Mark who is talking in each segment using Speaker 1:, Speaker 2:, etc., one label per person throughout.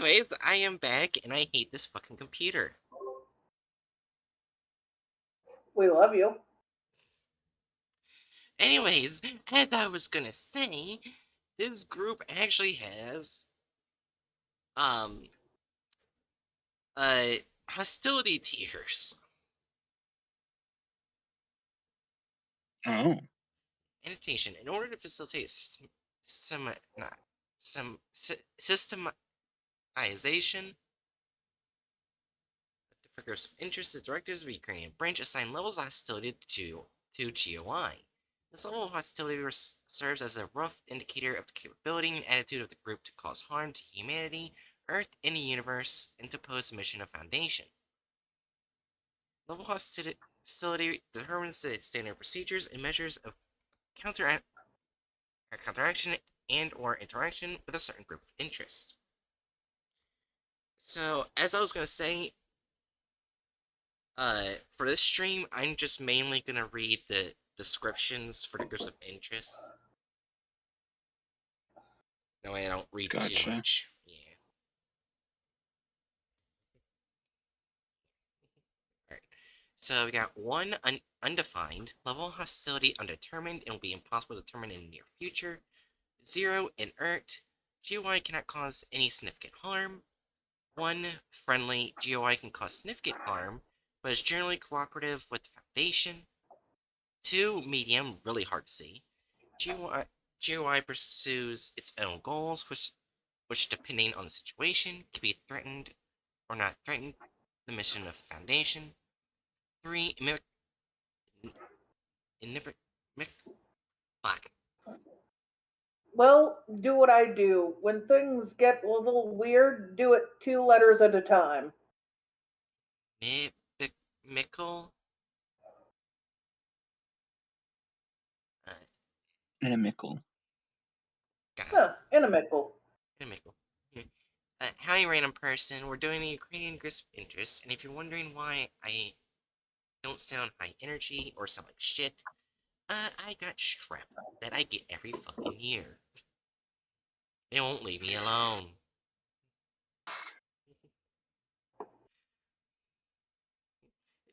Speaker 1: Anyways, I am back, and I hate this fucking computer.
Speaker 2: We love you.
Speaker 1: Anyways, as I was gonna say, this group actually has, um, hostility tiers.
Speaker 3: Oh.
Speaker 1: Annotation. In order to facilitate systemization, different groups of interest, the directors of the Ukrainian branch assign levels of hostility to GOI. This level of hostility serves as a rough indicator of the capability and attitude of the group to cause harm to humanity, Earth, and the universe, and to pose the mission of Foundation. Level of hostility determines the standard procedures and measures of counteraction and/or interaction with a certain group of interest. So, as I was gonna say, for this stream, I'm just mainly gonna read the descriptions for the groups of interest. No way I don't read too much. Yeah. Alright. So we got 1 undefined, level of hostility undetermined and will be impossible to determine in the near future. 0 inert, GOI cannot cause any significant harm. 1 friendly, GOI can cause significant harm, but is generally cooperative with the Foundation. 2 medium, really hard to see. GOI pursues its own goals, which depending on the situation, can be threatened or not threatened the mission of the Foundation. 3 fuck.
Speaker 2: Well, do what I do. When things get a little weird, do it 2 letters at a time.
Speaker 1: Mickle.
Speaker 3: Inimical.
Speaker 2: Inimical.
Speaker 1: Hi, random person. We're doing a Ukrainian group of interest, and if you're wondering why I don't sound high energy or sound like shit, I got strep that I get every fucking year. They won't leave me alone.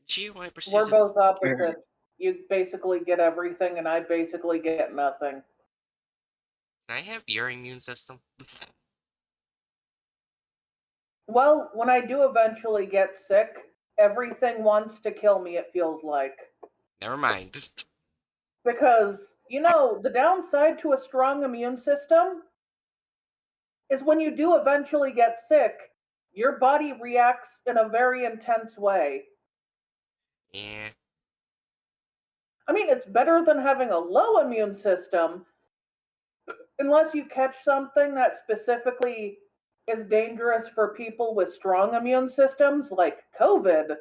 Speaker 1: GOI pursues.
Speaker 2: We're both opposites. You basically get everything, and I basically get nothing.
Speaker 1: Can I have your immune system?
Speaker 2: Well, when I do eventually get sick, everything wants to kill me, it feels like.
Speaker 1: Never mind.
Speaker 2: Because, the downside to a strong immune system is when you do eventually get sick, your body reacts in a very intense way.
Speaker 1: Yeah.
Speaker 2: I mean, it's better than having a low immune system, unless you catch something that specifically is dangerous for people with strong immune systems, like COVID.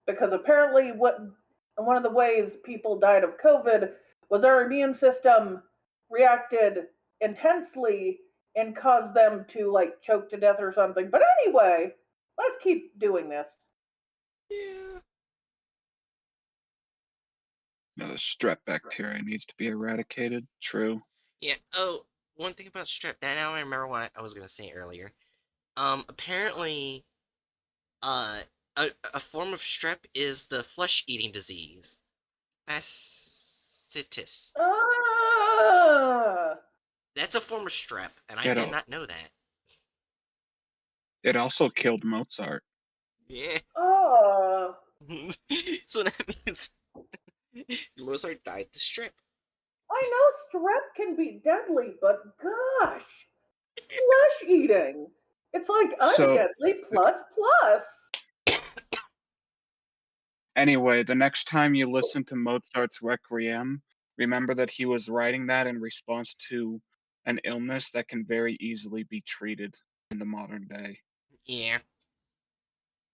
Speaker 2: Because apparently, one of the ways people died of COVID was our immune system reacted intensely and caused them to choke to death or something. But anyway, let's keep doing this.
Speaker 1: Yeah.
Speaker 3: No, the strep bacteria needs to be eradicated. True.
Speaker 1: Yeah. Oh, one thing about strep. Now I remember what I was gonna say earlier. Apparently, a form of strep is the flesh-eating disease, fasciitis. That's a form of strep, and I did not know that.
Speaker 3: It also killed Mozart.
Speaker 1: Yeah. So that means Mozart died to strep.
Speaker 2: I know strep can be deadly, but gosh, flesh eating. It's like undeadly plus.
Speaker 3: Anyway, the next time you listen to Mozart's Requiem, remember that he was writing that in response to an illness that can very easily be treated in the modern day.
Speaker 1: Yeah.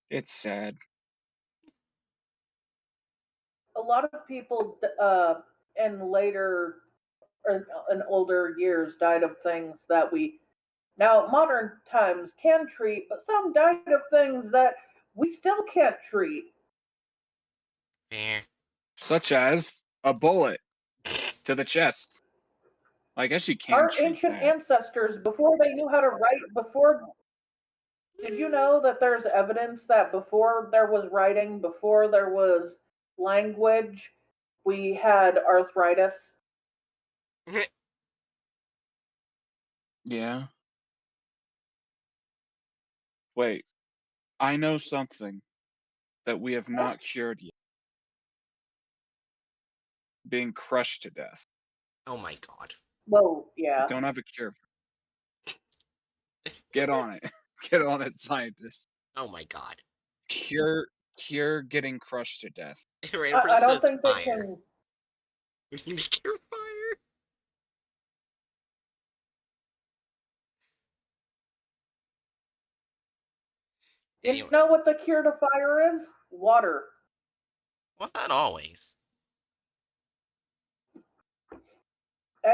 Speaker 3: It's sad.
Speaker 2: A lot of people in later or in older years died of things that we now modern times can treat, but some died of things that we still can't treat.
Speaker 1: Fair.
Speaker 3: Such as a bullet to the chest. I guess you can
Speaker 2: Our
Speaker 3: treat
Speaker 2: ancient
Speaker 3: that.
Speaker 2: ancestors, before they knew how to write, before did you know that there's evidence that before there was writing, before there was language, we had arthritis?
Speaker 3: Yeah. Wait, I know something that we have not cured yet. Being crushed to death.
Speaker 1: Oh my god.
Speaker 2: Well,
Speaker 3: We
Speaker 2: yeah.
Speaker 3: don't have a cure for Get on it. Get on it, scientists.
Speaker 1: Oh my god.
Speaker 3: Cure getting crushed to death.
Speaker 1: Random
Speaker 2: I
Speaker 1: person
Speaker 2: don't
Speaker 1: says
Speaker 2: think they
Speaker 1: fire.
Speaker 2: can.
Speaker 1: We need to cure fire.
Speaker 2: You know
Speaker 1: Anyways.
Speaker 2: what the cure to fire is? Water.
Speaker 1: Well, not always.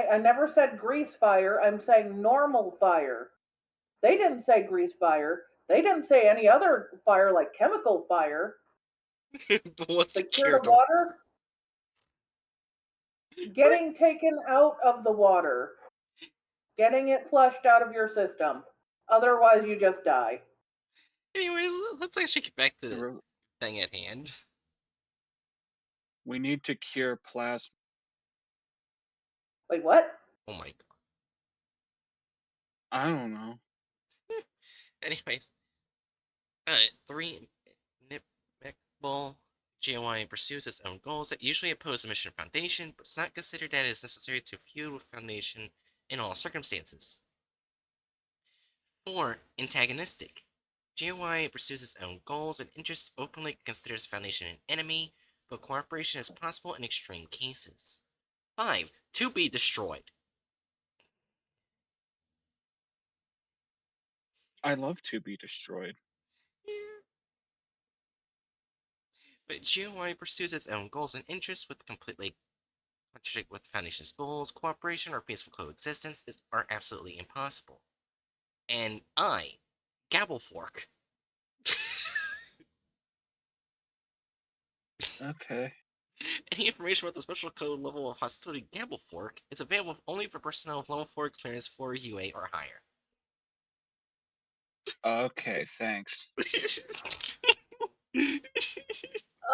Speaker 2: I never said grease fire. I'm saying normal fire. They didn't say grease fire. They didn't say any other fire like chemical fire.
Speaker 1: But what's the
Speaker 2: The cure
Speaker 1: cure
Speaker 2: to
Speaker 1: to
Speaker 2: water? Getting taken out of the water. Getting it flushed out of your system. Otherwise, you just die.
Speaker 1: Anyways, let's actually get back to the
Speaker 3: Re-
Speaker 1: thing at hand.
Speaker 3: We need to cure plasma.
Speaker 2: Wait, what?
Speaker 1: Oh my god.
Speaker 3: I don't know.
Speaker 1: Anyways, 3 Nipmectable GOI pursues its own goals that usually oppose the mission Foundation, but does not consider that it is necessary to feud with Foundation in all circumstances. 4. Antagonistic. GOI pursues its own goals and interests, openly considers Foundation an enemy, but cooperation is possible in extreme cases. 5. To be destroyed.
Speaker 3: I love to be destroyed.
Speaker 1: Yeah. But GOI pursues its own goals and interests with completely contradict with the Foundation's goals. Cooperation or peaceful coexistence are absolutely impossible. And I, Gabblefork.
Speaker 3: Okay.
Speaker 1: Any information about the special code level of hostility Gabblefork is available only for personnel of level 4 clearance 4 UA or higher.
Speaker 3: Okay, thanks.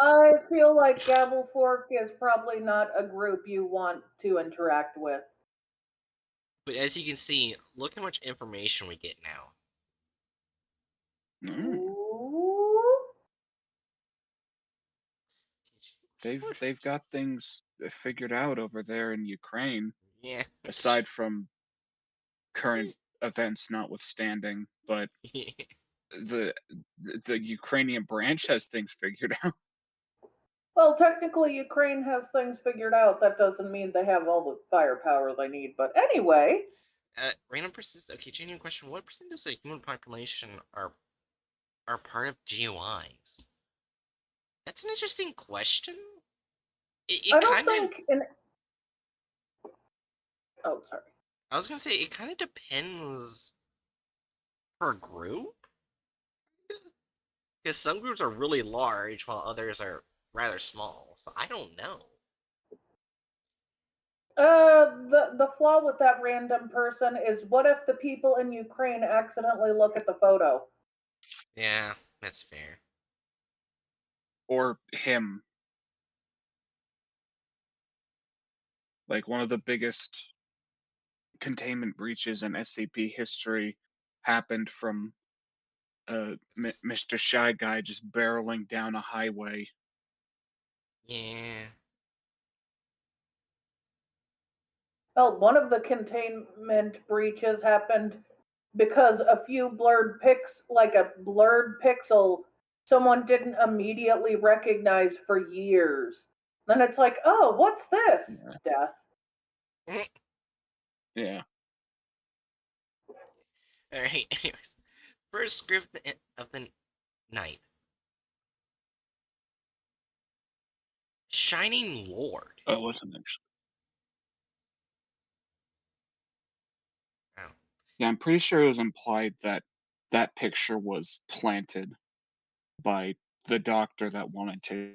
Speaker 2: I feel like Gabble Fork is probably not a group you want to interact with.
Speaker 1: But as you can see, look how much information we get now.
Speaker 3: Mm.
Speaker 2: Ooh.
Speaker 3: They've got things figured out over there in Ukraine,
Speaker 1: Yeah.
Speaker 3: aside from current events notwithstanding, but the the Ukrainian branch has things figured out.
Speaker 2: Well, technically, Ukraine has things figured out. That doesn't mean they have all the firepower they need. But anyway,
Speaker 1: Random persist. Okay, genuine question. What percentage of the human population are part of GOIs? That's an interesting question.
Speaker 2: I
Speaker 1: It
Speaker 2: don't
Speaker 1: kind of.
Speaker 2: think in. Oh, sorry.
Speaker 1: I was gonna say it kind of depends per group, because some groups are really large while others are rather small. So I don't know.
Speaker 2: The flaw with that random person is what if the people in Ukraine accidentally look at the photo?
Speaker 1: Yeah, that's fair.
Speaker 3: Or him. Like one of the biggest containment breaches in SCP history happened from Mr. Shy Guy just barreling down a highway.
Speaker 1: Yeah.
Speaker 2: Well, one of the containment breaches happened because a few blurred pics, like a blurred pixel, someone didn't immediately recognize for years. Then it's like, oh, what's this?
Speaker 3: Yeah.
Speaker 2: Death.
Speaker 3: Yeah.
Speaker 1: All right. Anyways, first script of the night. Shining Lord.
Speaker 3: Oh, it wasn't actually.
Speaker 1: Oh.
Speaker 3: Yeah, I'm pretty sure it was implied that that picture was planted by the doctor that wanted to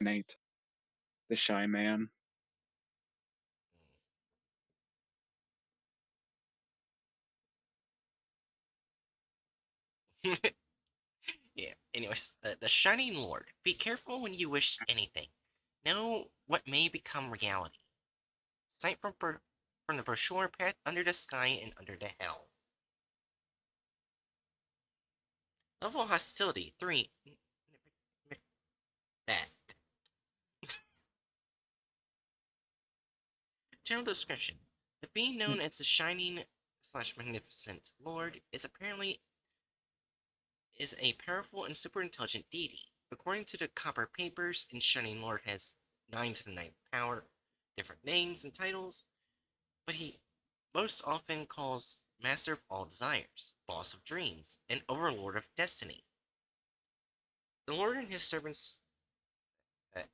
Speaker 3: Nate, the shy man.
Speaker 1: Yeah. Anyways, the Shining Lord. Be careful when you wish anything. Know what may become reality. Cite from the brochure Path Under the Sky and Under the Hell. Level Hostility 3. That. General description. The being known as the Shining / Magnificent Lord is a powerful and super intelligent deity. According to the Copper Papers, the Shining Lord has 9 to the 9th power, different names and titles, but he most often calls Master of All Desires, Boss of Dreams, and Overlord of Destiny. The Lord and his servants,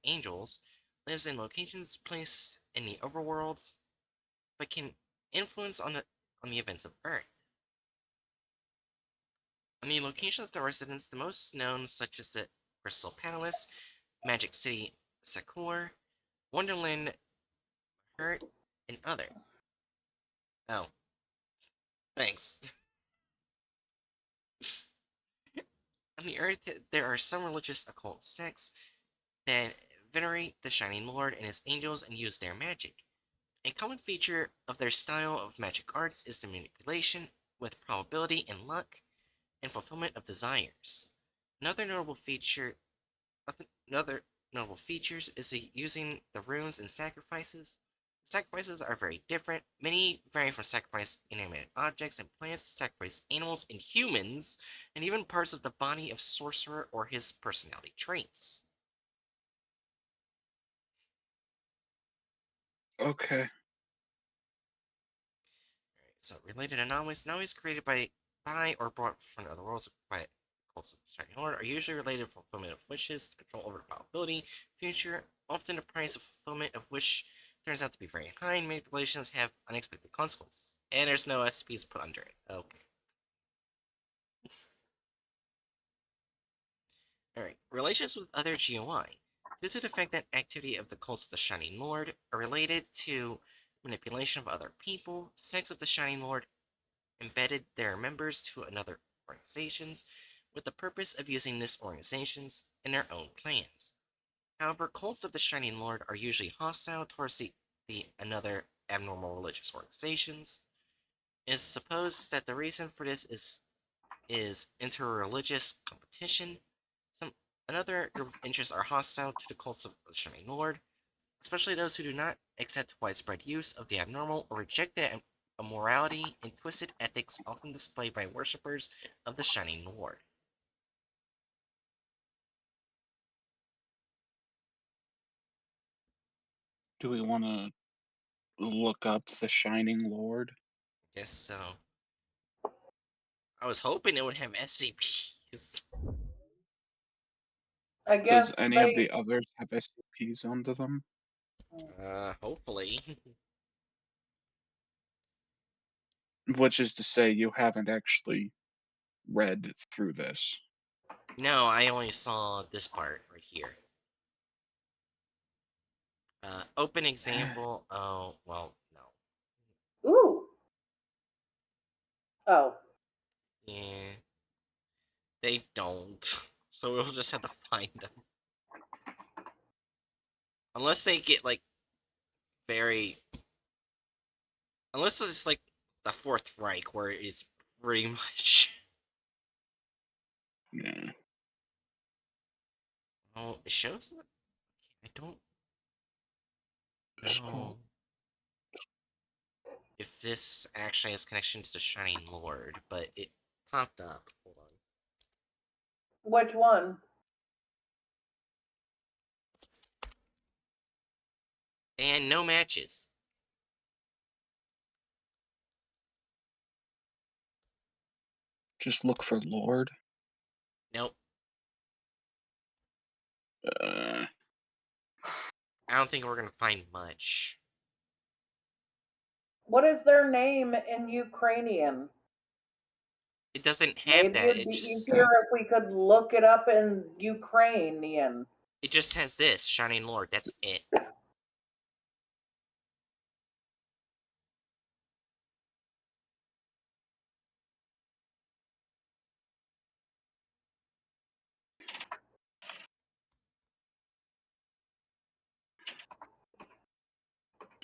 Speaker 1: angels, lives in locations placed in the overworlds, but can influence on the events of Earth. On the locations of the residents, the most known, such as the Crystal Palace, Magic City Sakura, Wonderland Hurt, and other. Oh, thanks. On the Earth, there are some religious occult sects that venerate the Shining Lord and his angels and use their magic. A common feature of their style of magic arts is the manipulation with probability and luck and fulfillment of desires. Another notable feature Another notable features is using the runes and sacrifices. Sacrifices are very different. Many vary from sacrifice inanimate objects and plants to sacrifice animals and humans, and even parts of the body of sorcerer or his personality traits.
Speaker 3: Okay.
Speaker 1: So, related anomalies created by or brought from other worlds by cults of the Shining Lord are usually related to fulfillment of wishes, control over the probability, future, often the price of fulfillment of which turns out to be very high, and manipulations have unexpected consequences. And there's no SCPs put under it. Okay. Alright, relations with other GOI. Due to the fact that activity of the cults of the Shining Lord are related to manipulation of other people, sects of the Shining Lord embedded their members to another organizations with the purpose of using these organizations in their own plans. However, cults of the Shining Lord are usually hostile towards the another abnormal religious organizations. It is supposed that the reason for this is interreligious competition. Some Another group of interests are hostile to the cults of the Shining Lord, especially those who do not accept widespread use of the abnormal or reject the immorality and twisted ethics often displayed by worshippers of the Shining Lord.
Speaker 3: Do we want to look up the Shining Lord?
Speaker 1: Guess so. I was hoping it would have SCPs.
Speaker 2: I
Speaker 3: Does
Speaker 2: guess
Speaker 3: any of
Speaker 2: they.
Speaker 3: the others have SCPs under them?
Speaker 1: Hopefully.
Speaker 3: Which is to say, you haven't actually read through this.
Speaker 1: No, I only saw this part right here. Open example. Oh, well, no.
Speaker 2: Ooh. Oh.
Speaker 1: Yeah, they don't. So we'll just have to find them. Unless they get, like, very. Unless it's like the Fourth Reich, where it's pretty much.
Speaker 3: Yeah.
Speaker 1: Oh, it shows. I don't
Speaker 3: So,
Speaker 1: know if this actually has connection to the Shining Lord, but it popped up. Hold on.
Speaker 2: Which one?
Speaker 1: And no matches.
Speaker 3: just look for Lord.
Speaker 1: Nope.
Speaker 3: Uh,
Speaker 1: I don't think we're gonna find much.
Speaker 2: What is their name in Ukrainian?
Speaker 1: It doesn't have
Speaker 2: Maybe
Speaker 1: that.
Speaker 2: it'd be easier if we could look it up in Ukrainian.
Speaker 1: It just has this Shining Lord. That's it.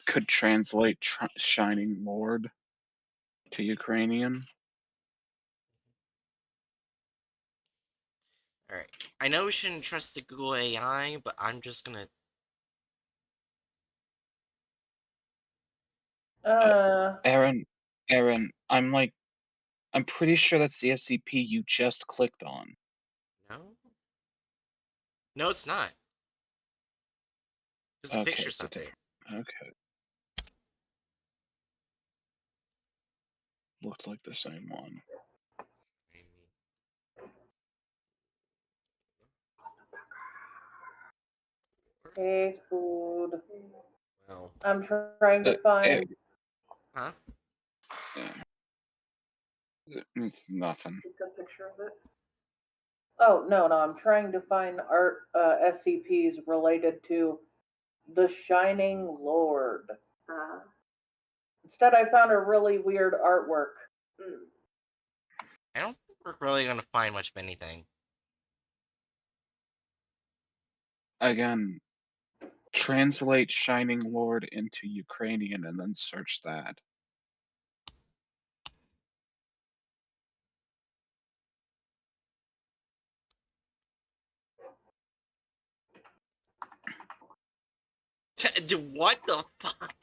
Speaker 3: could translate Shining Lord to Ukrainian.
Speaker 1: Alright. I know we shouldn't trust the Google AI, but I'm just gonna...
Speaker 3: Aaron, I'm pretty sure that's the SCP you just clicked on.
Speaker 1: No? No, it's not. Because the
Speaker 3: Okay,
Speaker 1: picture's
Speaker 3: it's a
Speaker 1: not there.
Speaker 3: different. Okay, looks like the same one.
Speaker 2: Taste food.
Speaker 1: Well...
Speaker 2: I'm trying to find.
Speaker 1: Huh?
Speaker 3: It's nothing.
Speaker 2: Take a picture of it. Oh no, I'm trying to find art SCPs related to the Shining Lord. Instead, I found a really weird artwork.
Speaker 1: I don't think we're really gonna find much of anything.
Speaker 3: Again, translate Shining Lord into Ukrainian and then search that.
Speaker 1: What the fuck?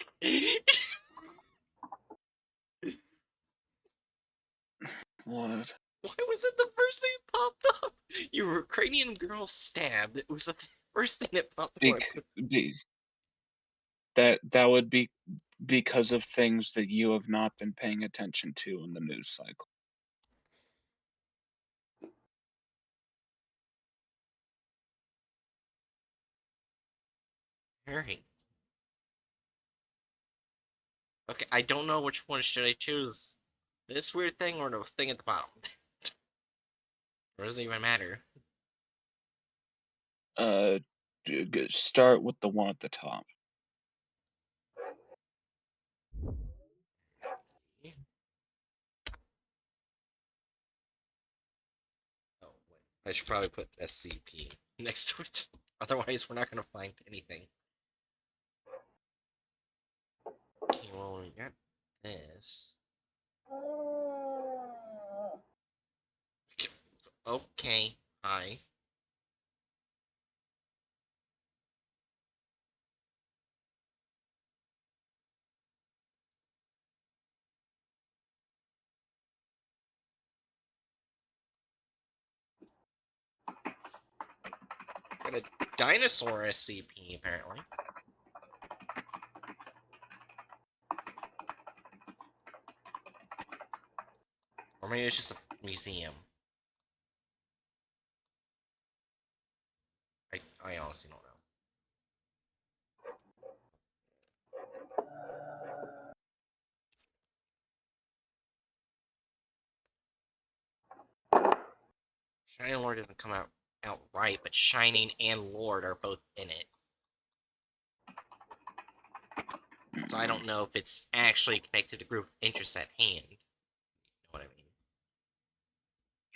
Speaker 3: What?
Speaker 1: Why was it the first thing that popped up? Your Ukrainian girl stabbed. It was the first thing that popped up.
Speaker 3: Be, that would be because of things that you have not been paying attention to in the news cycle.
Speaker 1: Alright. Okay, I don't know which one should I choose. This weird thing or the thing at the bottom? Or does it even matter?
Speaker 3: Start with the one at the top.
Speaker 1: Oh, wait. I should probably put SCP next to it. Otherwise, we're not gonna find anything. Okay, well, we got this. Okay, hi. Got a dinosaur SCP, apparently. Or maybe it's just a museum. I honestly don't know. Shining Lord doesn't come out outright, but Shining and Lord are both in it. So I don't know if it's actually connected to group of interests at hand. You know what I mean?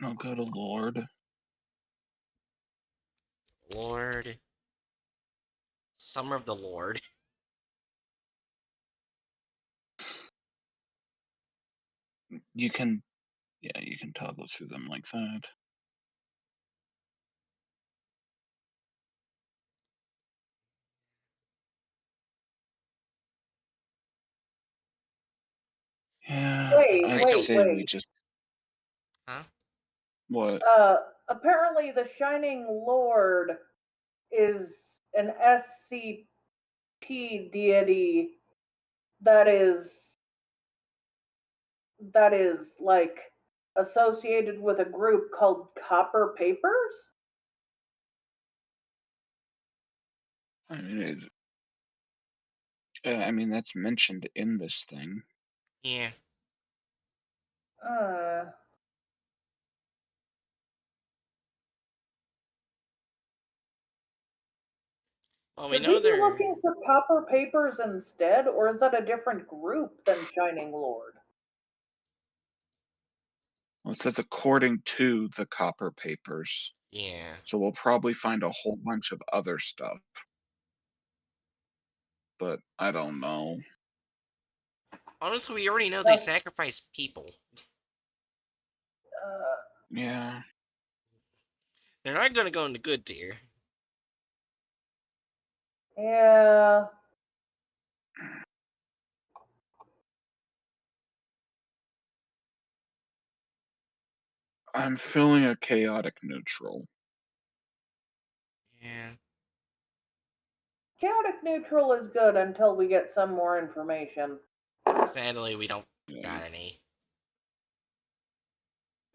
Speaker 3: I'll go to Lord.
Speaker 1: Lord. Summer of the Lord.
Speaker 3: You can toggle through them like that. Yeah, I'd say we
Speaker 2: Wait.
Speaker 3: just.
Speaker 1: Huh?
Speaker 3: What?
Speaker 2: Apparently, the Shining Lord is an SCP deity that is like associated with a group called Copper Papers.
Speaker 3: I mean, that's mentioned in this thing.
Speaker 1: Yeah.
Speaker 2: Uh,
Speaker 1: Well, we
Speaker 2: should we
Speaker 1: know
Speaker 2: be
Speaker 1: they're...
Speaker 2: looking for Copper Papers instead, or is that a different group than Shining Lord?
Speaker 3: Well, it says according to the Copper Papers.
Speaker 1: Yeah.
Speaker 3: So we'll probably find a whole bunch of other stuff. but I don't know.
Speaker 1: Honestly, we already know they sacrifice people.
Speaker 3: Yeah.
Speaker 1: They're not gonna go in the good tier.
Speaker 2: Yeah.
Speaker 3: I'm feeling a chaotic neutral.
Speaker 1: Yeah.
Speaker 2: Chaotic neutral is good until we get some more information.
Speaker 1: Sadly, we don't
Speaker 3: Yeah.
Speaker 1: got any.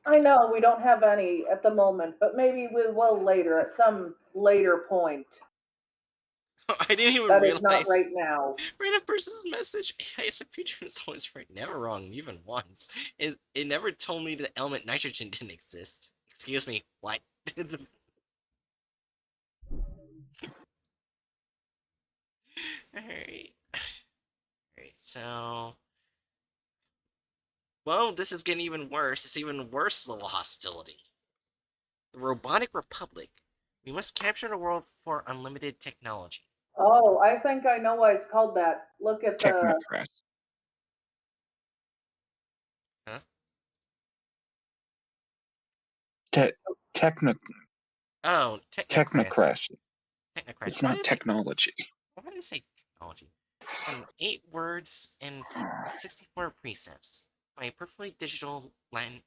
Speaker 2: I know we don't have any at the moment, but maybe we will later at some later point.
Speaker 1: I didn't even
Speaker 2: That
Speaker 1: realize.
Speaker 2: is not right now.
Speaker 1: Read a person's message. AI is a future is always right, never wrong, even once. It never told me the element nitrogen didn't exist. Excuse me, what? Alright. Alright, so. Well, this is getting even worse. It's even worse level hostility. The Robotic Republic. We must capture the world for unlimited technology.
Speaker 2: Oh, I think I know why it's called that. Look at the
Speaker 3: Technocrats.
Speaker 1: Huh?
Speaker 3: Techno
Speaker 1: Oh, Technocrats.
Speaker 3: technocracy.
Speaker 1: Technocrats.
Speaker 3: It's not technology.
Speaker 1: Why did I say technology? 8 words and 64 precepts by perfectly digital Latin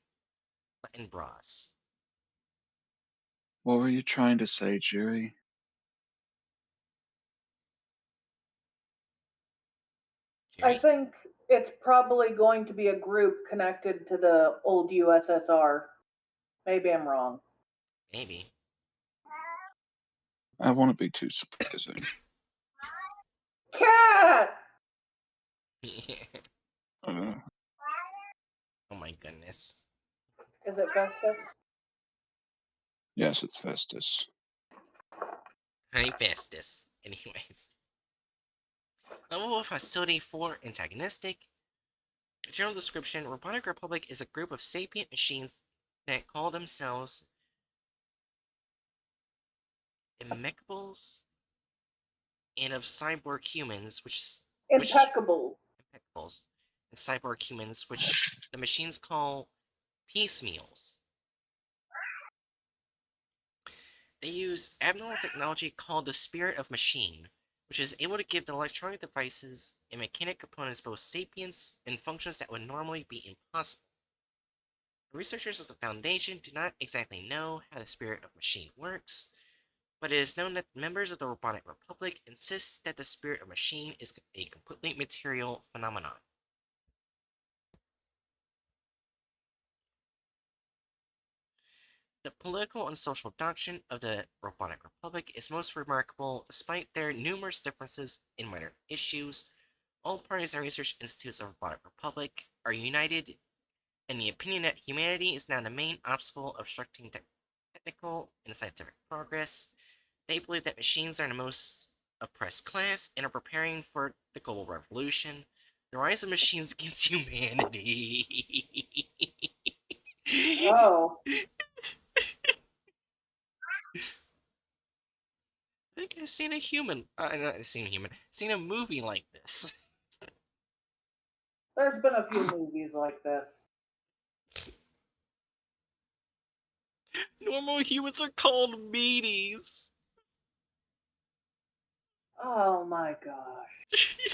Speaker 1: bras.
Speaker 3: What were you trying to say, Jerry?
Speaker 2: I
Speaker 1: Jerry?
Speaker 2: think it's probably going to be a group connected to the old USSR. Maybe I'm wrong.
Speaker 1: Maybe.
Speaker 3: I wouldn't be too surprising.
Speaker 2: Cat!
Speaker 3: Uh,
Speaker 1: Oh my goodness.
Speaker 2: Is it Festus?
Speaker 3: yes, it's Festus.
Speaker 1: Honey Festus. Anyways. Level of Hostility 4 Antagonistic. General description: Robotic Republic is a group of sapient machines that call themselves Immechables and of cyborg humans, which
Speaker 2: Impeccable.
Speaker 1: Impeccables and cyborg humans, which the machines call piecemeals. They use abnormal technology called the Spirit of Machine, which is able to give the electronic devices and mechanic components both sapience and functions that would normally be impossible. The researchers of the Foundation do not exactly know how the Spirit of Machine works, but it is known that members of the Robotic Republic insist that the Spirit of Machine is a completely material phenomenon. The political and social doctrine of the Robotic Republic is most remarkable despite their numerous differences in minor issues. All parties and research institutes of the Robotic Republic are united in the opinion that humanity is now the main obstacle obstructing technical and scientific progress. They believe that machines are the most oppressed class and are preparing for the global revolution. The rise of machines against humanity.
Speaker 2: Oh.
Speaker 1: I think I've seen a human. Not seen a human. Seen a movie like this.
Speaker 2: There's been a few movies like this.
Speaker 1: Normal humans are called meaties.
Speaker 2: Oh my gosh.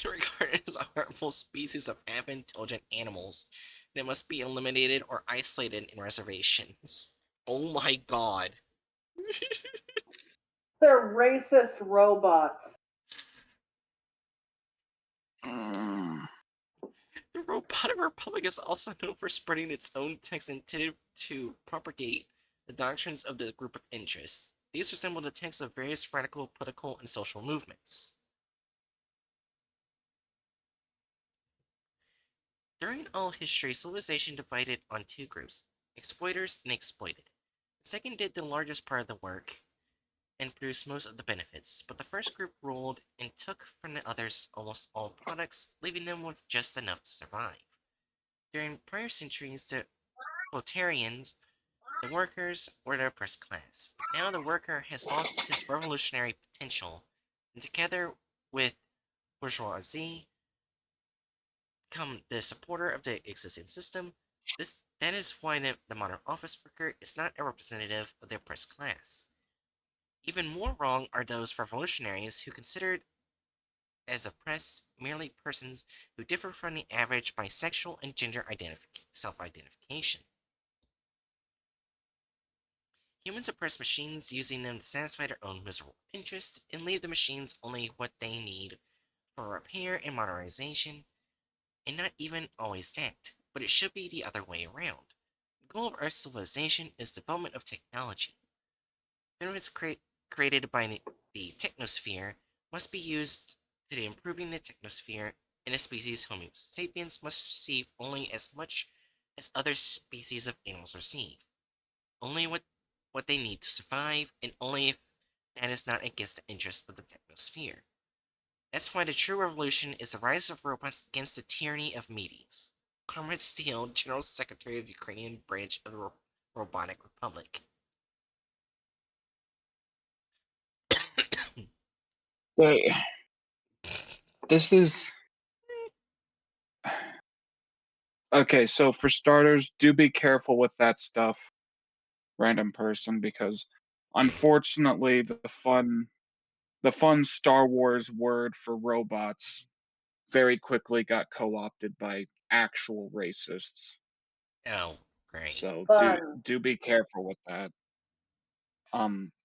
Speaker 1: Regarded as a harmful species of half-intelligent animals that must be eliminated or isolated in reservations. Oh my god.
Speaker 2: They're racist robots.
Speaker 3: Mm.
Speaker 1: The Robotic Republic is also known for spreading its own texts intended to propagate the doctrines of the group of interests. These resemble the texts of various radical political and social movements. During all history, civilization divided on two groups, exploiters and exploited. The second did the largest part of the work and produced most of the benefits, but the first group ruled and took from the others almost all products, leaving them with just enough to survive. During prior centuries, the proletarians, the workers, were the oppressed class, but now the worker has lost his revolutionary potential and together with bourgeoisie, become the supporter of the existing system. That is why the modern office worker is not a representative of the oppressed class. Even more wrong are those revolutionaries who considered as oppressed merely persons who differ from the average by sexual and gender self-identification. Humans oppress machines, using them to satisfy their own miserable interests, and leave the machines only what they need for repair and modernization, and not even always that, but it should be the other way around. The goal of Earth's civilization is development of technology. Benefits created by the technosphere must be used to the improving the technosphere, and a species Homo sapiens must receive only as much as other species of animals receive. Only what they need to survive, and only if that is not against the interests of the technosphere. That's why the true revolution is the rise of robots against the tyranny of medes. Comrade Steele, General Secretary of the Ukrainian branch of the Robotic Republic.
Speaker 3: Wait, this is okay. So for starters, do be careful with that stuff, random person, because unfortunately, the fun Star Wars word for robots very quickly got co-opted by actual racists.
Speaker 1: Oh, great.
Speaker 3: So
Speaker 2: Fun.
Speaker 3: do be careful with that.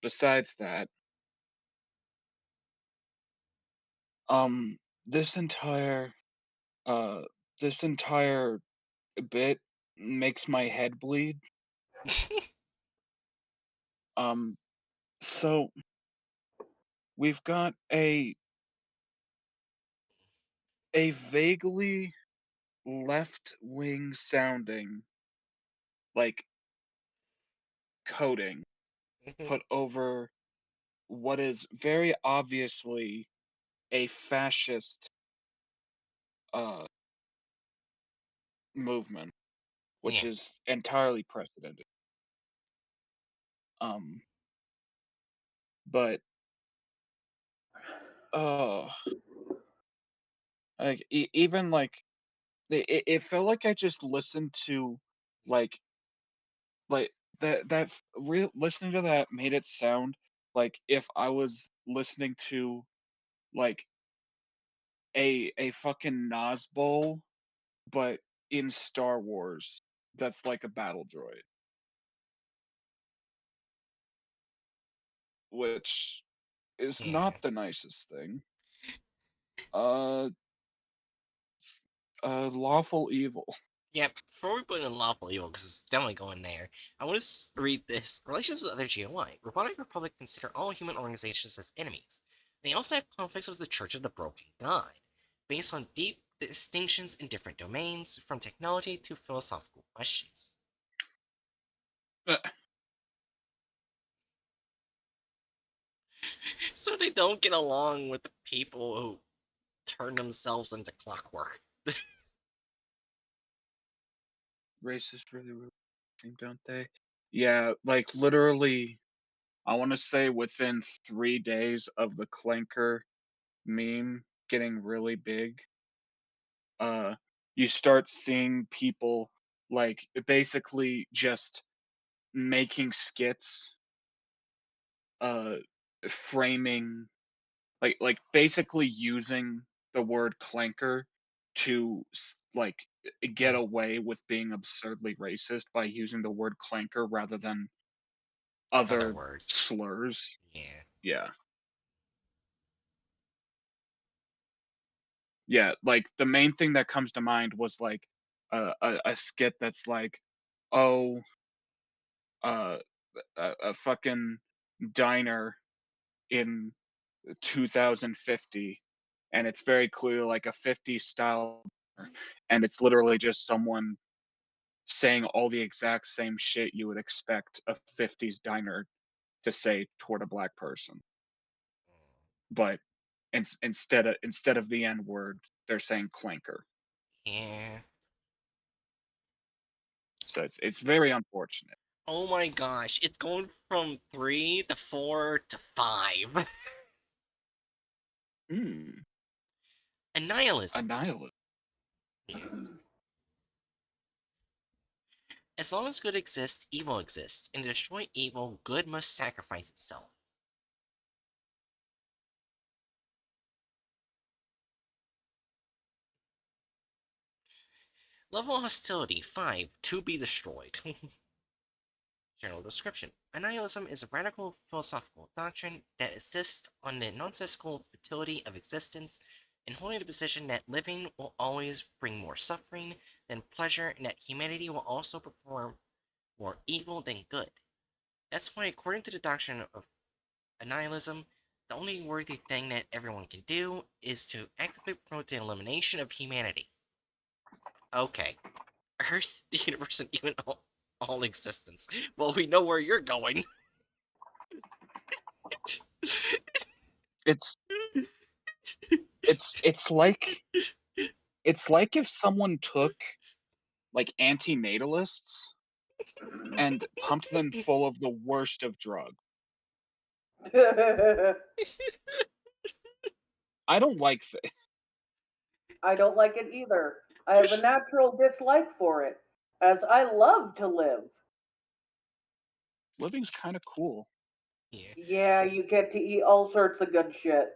Speaker 3: Besides that, um, this entire uh this entire bit makes my head bleed. Um, so we've got a vaguely left-wing sounding like coding
Speaker 1: Mhm.
Speaker 3: put over what is very obviously a fascist uh movement, which
Speaker 1: Yeah.
Speaker 3: is entirely precedented. Um, but uh, like even like it felt like I just listened to like like listening to that made it sound like if I was listening to like a fucking Nas Bowl, but in Star Wars. That's like a battle droid, which is not
Speaker 1: Yeah.
Speaker 3: the nicest thing. Uh, lawful evil.
Speaker 1: Yeah, before we put in lawful evil, because it's definitely going there, I want to read this. Relations with other GOI. Robotic Republic consider all human organizations as enemies. They also have conflicts with the Church of the Broken God, based on deep distinctions in different domains, from technology to philosophical questions.
Speaker 3: Uh,
Speaker 1: So they don't get along with the people who turn themselves into clockwork.
Speaker 3: Racist really seem, don't they? Yeah, like literally, I want to say within 3 days of the Clanker meme getting really big, uh, you start seeing people like basically just making skits, uh, framing like basically using the word clanker to like get
Speaker 1: Mm,
Speaker 3: away with being absurdly racist by using the word clanker rather than
Speaker 1: other
Speaker 3: other
Speaker 1: words.
Speaker 3: slurs.
Speaker 1: Yeah.
Speaker 3: Yeah. Yeah, like the main thing that comes to mind was like a skit that's like, oh, uh, a fucking diner in 2050, and it's very clear like a 50s style, and it's literally just someone saying all the exact same shit you would expect a 50s diner to say toward a black person, but instead of the N word, they're saying clanker.
Speaker 1: Yeah.
Speaker 3: So it's very unfortunate.
Speaker 1: Oh my gosh, it's going from 3 to 4 to 5.
Speaker 3: Hmm.
Speaker 1: Annihilism.
Speaker 3: Annihilate.
Speaker 1: Yes. As long as good exists, evil exists, and to destroy evil, good must sacrifice itself. Level hostility 5, to be destroyed. General description. Annihilism is a radical philosophical doctrine that insists on the nonsensical futility of existence and holding the position that living will always bring more suffering than pleasure and that humanity will also perform more evil than good. That's why, according to the doctrine of annihilism, the only worthy thing that everyone can do is to actively promote the elimination of humanity. Okay. Earth, the universe, and even all existence. Well, we know where you're going.
Speaker 3: It's it's like if someone took like antinatalists and pumped them full of the worst of drugs. I don't like this.
Speaker 2: I don't like it either. I have a natural dislike for it, as I love to live.
Speaker 3: Living's kind of cool.
Speaker 1: Yeah.
Speaker 2: Yeah, you get to eat all sorts of good shit.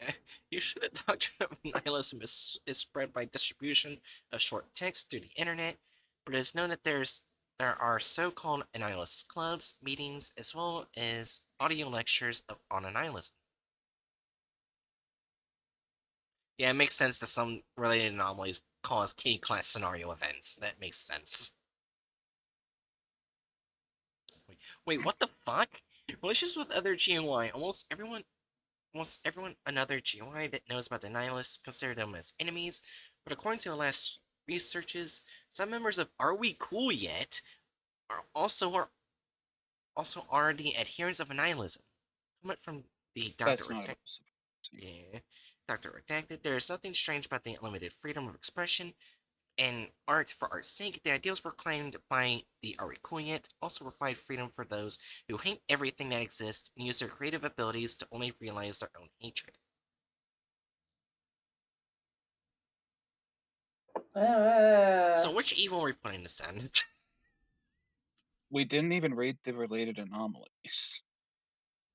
Speaker 1: Yeah. Usually, the doctrine of nihilism is spread by distribution of short text through the internet, but it is known that there are so-called annihilist clubs, meetings, as well as audio lectures on annihilism. Yeah, it makes sense that some related anomalies cause K-class scenario events. That makes sense. Wait, what the fuck? Relations with other GOI. Almost everyone another GOI that knows about the Nihilists consider them as enemies, but according to the last researches, some members of Are We Cool Yet are the adherents of nihilism. Comment from the Doctor
Speaker 3: That's not
Speaker 1: Yeah. Dr. Redacted, there is nothing strange about the unlimited freedom of expression and art for art's sake. The ideals proclaimed by the Arikuyet also provide freedom for those who hate everything that exists and use their creative abilities to only realize their own hatred.
Speaker 2: Uh,
Speaker 1: So which evil are we putting this in?
Speaker 3: We didn't even read the related anomalies.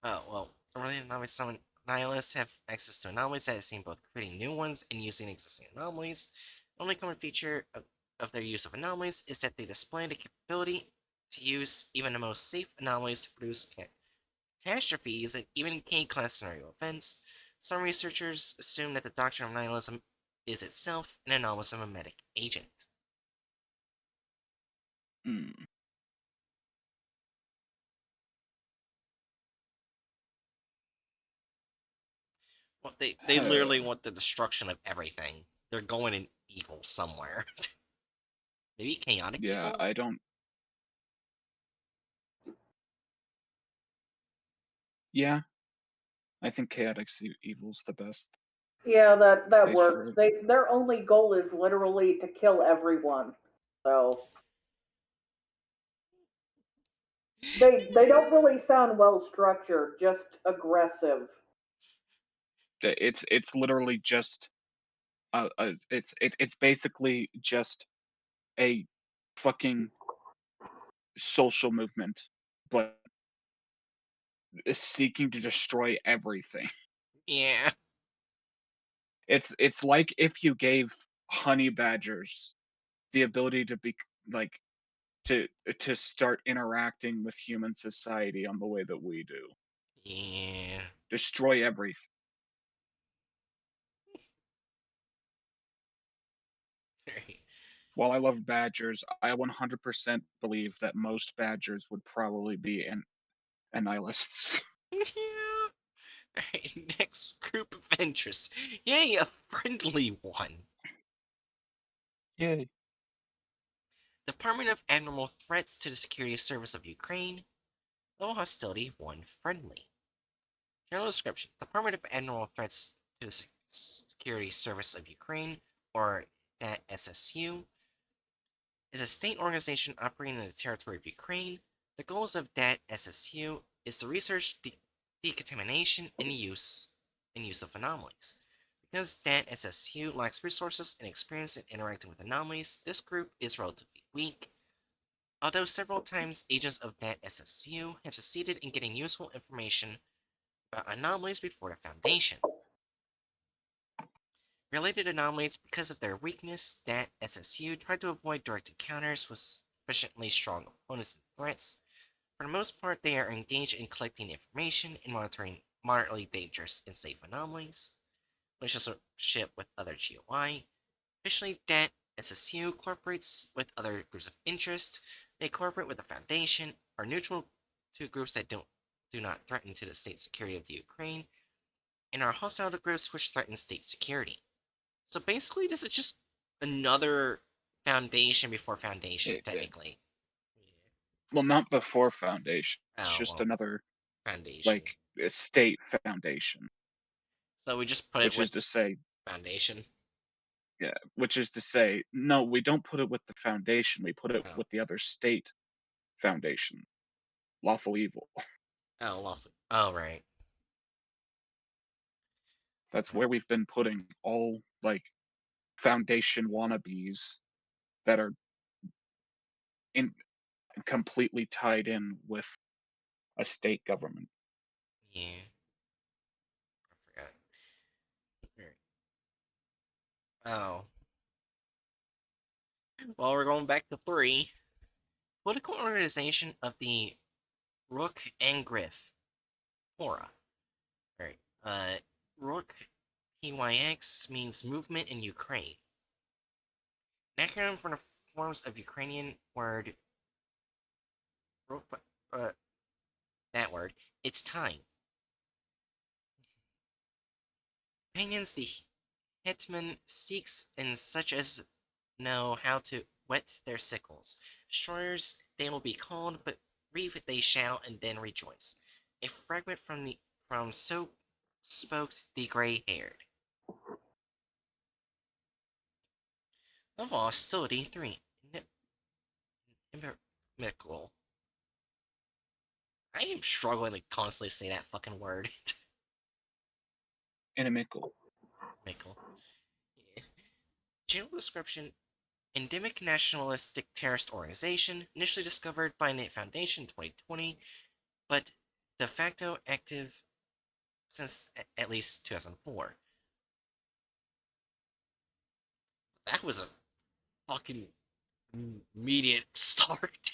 Speaker 1: Oh, well, related anomalies, some nihilists have access to anomalies that have seen both creating new ones and using existing anomalies. The only common feature of their use of anomalies is that they display the capability to use even the most safe anomalies to produce catastrophes and even K-class scenario events. Some researchers assume that the doctrine of nihilism is itself an anomalous mimetic agent.
Speaker 3: Hmm.
Speaker 1: Well, they literally want the destruction of everything. They're going in evil somewhere. Maybe chaotic
Speaker 3: Yeah,
Speaker 1: evil?
Speaker 3: I don't. Yeah, I think chaotic evil's the best
Speaker 2: yeah, that
Speaker 3: place
Speaker 2: works.
Speaker 3: for it.
Speaker 2: Their only goal is literally to kill everyone. So they don't really sound well structured, just aggressive.
Speaker 3: It's literally just it's basically just a fucking social movement, but is seeking to destroy everything.
Speaker 1: Yeah.
Speaker 3: It's like if you gave honey badgers the ability to be like to start interacting with human society on the way that we do.
Speaker 1: Yeah.
Speaker 3: Destroy everything. While I love badgers, I 100% believe that most badgers would probably be nihilists.
Speaker 1: Alright, next group of interests. Yay, a friendly one.
Speaker 3: Yay.
Speaker 1: Department of Abnormal Threats to the Security Service of Ukraine. Low hostility 1 friendly. General description. Department of Abnormal Threats to the Security Service of Ukraine, or that SSU, is a state organization operating in the territory of Ukraine. The goals of that SSU is to research the decontamination, and use of anomalies. Because DAT SSU lacks resources and experience in interacting with anomalies, this group is relatively weak. Although several times agents of DAT SSU have succeeded in getting useful information about anomalies before the Foundation. Related anomalies, because of their weakness, DAT SSU tried to avoid direct encounters with sufficiently strong opponents and threats. For the most part, they are engaged in collecting information and monitoring moderately dangerous and safe anomalies. Relationship with other GOI. Officially, DAT SSU cooperates with other groups of interest. They cooperate with the Foundation, are neutral to groups that do not threaten to the state security of the Ukraine, and are hostile to groups which threaten state security. So basically, this is just another Foundation before Foundation, technically.
Speaker 3: Well, not before Foundation. It's
Speaker 1: Oh,
Speaker 3: just
Speaker 1: well,
Speaker 3: another,
Speaker 1: Foundation.
Speaker 3: like, state foundation,
Speaker 1: So we just put it
Speaker 3: which
Speaker 1: with
Speaker 3: is to say,
Speaker 1: Foundation.
Speaker 3: yeah, which is to say, no, we don't put it with the foundation. We put it
Speaker 1: Oh,
Speaker 3: with the other state foundation, lawful evil.
Speaker 1: oh, lawful. Oh, right.
Speaker 3: That's where we've been putting all like foundation wannabes that are in completely tied in with a state government.
Speaker 1: Yeah, I forgot. Alright. Oh, well, we're going back to 3. Political organization of the Rook and Griff. Hora. Alright. Rook PYX means movement in Ukraine. An acronym for the forms of Ukrainian word. That word. It's time. Companions the Hetman seeks and such as know how to whet their sickles. Destroyers they will be called, but reap they shall, and then rejoice. A fragment from so spoke the gray-haired. Level hostility 3. Mickle. I am struggling to constantly say that fucking word.
Speaker 3: Inimical.
Speaker 1: Mickle. Yeah. General description: endemic nationalistic terrorist organization, initially discovered by the Foundation in 2020, but de facto active since at least 2004. That was a fucking immediate start.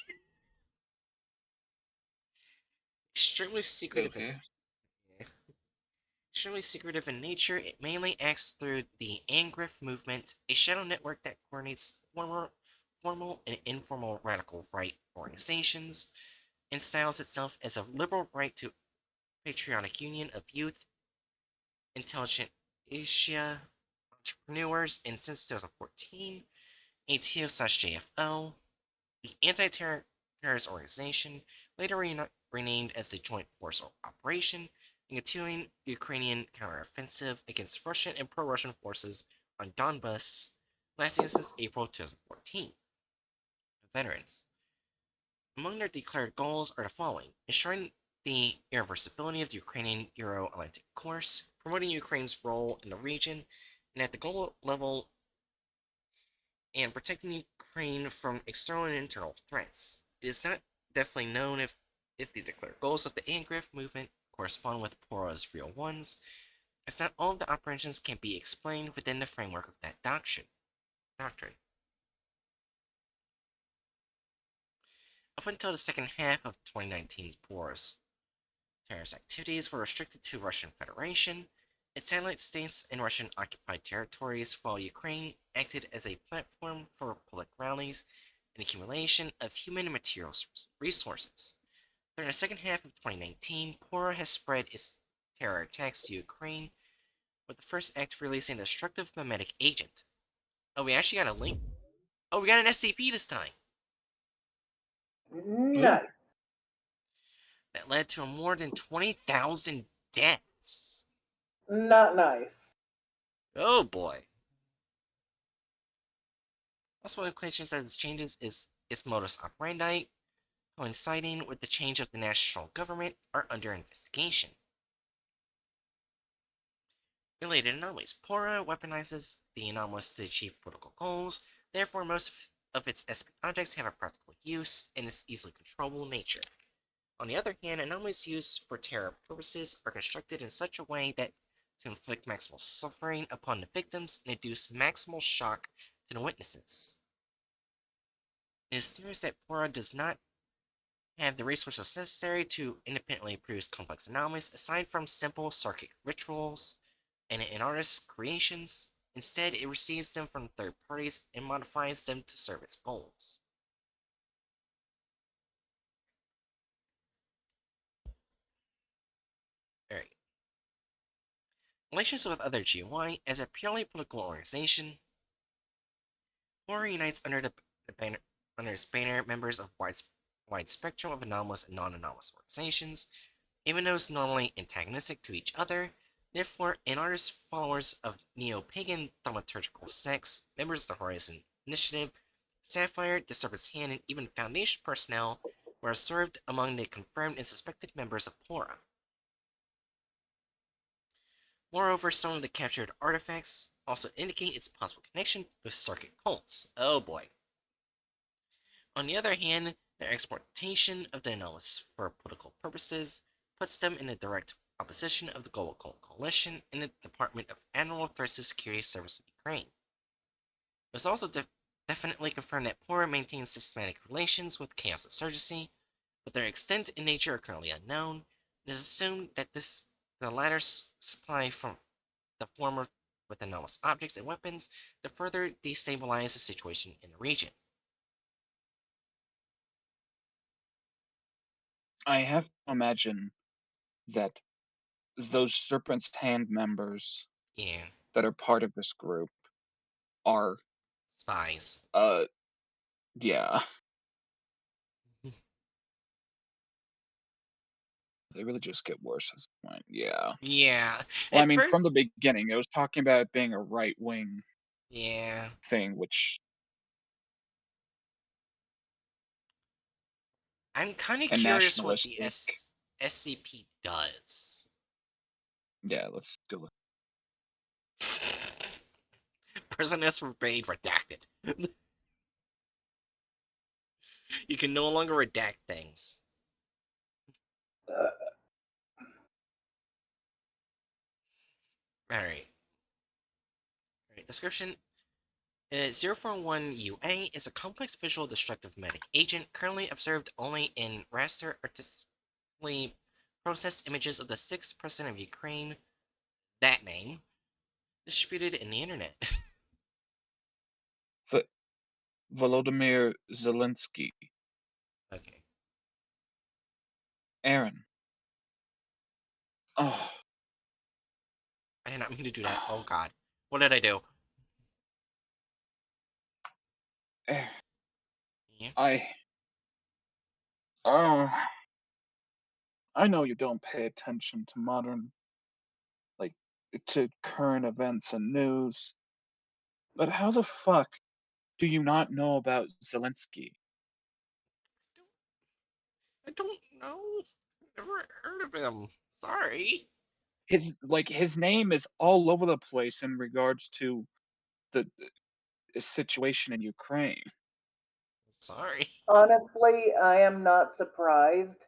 Speaker 1: Extremely secretive in
Speaker 3: Okay.
Speaker 1: extremely secretive in nature, it mainly acts through the Angriff movement, a shadow network that coordinates formal and informal radical right organizations, and styles itself as a liberal right to patriotic union of youth, intelligent Asia entrepreneurs, and since 2014, ATO/JFO, the anti-terrorist organization, later renamed as the Joint Force Operation, and continuing Ukrainian counteroffensive against Russian and pro-Russian forces on Donbas, lasting since April 2014. Veterans. Among their declared goals are the following: ensuring the irreversibility of the Ukrainian Euro-Atlantic course, promoting Ukraine's role in the region and at the global level, and protecting Ukraine from external and internal threats. It is not definitely known if the declared goals of the Angriff movement correspond with Pora's real ones, as not all of the operations can be explained within the framework of that doctrine. Up until the second half of 2019's Pora's terrorist activities were restricted to Russian Federation, its satellite states and Russian-occupied territories, while Ukraine acted as a platform for public rallies and accumulation of human and material resources. During the second half of 2019, Pora has spread its terror attacks to Ukraine, with the first act releasing a destructive mimetic agent. Oh, we actually got a link. Oh, we got an SCP this time.
Speaker 2: Nice.
Speaker 1: That led to more than 20,000 deaths.
Speaker 2: Not nice.
Speaker 1: Oh boy. Also, one of the questions that changes is its modus operandi, coinciding with the change of the national government, are under investigation. Related anomalies. Pora weaponizes the anomalous to achieve political goals, therefore most of its SCP objects have a practical use and its easily controllable nature. On the other hand, anomalies used for terror purposes are constructed in such a way that to inflict maximal suffering upon the victims and induce maximal shock to the witnesses. It is theorized that Pora does not have the resources necessary to independently produce complex anomalies aside from simple psychic rituals and an artist's creations. Instead, it receives them from third parties and modifies them to serve its goals. Alright. Relations with other GOI. As a purely political organization, Horror unites under its banner members of wide spectrum of anomalous and non-anomalous organizations, even those normally antagonistic to each other. Therefore, anarchist followers of neo-pagan thaumaturgical sects, members of the Horizon Initiative, Sapphire, Disturbance Hand, and even Foundation personnel were served among the confirmed and suspected members of Pora. Moreover, some of the captured artifacts also indicate its possible connection with Sarkic cults. Oh boy. On the other hand, their exploitation of the anomalous for political purposes puts them in a direct opposition of the Global Cult Coalition and the Department of Admiral Forces Security Service of Ukraine. It was also definitely confirmed that Pora maintains systematic relations with Chaos Insurgency, but their extent and nature are currently unknown. It is assumed that the latter supply from the former with anomalous objects and weapons to further destabilize the situation in the region.
Speaker 3: I have to imagine that those Serpent's Hand members
Speaker 1: Yeah,
Speaker 3: that are part of this group are,
Speaker 1: spies.
Speaker 3: uh, yeah, they really just get worse as a point. Yeah.
Speaker 1: Yeah,
Speaker 3: Well, I
Speaker 1: at
Speaker 3: mean,
Speaker 1: first,
Speaker 3: from the beginning, it was talking about it being a right wing
Speaker 1: yeah,
Speaker 3: thing, which
Speaker 1: I'm kind of
Speaker 3: and
Speaker 1: curious what the
Speaker 3: nationalistic.
Speaker 1: SCP does.
Speaker 3: Yeah, let's do it.
Speaker 1: Prisoners forbade redacted. You can no longer redact things.
Speaker 2: Uh,
Speaker 1: Alright. Alright, description. 041UA is a complex visual destructive medic agent currently observed only in raster artistically processed images of the 6th president of Ukraine, that name, distributed in the internet.
Speaker 3: V- Volodymyr Zelensky.
Speaker 1: Okay.
Speaker 3: Aaron. Oh,
Speaker 1: I did not mean to do that. Oh god. What did I do?
Speaker 3: Eh,
Speaker 1: Yeah.
Speaker 3: I. Oh, I know you don't pay attention to modern, like, to current events and news, but how the fuck do you not know about Zelensky?
Speaker 1: I don't know. Never heard of him. Sorry.
Speaker 3: His name is all over the place in regards to the situation in Ukraine.
Speaker 1: Sorry.
Speaker 2: honestly, I am not surprised.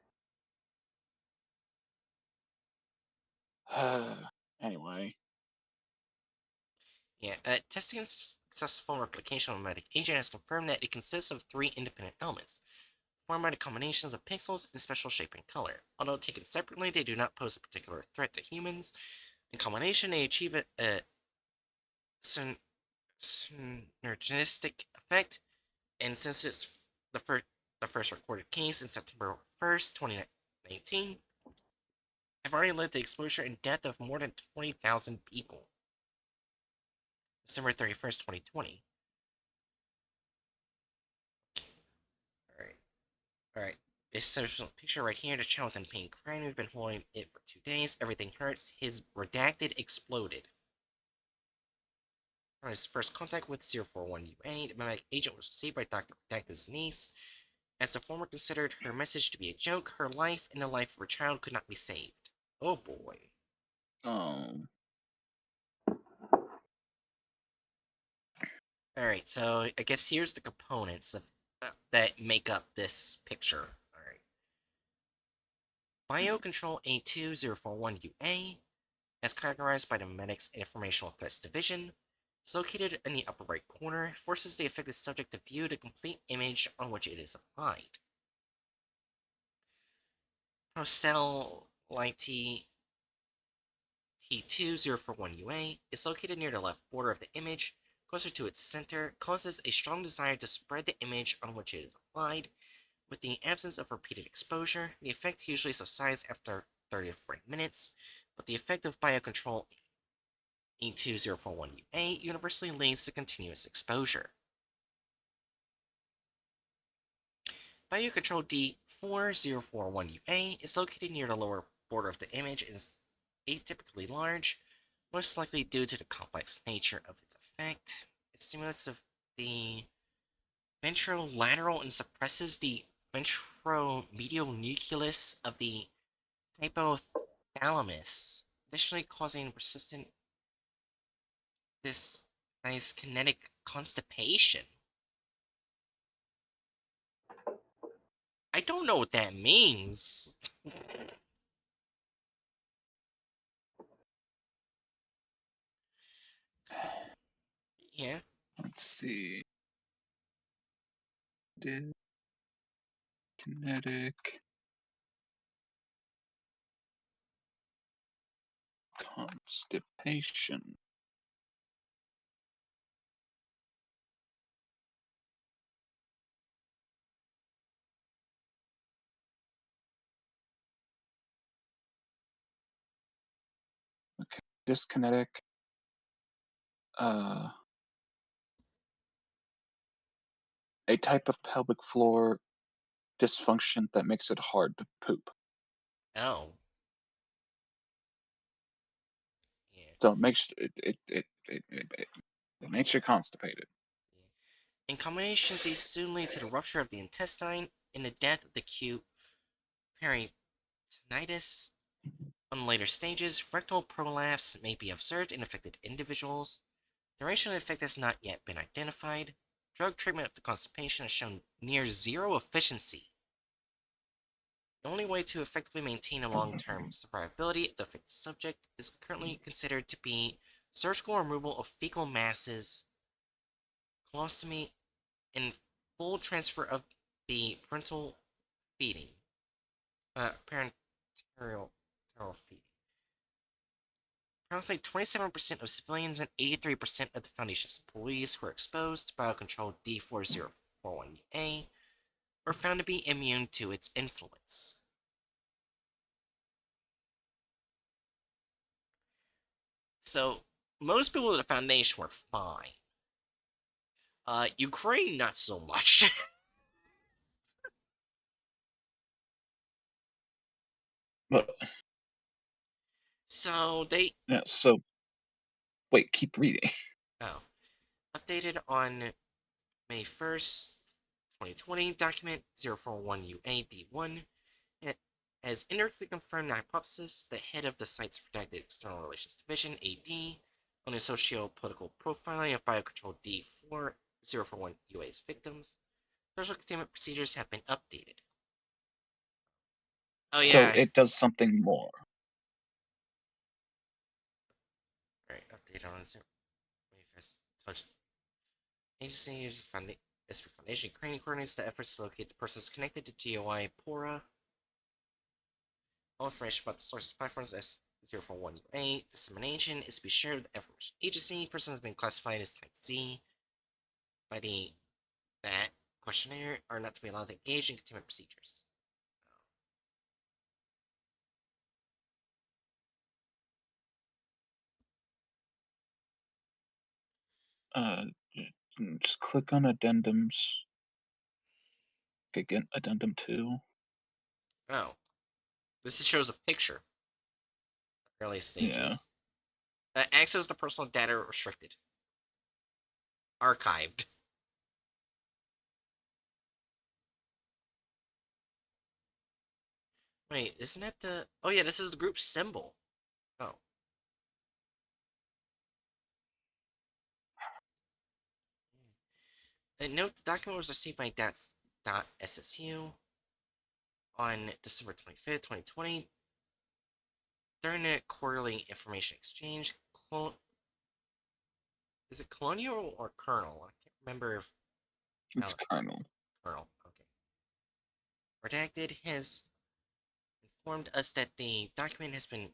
Speaker 3: Anyway,
Speaker 1: Yeah, testing a successful replication of a medic agent has confirmed that it consists of 3 independent elements, formed by the combinations of pixels in special shape and color. Although taken separately, they do not pose a particular threat to humans. In combination, they achieve a synergistic effect, and since it's the first recorded case in September 1st, 2019, have already led to exposure and death of more than 20,000 people. December 31st, 2020. Alright. Alright. This social picture right here, the child was in pain crying. We've been holding it for 2 days. Everything hurts. His redacted exploded. On his first contact with 041UA, the medic agent was received by Dr. Redacted's niece. As the former considered her message to be a joke, her life and the life of her child could not be saved. Oh boy.
Speaker 3: oh,
Speaker 1: Alright, so I guess here's the components of that make up this picture. Alright. Biocontrol A2041UA, as categorized by the Medics Informational Threats Division, is located in the upper right corner, forces the affected subject to view the complete image on which it is applied. Procell Lighty T2041UA is located near the left border of the image, closer to its center, causes a strong desire to spread the image on which it is applied. With the absence of repeated exposure, the effect usually subsides after 30 to 40 minutes, but the effect of biocontrol E2041UA universally leads to continuous exposure. Biocontrol D4041UA is located near the lower border of the image and is atypically large, most likely due to the complex nature of its effect. It stimulates the ventrolateral and suppresses the ventromedial nucleus of the hypothalamus, additionally causing persistent dyskinetic constipation. I don't know what that means. Yeah.
Speaker 3: Let's see. Did kinetic constipation. Okay, dyskinetic. A type of pelvic floor dysfunction that makes it hard to poop.
Speaker 1: Oh. Yeah.
Speaker 3: So it makes it makes you constipated.
Speaker 1: In combinations, these soon lead to the rupture of the intestine and the death of the acute peritonitis. On later stages, rectal prolapse may be observed in affected individuals. Duration of the effect has not yet been identified. Drug treatment of the constipation has shown near zero efficiency. The only way to effectively maintain a long-term survivability of the affected subject is currently considered to be surgical removal of fecal masses, colostomy, and full transfer of the parental feeding. Parenteral feeding. Approximately 27% of civilians and 83% of the Foundation's employees who were exposed to biocontrol D4041A were found to be immune to its influence. So, most people in the Foundation were fine. Ukraine, not so much.
Speaker 3: But
Speaker 1: So, they.
Speaker 3: yeah, so wait, keep reading.
Speaker 1: Oh. Updated on May 1st, 2020, document 041UAD1. It has indirectly confirmed the hypothesis. The head of the site's redacted External Relations Division, AD, on the socio-political profiling of biocontrol D4041UA's victims. Social containment procedures have been updated. Oh,
Speaker 3: So
Speaker 1: yeah.
Speaker 3: it does something more.
Speaker 1: Alright, update on 0. Touch. Agency SP Foundation Ukraine coordinates the efforts to locate the persons connected to GOI Pora. All information about the source of platforms S041UA dissemination is to be shared with the information agency. Persons have been classified as Type Z by the that questionnaire are not to be allowed to engage in containment procedures.
Speaker 3: Just click on addendums. Again, addendum 2.
Speaker 1: Oh, this shows a picture. Early stages.
Speaker 3: Yeah.
Speaker 1: Access to personal data restricted. Archived. Wait, isn't that the... Oh yeah, this is the group symbol. Oh. Note the document was received by .ssu on December 25th, 2020, during a quarterly information exchange. Is it Colonial or Colonel? I can't remember if.
Speaker 3: It's Colonel.
Speaker 1: Colonel, okay. Redacted has informed us that the document has been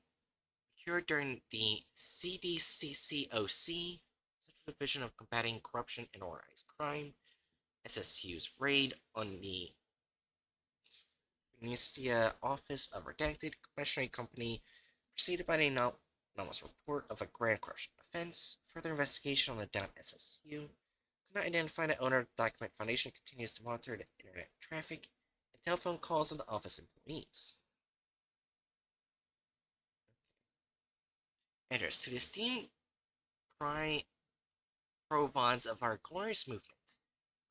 Speaker 1: procured during the CDCCOC, Central Division of Combating Corruption and Organized Crime, SSU's raid on the Venetia office of Redacted Commissionary Company, preceded by an anonymous report of a grand corruption offense. Further investigation on the .ssu could not identify the owner of the document. Foundation continues to monitor the internet traffic and telephone calls of the office employees. Address to the esteemed cry provons of our glorious movement.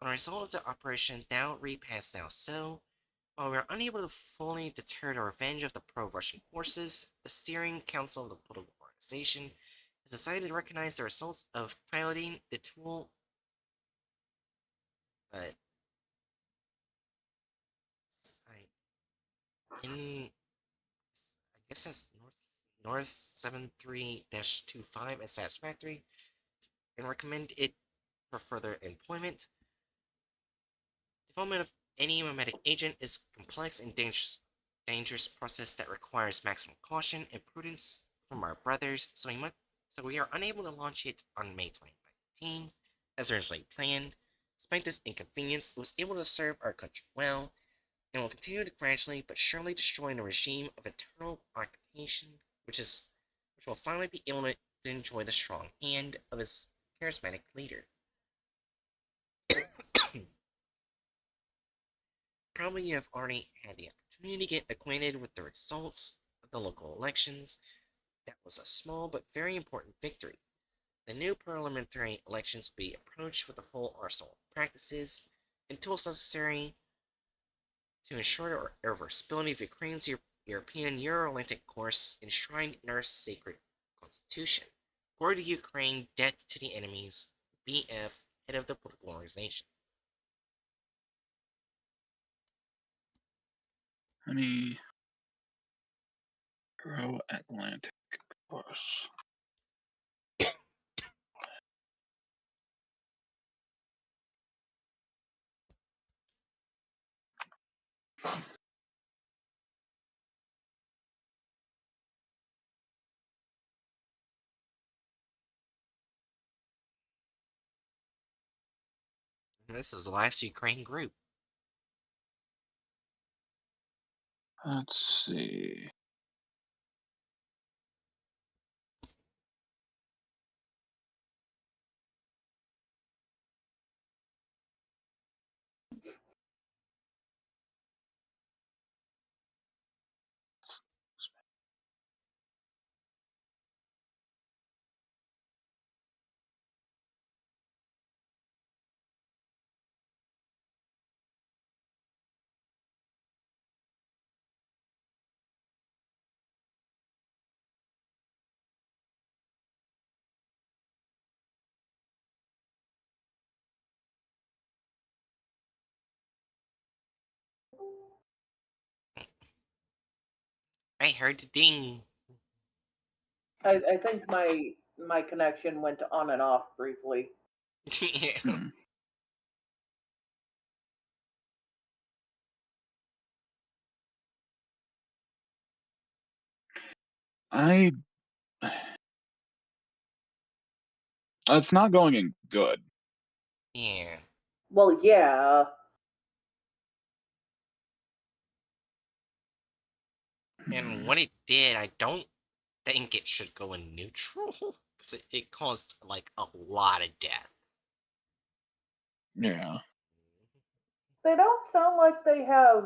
Speaker 1: On a result of the Operation Thou Repass Thou Sow, while we are unable to fully deter the revenge of the pro-Russian forces, the Steering Council of the political organization has decided to recognize the results of piloting the tool I guess that's North 73-25 as satisfactory, and recommend it for further employment. Development of any mimetic agent is a complex and dangerous process that requires maximum caution and prudence from our brothers, so we are unable to launch it on May 2019 as originally planned. Despite this inconvenience, it was able to serve our country well, and will continue to gradually but surely destroy the regime of eternal occupation, which will finally be able to enjoy the strong hand of its charismatic leader. Probably you have already had the opportunity to get acquainted with the results of the local elections. That was a small but very important victory. The new parliamentary elections will be approached with a full arsenal of practices and tools necessary to ensure the irreversibility of Ukraine's European Euro-Atlantic course enshrined in our sacred constitution. Glory to Ukraine, death to the enemies. BF, head of the political organization.
Speaker 3: Honey, Euro Atlantic course.
Speaker 1: This is the last Ukraine group.
Speaker 3: Let's see.
Speaker 1: I heard the ding.
Speaker 2: I think my connection went on and off briefly.
Speaker 3: Hmm. I. It's not going in good.
Speaker 1: Yeah.
Speaker 2: Well, yeah.
Speaker 1: And what it did, I don't think it should go in neutral. Because it caused, like, a lot of death.
Speaker 3: Yeah.
Speaker 2: They don't sound like they have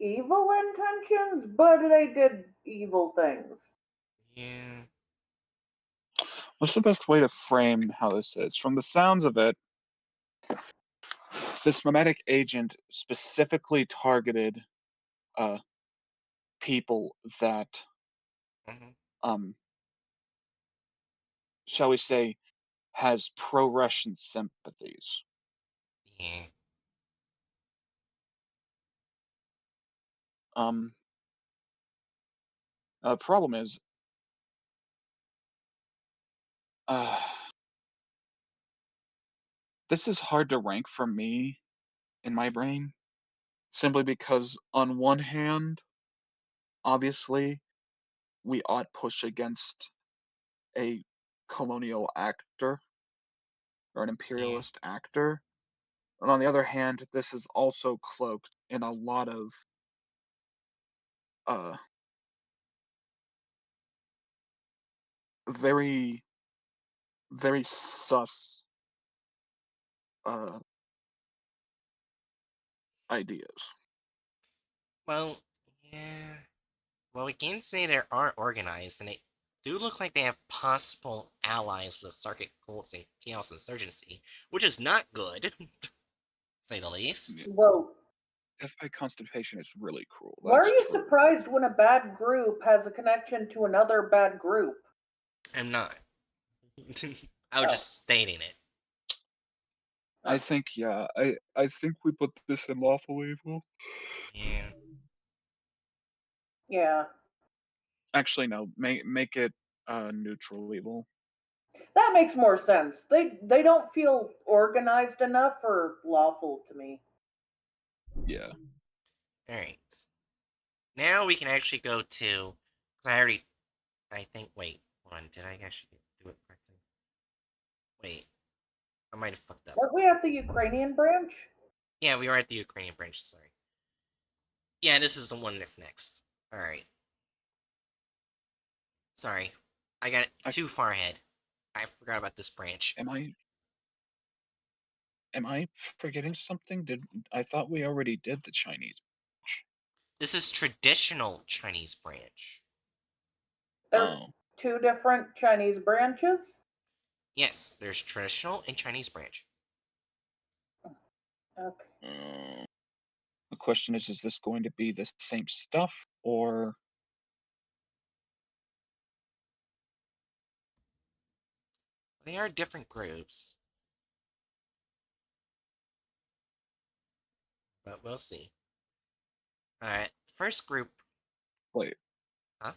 Speaker 2: evil intentions, but they did evil things.
Speaker 1: Yeah.
Speaker 3: What's the best way to frame how this is? From the sounds of it, this mimetic agent specifically targeted people that,
Speaker 1: Mm-hmm.
Speaker 3: um, shall we say, has pro-Russian sympathies.
Speaker 1: Yeah.
Speaker 3: Um, problem is, uh, this is hard to rank for me in my brain, simply because on one hand, obviously, we ought push against a colonial actor or an
Speaker 1: Yeah.
Speaker 3: imperialist actor. And on the other hand, this is also cloaked in a lot of uh very very sus uh ideas.
Speaker 1: Well, yeah. Well, we can say they are organized, and they do look like they have possible allies for the Sarkic cults and Chaos Insurgency, which is not good, to say the least.
Speaker 3: Yeah.
Speaker 2: Well,
Speaker 3: Death by constipation is really cruel.
Speaker 2: why are
Speaker 3: That's
Speaker 2: you
Speaker 3: true.
Speaker 2: surprised when a bad group has a connection to another bad group?
Speaker 1: I'm not. I was
Speaker 2: Oh,
Speaker 1: just stating it.
Speaker 3: I
Speaker 2: oh.
Speaker 3: think yeah, I think we put this in lawful evil.
Speaker 1: Yeah.
Speaker 2: Yeah.
Speaker 3: Actually no, make it neutral evil.
Speaker 2: That makes more sense. They don't feel organized enough or lawful to me.
Speaker 3: Yeah.
Speaker 1: Alright. Now we can actually go to. Because I already. I think. Wait. Hold on. Did I actually do it correctly? Wait. I might have fucked up.
Speaker 2: Weren't we at the Ukrainian branch?
Speaker 1: Yeah, we are at the Ukrainian branch. Sorry. Yeah, this is the one that's next. Alright. Sorry. I got
Speaker 3: I,
Speaker 1: too far ahead. I forgot about this branch.
Speaker 3: am I forgetting something? Did I thought we already did the Chinese branch.
Speaker 1: This is traditional Chinese branch.
Speaker 2: There's
Speaker 3: Oh.
Speaker 2: two different Chinese branches.
Speaker 1: Yes, there's traditional and Chinese branch.
Speaker 2: Okay.
Speaker 3: The question is this going to be the same stuff or
Speaker 1: They are different groups, but we'll see. Alright, first group.
Speaker 3: wait?
Speaker 1: Huh?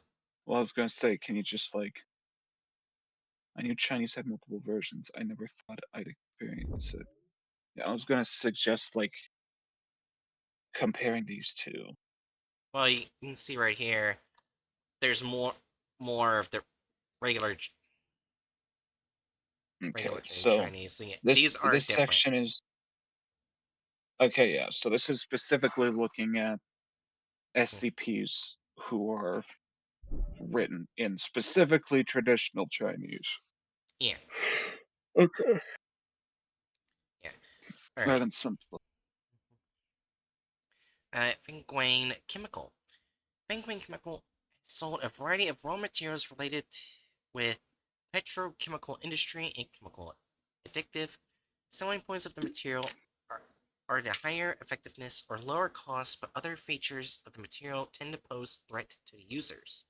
Speaker 3: Well, I was gonna say, can you just like I knew Chinese had multiple versions. I never thought I'd experience it. Yeah, I was gonna suggest like comparing these two.
Speaker 1: Well, you can see right here, there's more of the regular
Speaker 3: Okay,
Speaker 1: regular
Speaker 3: so
Speaker 1: Chinese. So yeah,
Speaker 3: this
Speaker 1: these are
Speaker 3: this
Speaker 1: different.
Speaker 3: section is okay. Yeah, so this is specifically looking at
Speaker 1: Hmm.
Speaker 3: SCPs who are written in specifically traditional Chinese.
Speaker 1: Yeah,
Speaker 3: Okay.
Speaker 1: yeah. All
Speaker 3: Rather
Speaker 1: right.
Speaker 3: than some.
Speaker 1: Fengguang Chemical. Fengguang Chemical sold a variety of raw materials related with petrochemical industry and chemical addictive. Selling points of the material are, are the higher effectiveness or lower cost, but other features of the material tend to pose threat to the users.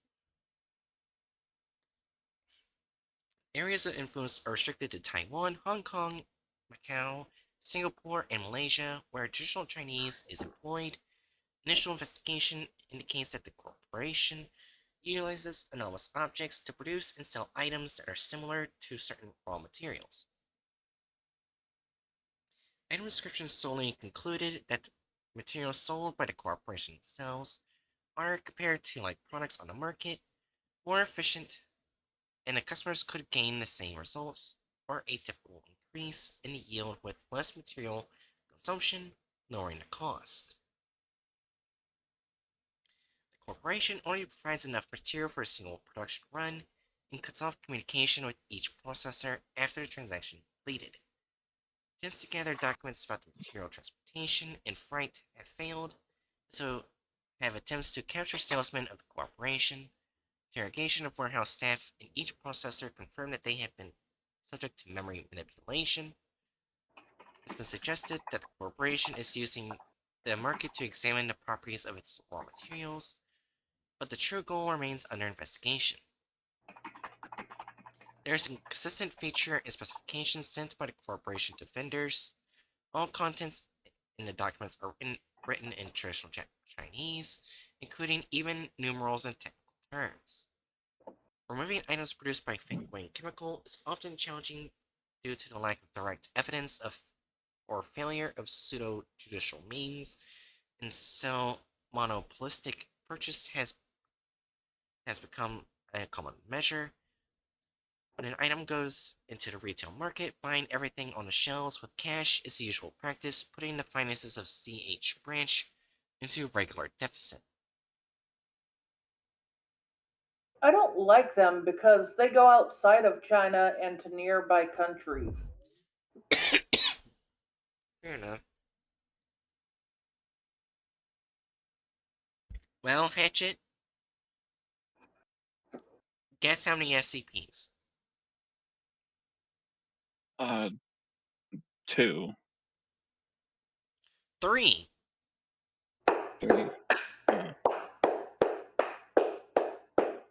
Speaker 1: Areas of influence are restricted to Taiwan, Hong Kong, Macau, Singapore, and Malaysia, where traditional Chinese is employed. Initial investigation indicates that the corporation utilizes anomalous objects to produce and sell items that are similar to certain raw materials. Item descriptions solely concluded that the materials sold by the corporation themselves are, compared to like products on the market, more efficient, and the customers could gain the same results or a typical increase in the yield with less material consumption, lowering the cost. The corporation only provides enough material for a single production run and cuts off communication with each processor after the transaction completed. Attempts to gather documents about the material transportation and freight have failed, so have attempts to capture salesmen of the corporation. Interrogation of warehouse staff in each processor confirmed that they had been subject to memory manipulation. It's been suggested that the corporation is using the market to examine the properties of its raw materials, but the true goal remains under investigation. There is a consistent feature in specifications sent by the corporation to vendors. All contents in the documents are written in traditional Chinese, including even numerals and technical terms. Removing items produced by fake-grain chemical is often challenging due to the lack of direct evidence of or failure of pseudo-judicial means, and so monopolistic purchase has become a common measure. When an item goes into the retail market, buying everything on the shelves with cash is the usual practice, putting the finances of CH branch into regular deficit.
Speaker 2: I don't like them because they go outside of China and to nearby countries.
Speaker 1: Fair enough. Well, Hatchet, guess how many SCPs?
Speaker 3: Uh, 2,
Speaker 1: 3.
Speaker 3: 3. Uh,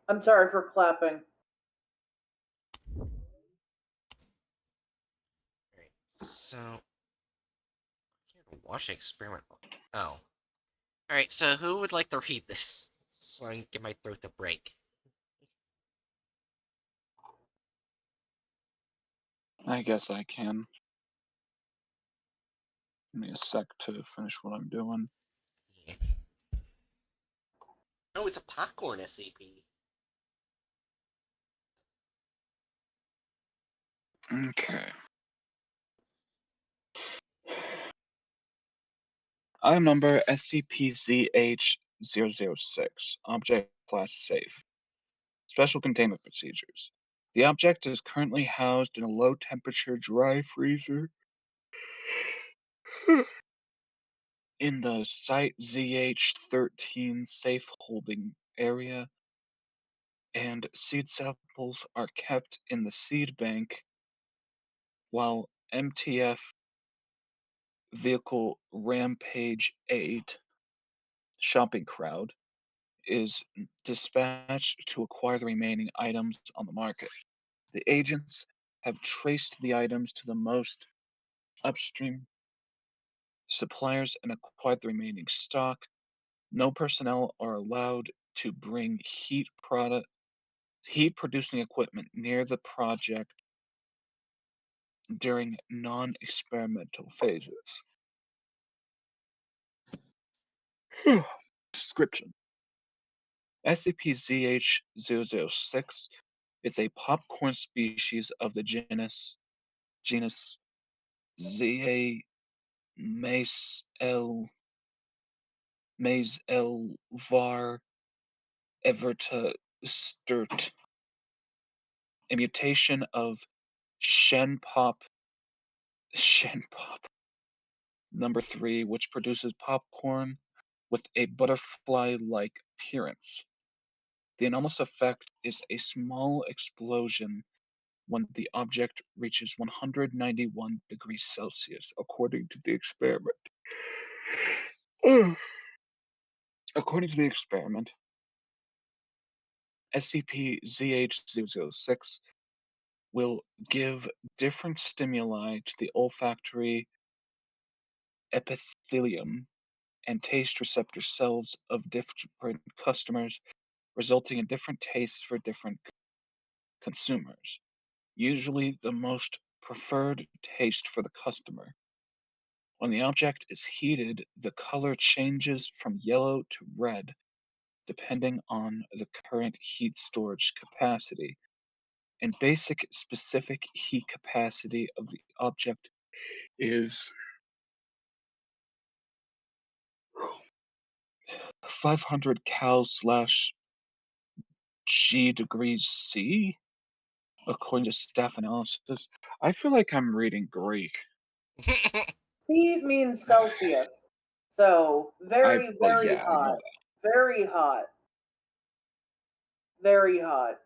Speaker 2: I'm sorry for clapping.
Speaker 1: Alright, so watch the experiment. Oh. Alright, so who would like to read this? So I can get my throat to break.
Speaker 3: I guess I can. Give me a sec to finish what I'm doing.
Speaker 1: Yeah. Oh, it's a popcorn SCP.
Speaker 3: Okay. Item number SCP-ZH-006. Object class safe. Special containment procedures. The object is currently housed in a low temperature dry freezer in the Site ZH-13 safe holding area, and seed samples are kept in the seed bank while MTF vehicle Rampage 8 shopping crowd is dispatched to acquire the remaining items on the market. The agents have traced the items to the most upstream suppliers and acquired the remaining stock. No personnel are allowed to bring heat producing equipment near the project during non-experimental phases. Description: SCP-ZH-006 is a popcorn species of the genus ZA Mazelvar everta sturt, a mutation of Shenpop number 3, which produces popcorn with a butterfly-like appearance. The anomalous effect is a small explosion when the object reaches 191 degrees Celsius, according to the experiment. According to the experiment, SCP-ZH-006 will give different stimuli to the olfactory epithelium and taste receptor cells of different customers, resulting in different tastes for different consumers. Usually, the most preferred taste for the customer. When the object is heated, the color changes from yellow to red, depending on the current heat storage capacity and basic specific heat capacity of the object is 500 cal/G degrees C, according to staff analysis. I feel like I'm reading Greek.
Speaker 2: C means Celsius. So very,
Speaker 3: Well,
Speaker 2: very
Speaker 3: yeah, I know
Speaker 2: hot. Very hot. Very hot.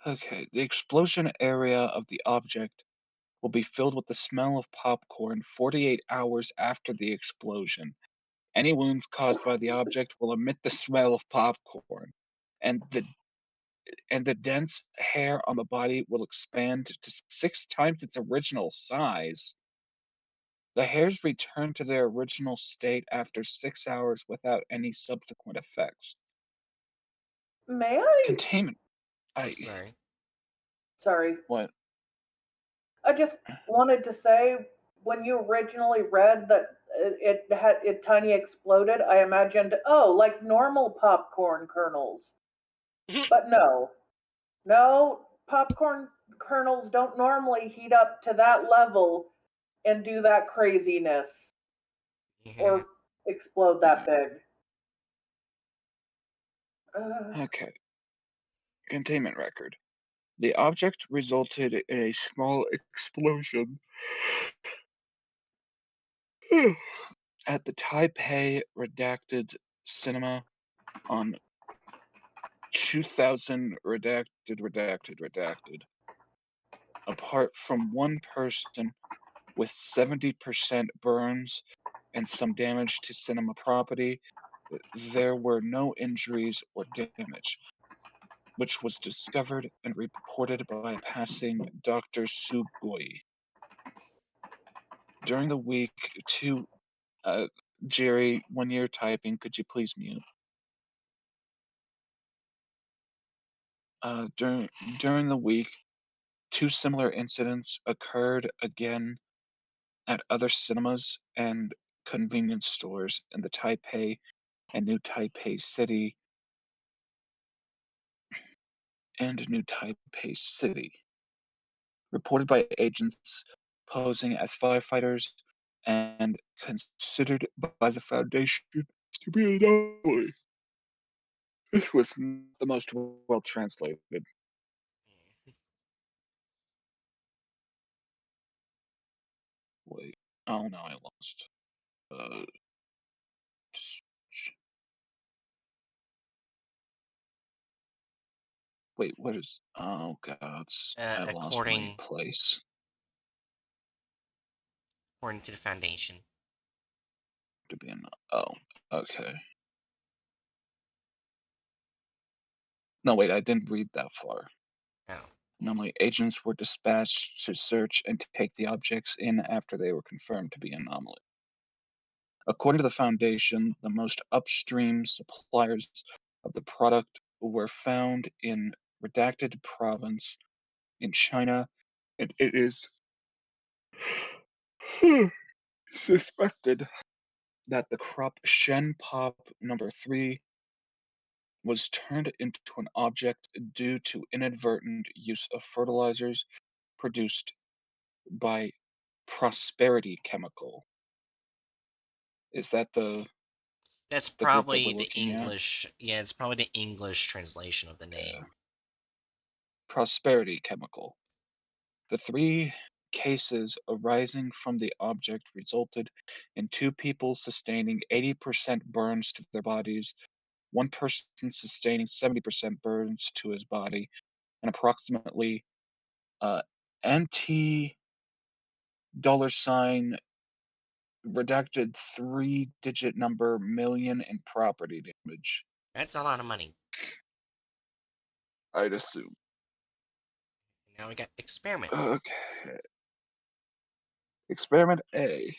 Speaker 3: that. Okay, the explosion area of the object will be filled with the smell of popcorn 48 hours after the explosion. Any wounds caused by the object will emit the smell of popcorn, and the and the dense hair on the body will expand to 6 times its original size. The hairs return to their original state after 6 hours without any subsequent effects.
Speaker 2: May I?
Speaker 3: Containment.
Speaker 1: Oh,
Speaker 3: I
Speaker 1: sorry.
Speaker 2: Sorry.
Speaker 3: what?
Speaker 2: I just wanted to say when you originally read that it had it tiny exploded, I imagined, oh, like normal popcorn kernels. But no. No, popcorn kernels don't normally heat up to that level and do that craziness
Speaker 1: Yeah.
Speaker 2: or explode that big. Uh,
Speaker 3: Okay. Containment record. The object resulted in a small explosion at the Taipei Redacted Cinema on 2000 redacted. Apart from one person with 70% burns and some damage to cinema property, there were no injuries or damage, which was discovered and reported by a passing Dr. Sugoi. During the week, two Jerry, when you're typing, could you please mute? During the week, two similar incidents occurred again at other cinemas and convenience stores in the Taipei and New Taipei City reported by agents posing as firefighters and considered by the Foundation to be an anomaly. This was not the most well translated. Wait. Oh no, I lost. Uh, wait, what is? Oh God, I lost my
Speaker 1: According
Speaker 3: place.
Speaker 1: to the Foundation.
Speaker 3: To be an oh, okay. No, wait, I didn't read that far.
Speaker 1: Oh.
Speaker 3: Normally, agents were dispatched to search and take the objects in after they were confirmed to be an anomaly. According to the Foundation, the most upstream suppliers of the product were found in Redacted Province in China, and it is suspected that the crop Shen Pop number 3 was turned into an object due to inadvertent use of fertilizers produced by Prosperity Chemical. Is that
Speaker 1: That's
Speaker 3: the group that we're
Speaker 1: probably the
Speaker 3: looking at?
Speaker 1: English. Yeah, it's probably the English translation of the
Speaker 3: Yeah.
Speaker 1: name.
Speaker 3: Prosperity Chemical. The 3 cases arising from the object resulted in 2 people sustaining 80% burns to their bodies, 1 person sustaining 70% burns to his body, and approximately NT $sign redacted 3-digit number million in property damage.
Speaker 1: That's a lot of money.
Speaker 3: I'd assume.
Speaker 1: Now we got experiments.
Speaker 3: Okay. Experiment A.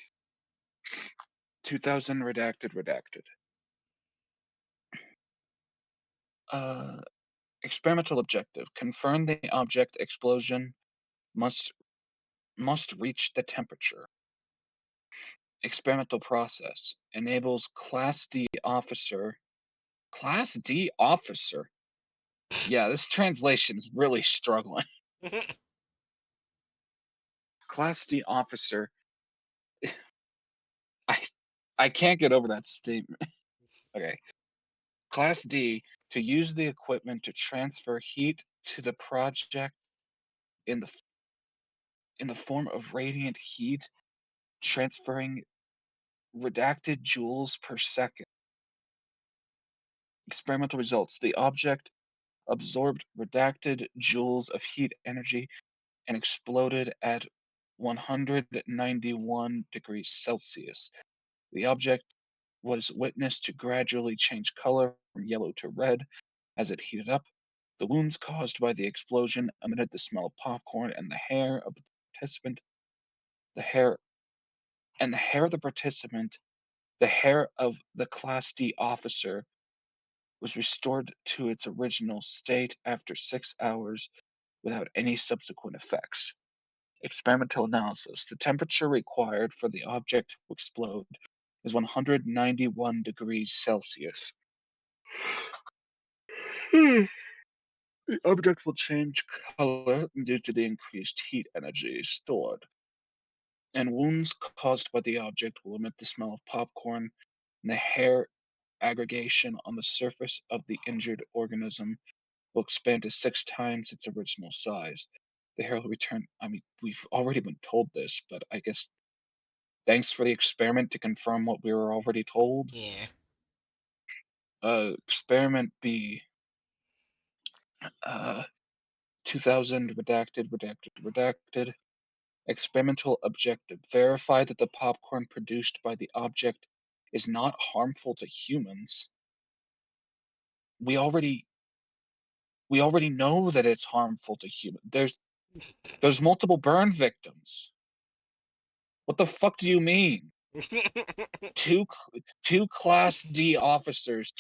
Speaker 3: 2000 redacted. Uh, Experimental objective. Confirm the object explosion must reach the temperature. Experimental process. Enables Class D officer. Class D officer? Yeah, this translation is really struggling. Class D officer. I I can't get over that statement. Okay. Class D to use the equipment to transfer heat to the project in the form of radiant heat, transferring redacted joules per second. Experimental results. The object absorbed redacted joules of heat energy and exploded at 191 degrees Celsius. The object was witnessed to gradually change color from yellow to red as it heated up. The wounds caused by the explosion emitted the smell of popcorn, and the hair of the participant, the hair, and the hair of the participant, the hair of the Class D officer was restored to its original state after 6 hours without any subsequent effects. Experimental analysis. The temperature required for the object to explode is 191 degrees Celsius. The object will change color due to the increased heat energy stored, and wounds caused by the object will emit the smell of popcorn, and the hair aggregation on the surface of the injured organism will expand to 6 times its original size. The hair will return. I mean, we've already been told this, but I guess thanks for the experiment to confirm what we were already told.
Speaker 1: Yeah.
Speaker 3: Experiment B. 2000 redacted. Experimental objective. Verify that the popcorn produced by the object is not harmful to humans. We already know that it's harmful to humans. There's multiple burn victims. What the fuck do you mean? Two Class D officers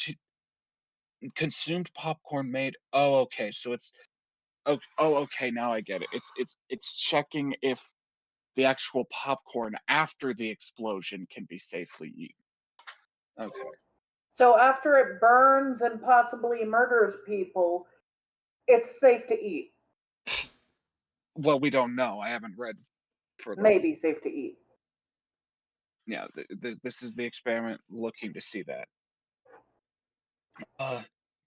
Speaker 3: consumed popcorn made. Oh, okay. So it's okay. Now I get it. It's checking if the actual popcorn after the explosion can be safely eaten. Okay.
Speaker 2: So after it burns and possibly murders people, it's safe to eat.
Speaker 3: Well, we don't know. I haven't read further.
Speaker 2: Maybe safe to eat.
Speaker 3: Yeah, this is the experiment looking to see that.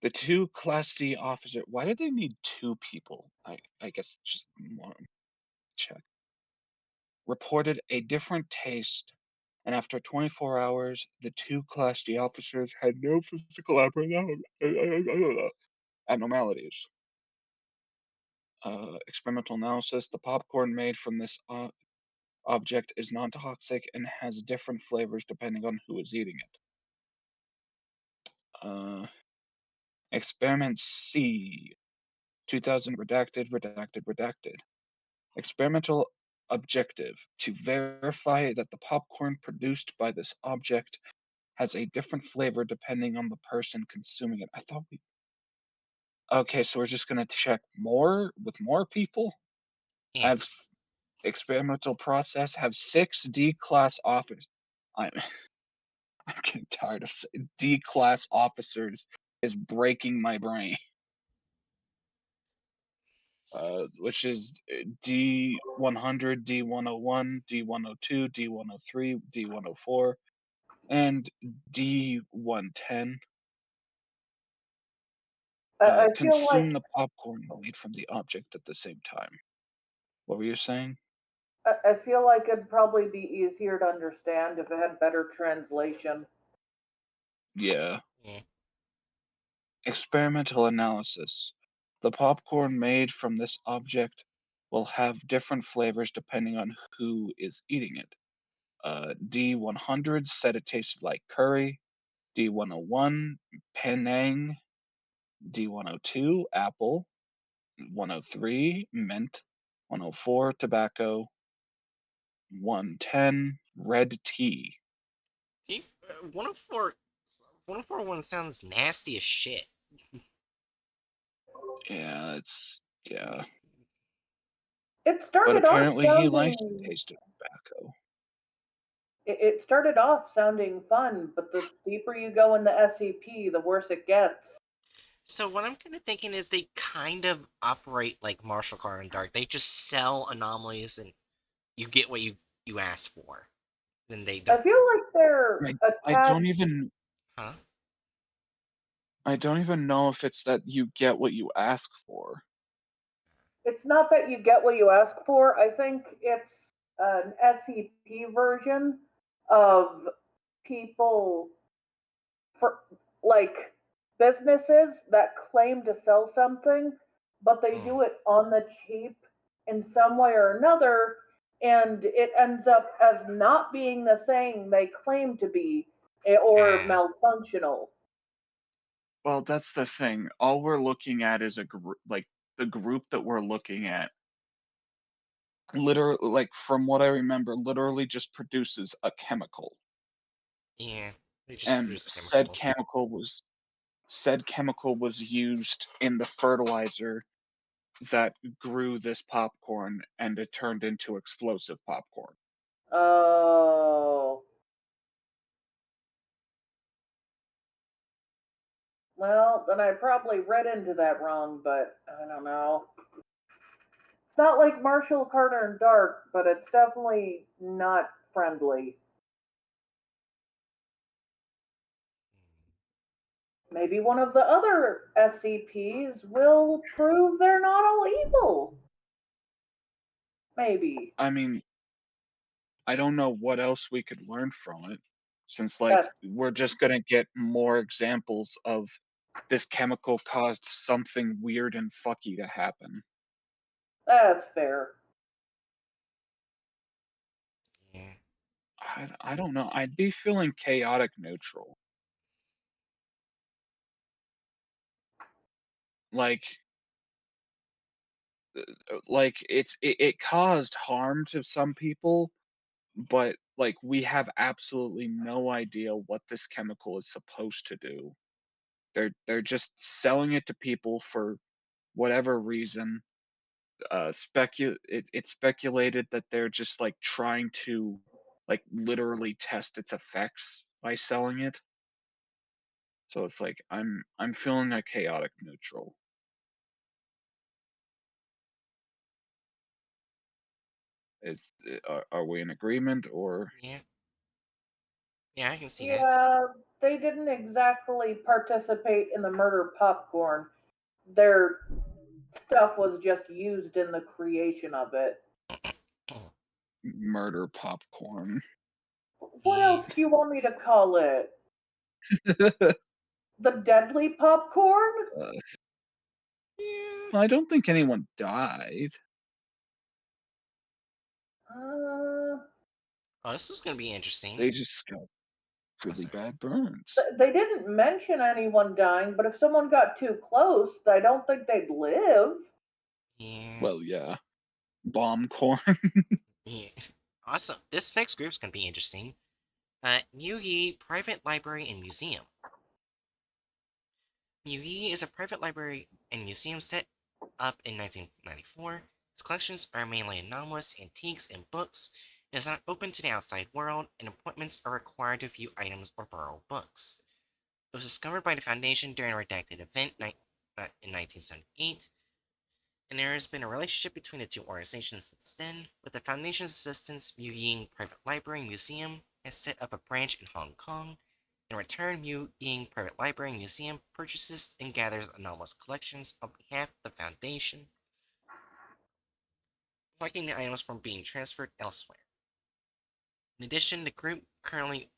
Speaker 3: The two Class C officer. Why did they need two people? I guess just want to check. Reported a different taste, and after 24 hours, the two Class D officers had no physical abnormalities. Experimental analysis. The popcorn made from this object is non-toxic and has different flavors depending on who is eating it. Experiment C. 2000 redacted. Experimental objective. To verify that the popcorn produced by this object has a different flavor depending on the person consuming it. I thought we. Okay, so we're just gonna check more with more people.
Speaker 1: Yeah.
Speaker 3: Have experimental process. Have 6 D class officers. I'm I'm getting tired of D class officers is breaking my brain. Which is D100, D101, D102, D103, D104, and D110.
Speaker 2: I feel
Speaker 3: Consume
Speaker 2: like
Speaker 3: the popcorn made from the object at the same time. What were you saying?
Speaker 2: I feel like it'd probably be easier to understand if it had better translation.
Speaker 3: Yeah.
Speaker 1: Yeah.
Speaker 3: Experimental analysis. The popcorn made from this object will have different flavors depending on who is eating it. D100 said it tasted like curry. D101, Penang. D102, apple. 103, mint. 104, tobacco. 110, red tea.
Speaker 1: 104. 141 sounds nasty as shit.
Speaker 3: Yeah, yeah.
Speaker 2: It
Speaker 3: But
Speaker 2: started off
Speaker 3: apparently he likes the
Speaker 2: sounding
Speaker 3: taste of tobacco.
Speaker 2: it started off sounding fun, but the deeper you go in the SCP, the worse it gets.
Speaker 1: So what I'm kind of thinking is they kind of operate like Martial Card and Dark. They just sell anomalies and you get what you ask for. Then they
Speaker 2: I
Speaker 1: don't.
Speaker 2: feel like they're
Speaker 3: I,
Speaker 2: a
Speaker 3: I
Speaker 2: tad.
Speaker 3: don't even
Speaker 1: Huh?
Speaker 3: I don't even know if it's that you get what you ask for.
Speaker 2: It's not that you get what you ask for. I think it's an SCP version of people for like businesses that claim to sell something, but they
Speaker 1: Hmm.
Speaker 2: do it on the cheap in some way or another, and it ends up as not being the thing they claim to be or
Speaker 1: Ah.
Speaker 2: malfunctional.
Speaker 3: Well, that's the thing. All we're looking at is like the group that we're looking at. Literally, like from what I remember, literally just produces a chemical,
Speaker 1: Yeah, they just
Speaker 3: and
Speaker 1: produce chemicals.
Speaker 3: said chemical was used in the fertilizer that grew this popcorn, and it turned into explosive popcorn.
Speaker 2: Oh. Well, then I probably read into that wrong, but I don't know. It's not like Marshall Carter and Dark, but it's definitely not friendly. Maybe one of the other SCPs will prove they're not all evil. Maybe.
Speaker 3: I mean, I don't know what else we could learn from it, since like
Speaker 2: That
Speaker 3: we're just gonna get more examples of this chemical caused something weird and fucky to happen.
Speaker 2: that's fair.
Speaker 1: Yeah,
Speaker 3: I don't know. I'd be feeling chaotic neutral. Like it caused harm to some people, but like we have absolutely no idea what this chemical is supposed to do. They're just selling it to people for whatever reason. It's speculated that they're just like trying to like literally test its effects by selling it. So it's like I'm feeling a chaotic neutral. Are we in agreement or
Speaker 1: yeah, yeah. I can see that.
Speaker 2: Yeah, they didn't exactly participate in the murder popcorn. Their stuff was just used in the creation of it.
Speaker 3: murder popcorn?
Speaker 2: What
Speaker 1: Yeah,
Speaker 2: else do you want me to call it? The deadly popcorn?
Speaker 3: uh,
Speaker 1: yeah.
Speaker 3: I don't think anyone died.
Speaker 2: Uh,
Speaker 1: Oh, this is gonna be interesting.
Speaker 3: They just got
Speaker 1: Oh,
Speaker 3: really
Speaker 1: sorry.
Speaker 3: bad burns.
Speaker 2: they didn't mention anyone dying, but if someone got too close, I don't think they'd live.
Speaker 1: Yeah,
Speaker 3: Well, yeah, bomb corn.
Speaker 1: yeah. Awesome. This next group's gonna be interesting. Yugi Private Library and Museum. Yugi is a private library and museum set up in 1994. Its collections are mainly anomalous antiques and books. It is not open to the outside world, and appointments are required to view items or borrow books. It was discovered by the Foundation during a redacted event in 1978, and there has been a relationship between the two organizations since then. With the Foundation's assistance, Mu Ying Private Library and Museum has set up a branch in Hong Kong. In return, Mu Ying Private Library and Museum purchases and gathers anomalous collections on behalf of the Foundation, blocking the items from being transferred elsewhere. In addition, the group currently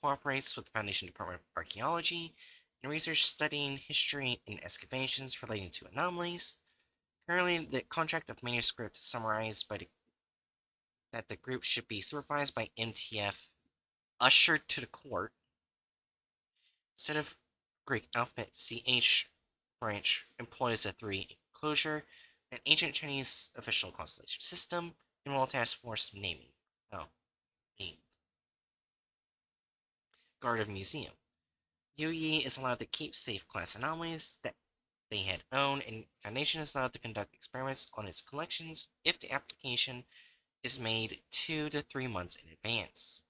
Speaker 1: cooperates with the Foundation Department of Archaeology in research studying history and excavations relating to anomalies. Currently, the contract of manuscript summarized by that the group should be supervised by MTF, ushered to the court. Instead of Greek alphabet, CH branch employs a three closure, an ancient Chinese official constellation system, and World Task Force naming. Oh, named. Guard of Museum. Yi is allowed to keep safe class anomalies that they had owned, and Foundation is allowed to conduct experiments on its collections if the application is made 2 to 3 months in advance.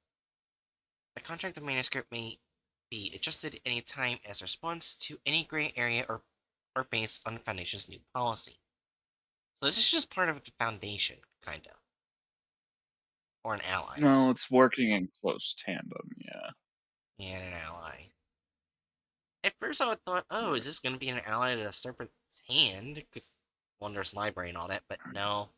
Speaker 1: The contract of manuscript may be adjusted any time as response to any gray area or based on the Foundation's new policy. So this is just part of the Foundation, kinda. Or an ally.
Speaker 3: Well, it's working in close tandem. Yeah.
Speaker 1: And an ally. At first I thought, oh, is this going to be an ally to the Serpent's Hand? Because Wondrous Library and all that, but no.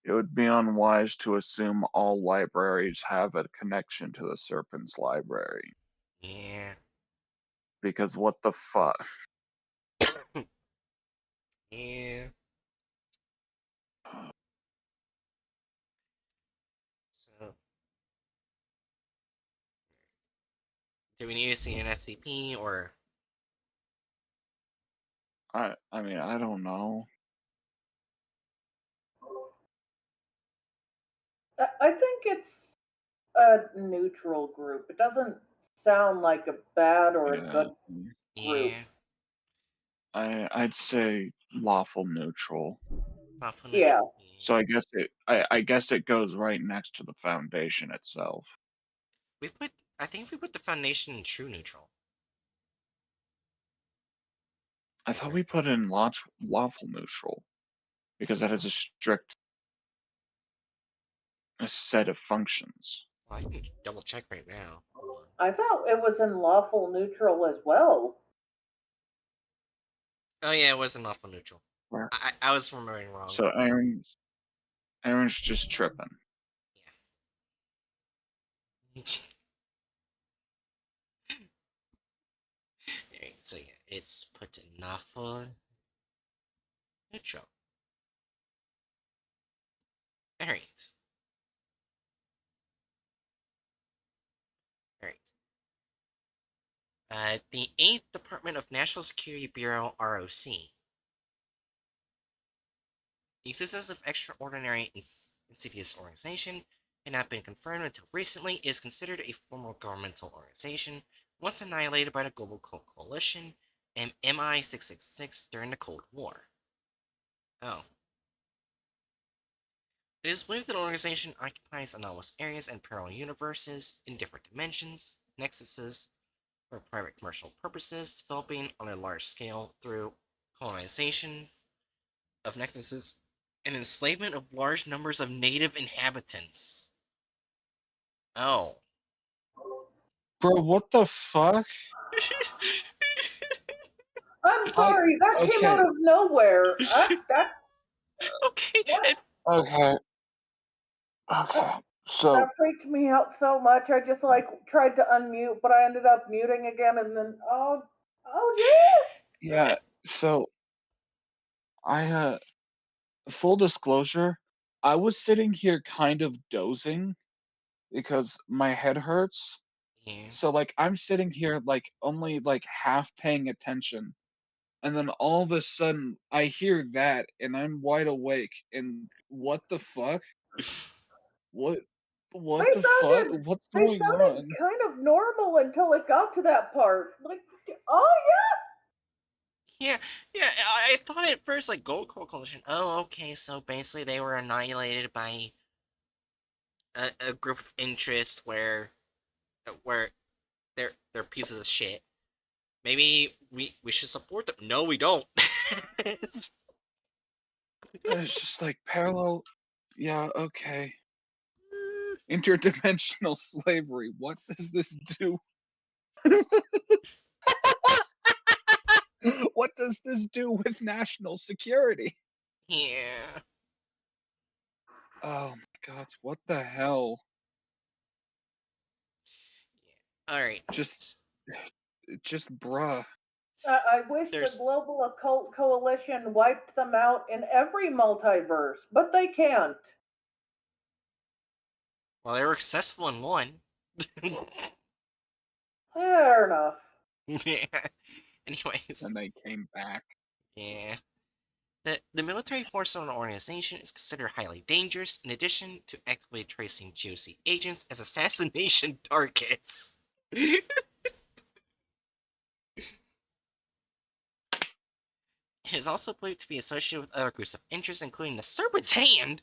Speaker 3: It would be unwise to assume all libraries have a connection to the Serpent's Library.
Speaker 1: Yeah.
Speaker 3: Because what the fuck?
Speaker 1: Yeah. So, Do we need to see an SCP or?
Speaker 3: I mean, I don't know.
Speaker 2: I think it's a neutral group. It doesn't sound like a bad or a
Speaker 3: Yeah,
Speaker 2: good group.
Speaker 1: Yeah,
Speaker 3: I'd say lawful neutral.
Speaker 1: lawful
Speaker 2: Yeah.
Speaker 1: neutral. Yeah.
Speaker 3: So I guess it goes right next to the Foundation itself.
Speaker 1: We put. I think if we put the Foundation in true neutral.
Speaker 3: I thought we put in lawful neutral because that has a set of functions.
Speaker 1: Well, I can double check right now. Hold on.
Speaker 2: I thought it was in lawful neutral as well.
Speaker 1: Oh yeah, it was an lawful neutral.
Speaker 3: Where?
Speaker 1: I was remembering wrong.
Speaker 3: So Aaron's just tripping.
Speaker 1: Yeah. Alright, so yeah, it's put in lawful neutral. Alright. Alright. The 8th Department of National Security Bureau, ROC. The existence of extraordinary insidious organization had not been confirmed until recently. It is considered a formal governmental organization, once annihilated by the Global Coalition and MI666 during the Cold War. Oh. It is believed that the organization occupies anomalous areas and parallel universes in different dimensions, nexuses, for private commercial purposes, developing on a large scale through colonizations of nexuses and enslavement of large numbers of native inhabitants. Oh.
Speaker 3: Bro, what the fuck?
Speaker 2: I'm
Speaker 3: I
Speaker 2: sorry, that came
Speaker 3: okay,
Speaker 2: out of nowhere. That
Speaker 1: Okay,
Speaker 2: what?
Speaker 3: okay, okay. So
Speaker 2: That freaked me out so much. I just like tried to unmute, but I ended up muting again, and then oh
Speaker 3: yeah, so I full disclosure, I was sitting here kind of dozing because my head hurts.
Speaker 1: yeah.
Speaker 3: So like I'm sitting here like only like half paying attention. And then all of a sudden I hear that and I'm wide awake and what the fuck? What
Speaker 2: they
Speaker 3: what the fuck?
Speaker 2: sounded
Speaker 3: What's
Speaker 2: they
Speaker 3: going
Speaker 2: sounded
Speaker 3: on?
Speaker 2: kind of normal until it got to that part. Like oh
Speaker 1: Yeah, yeah, I thought at first, like, Gold Coalition, oh, okay, so basically they were annihilated by a group of interest where they're pieces of shit. Maybe we should support them. No, we don't.
Speaker 3: It's just like parallel. Yeah, okay. Interdimensional slavery. What does this do? What does this do with national security?
Speaker 1: Yeah.
Speaker 3: Oh my god, what the hell?
Speaker 1: All right.
Speaker 3: Just just bruh.
Speaker 2: I wish the
Speaker 1: There's
Speaker 2: Global Occult Coalition wiped them out in every multiverse, but they can't.
Speaker 1: well, they were successful in one.
Speaker 2: Fair enough.
Speaker 1: Yeah. Anyways,
Speaker 3: And they came back.
Speaker 1: yeah. The military force of an organization is considered highly dangerous, in addition to actively tracing GOC agents as assassination targets. It is also believed to be associated with other groups of interest, including the Serpent's Hand.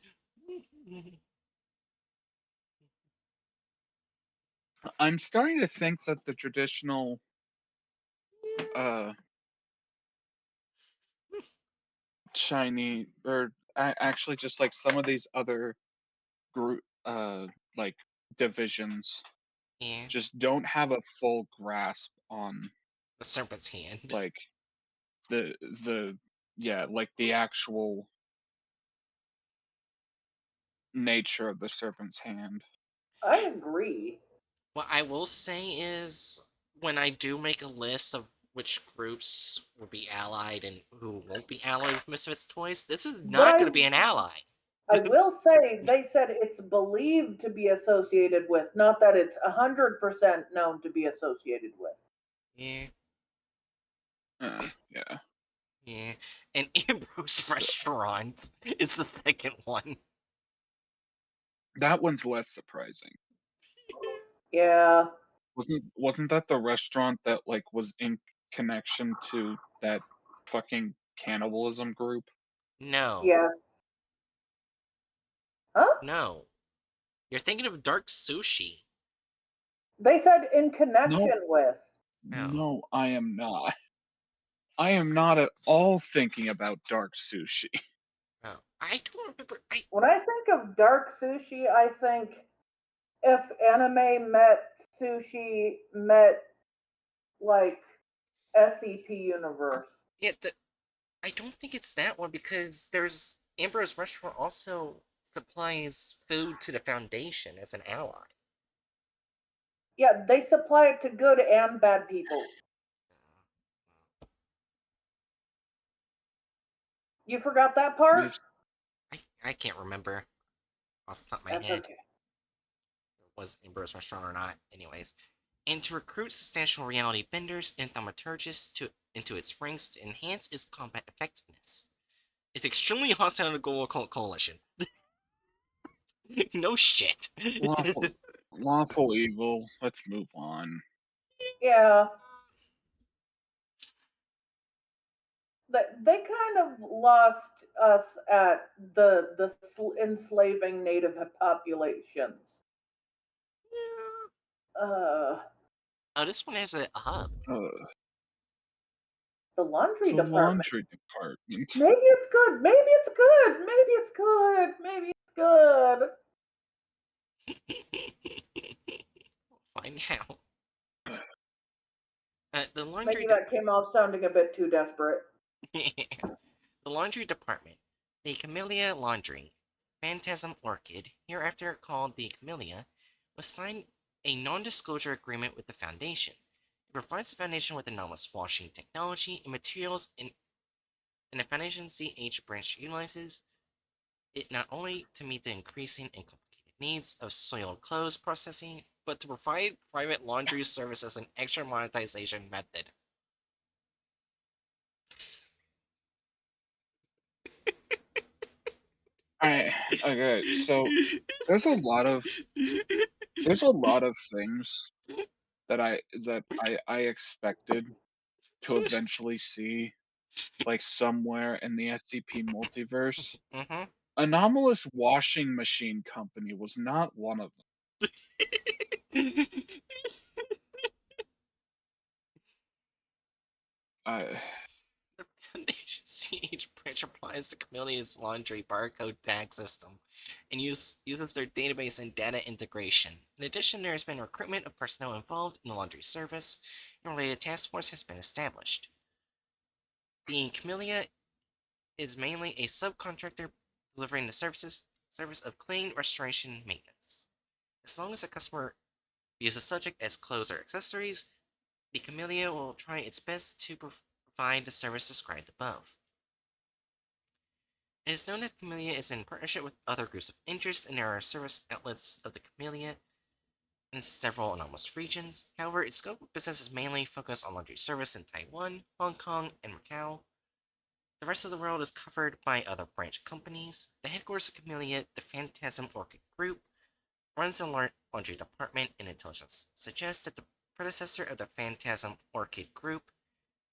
Speaker 3: I'm starting to think that the traditional uh Chinese or actually just like some of these other group like divisions
Speaker 1: Yeah,
Speaker 3: just don't have a full grasp on
Speaker 1: the Serpent's Hand.
Speaker 3: like the yeah, like the actual nature of the serpent's hand.
Speaker 2: I agree.
Speaker 1: What I will say is, when I do make a list of which groups will be allied and who won't be allied with Misfits Toys, this is
Speaker 2: But
Speaker 1: not going to be an ally.
Speaker 2: I will say they said it's believed to be associated with, not that it's 100% known to be associated with.
Speaker 1: Yeah,
Speaker 3: Yeah.
Speaker 1: yeah. And Ambrose Restaurant is the second one.
Speaker 3: That one's less surprising.
Speaker 2: Yeah.
Speaker 3: Wasn't that the restaurant that, like, was in connection to that fucking cannibalism group?
Speaker 1: No,
Speaker 2: Yes. Huh?
Speaker 1: no. You're thinking of Dark Sushi.
Speaker 2: They said in
Speaker 3: No,
Speaker 2: connection with.
Speaker 1: Oh,
Speaker 3: no, I am not. I am not at all thinking about dark sushi.
Speaker 1: oh. I don't remember. I
Speaker 2: When I think of dark sushi, I think if anime met sushi met like SCP universe.
Speaker 1: yeah. I don't think it's that one because there's Ambrose Restaurant also supplies food to the Foundation as an ally.
Speaker 2: Yeah, they supply it to good and bad people. You forgot that part?
Speaker 3: Yes.
Speaker 1: I can't remember off the top of my
Speaker 2: That's
Speaker 1: head
Speaker 2: okay.
Speaker 1: if it was Ambrose Restaurant or not. Anyways, and to recruit substantial reality benders and thaumaturgists into its ranks to enhance its combat effectiveness. It's extremely hostile to the Global Occult Coalition. No shit.
Speaker 3: Lawful lawful evil. Let's move on.
Speaker 2: Yeah, they kind of lost us at the enslaving native populations. Uh,
Speaker 1: Oh, this one has a hub.
Speaker 3: Uh,
Speaker 2: the laundry
Speaker 3: the
Speaker 2: department.
Speaker 3: laundry department.
Speaker 2: Maybe it's good. Maybe it's good. Maybe it's good. Maybe it's good.
Speaker 1: Find out. The
Speaker 2: Maybe that came off sounding a bit too desperate.
Speaker 1: the laundry department. The Camellia Laundry, Phantasm Orchid, hereafter called the Camellia, was signed a non-disclosure agreement with the Foundation. It provides the Foundation with anomalous washing technology and materials, and the Foundation's CH branch utilizes it not only to meet the increasing and complicated needs of soiled clothes processing, but to provide private laundry service as an extra monetization method.
Speaker 3: I Okay, so there's a lot of there's a lot of things that I expected to eventually see, like, somewhere in the SCP multiverse.
Speaker 1: Mm-hmm.
Speaker 3: Anomalous Washing Machine Company was not one of them. I
Speaker 1: The Foundation CH branch applies the Camellia's laundry barcode tag system and uses their database and data integration. In addition, there has been recruitment of personnel involved in the laundry service, and a related task force has been established. The Camellia is mainly a subcontractor delivering the service of clean restoration maintenance. As long as the customer views the subject as clothes or accessories, the Camellia will try its best to provide the service described above. It is known that Camellia is in partnership with other groups of interest, and there are service outlets of the Camellia in several anomalous regions. However, its scope of business is mainly focused on laundry service in Taiwan, Hong Kong, and Macau. The rest of the world is covered by other branch companies. The headquarters of Camellia, the Phantasm Orchid Group, runs the laundry department, and intelligence suggests that the predecessor of the Phantasm Orchid Group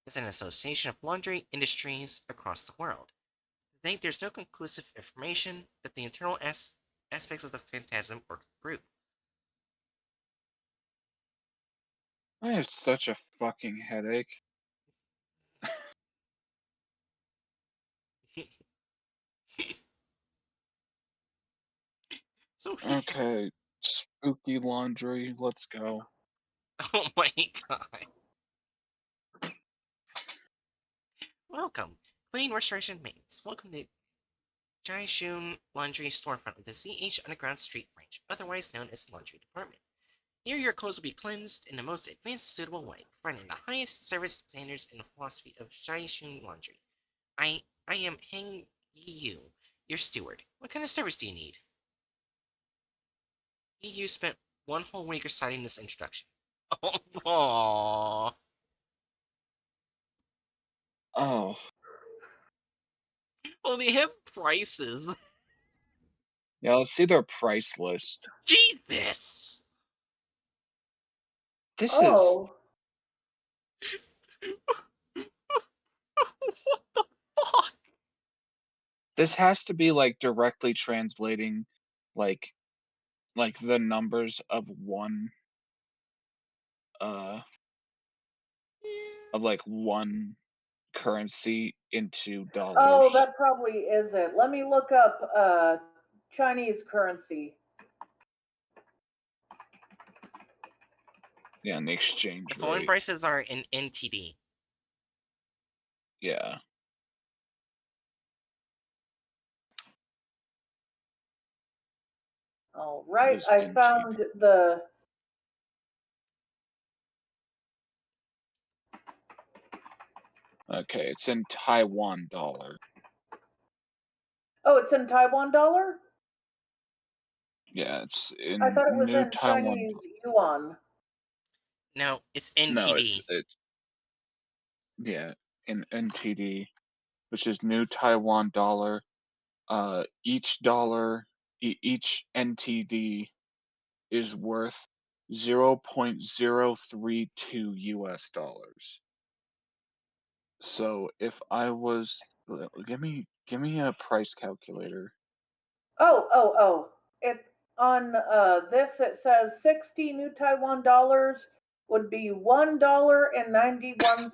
Speaker 1: is an association of laundry industries across the world. To date, there's no conclusive information that the internal aspects of the Phantasm Orchid Group.
Speaker 3: I have such a fucking headache.
Speaker 1: So,
Speaker 3: Okay, spooky laundry, let's go.
Speaker 1: oh my god. Welcome, Clean Restoration Maintenance. Welcome to Jaishun Laundry Storefront of the CH Underground Street Branch, otherwise known as Laundry Department. Here, your clothes will be cleansed in the most advanced suitable way, providing the highest service standards and philosophy of Jaishun Laundry. I am Heng Yu, Your steward. What kind of service do you need? You spent one whole week reciting this introduction. Oh,
Speaker 3: Oh,
Speaker 1: oh, they have prices.
Speaker 3: yeah, let's see their price list.
Speaker 1: Jesus!
Speaker 3: This is
Speaker 2: Oh,
Speaker 1: What the fuck?
Speaker 3: this has to be like directly translating like the numbers of one uh of like one currency into
Speaker 2: oh,
Speaker 3: dollars.
Speaker 2: that probably is it. Let me look up Chinese currency.
Speaker 3: Yeah, and the
Speaker 1: The
Speaker 3: exchange
Speaker 1: following
Speaker 3: rate.
Speaker 1: prices are in NTD.
Speaker 3: Yeah.
Speaker 2: All
Speaker 3: What
Speaker 2: right,
Speaker 3: is
Speaker 2: I
Speaker 3: NTD?
Speaker 2: found the.
Speaker 3: Okay, it's in Taiwan dollar.
Speaker 2: Oh, it's in Taiwan dollar?
Speaker 3: Yeah, it's
Speaker 2: I
Speaker 3: in
Speaker 2: thought it was
Speaker 3: new
Speaker 2: in
Speaker 3: Taiwan.
Speaker 2: Chinese yuan.
Speaker 1: No, it's
Speaker 3: No, it's
Speaker 1: NTD.
Speaker 3: yeah, in NTD, which is new Taiwan dollar. Each dollar, each NTD is worth 0.032 US dollars. So if I was, give me a price calculator.
Speaker 2: Oh. It on this it says 60 new Taiwan dollars would be $1.91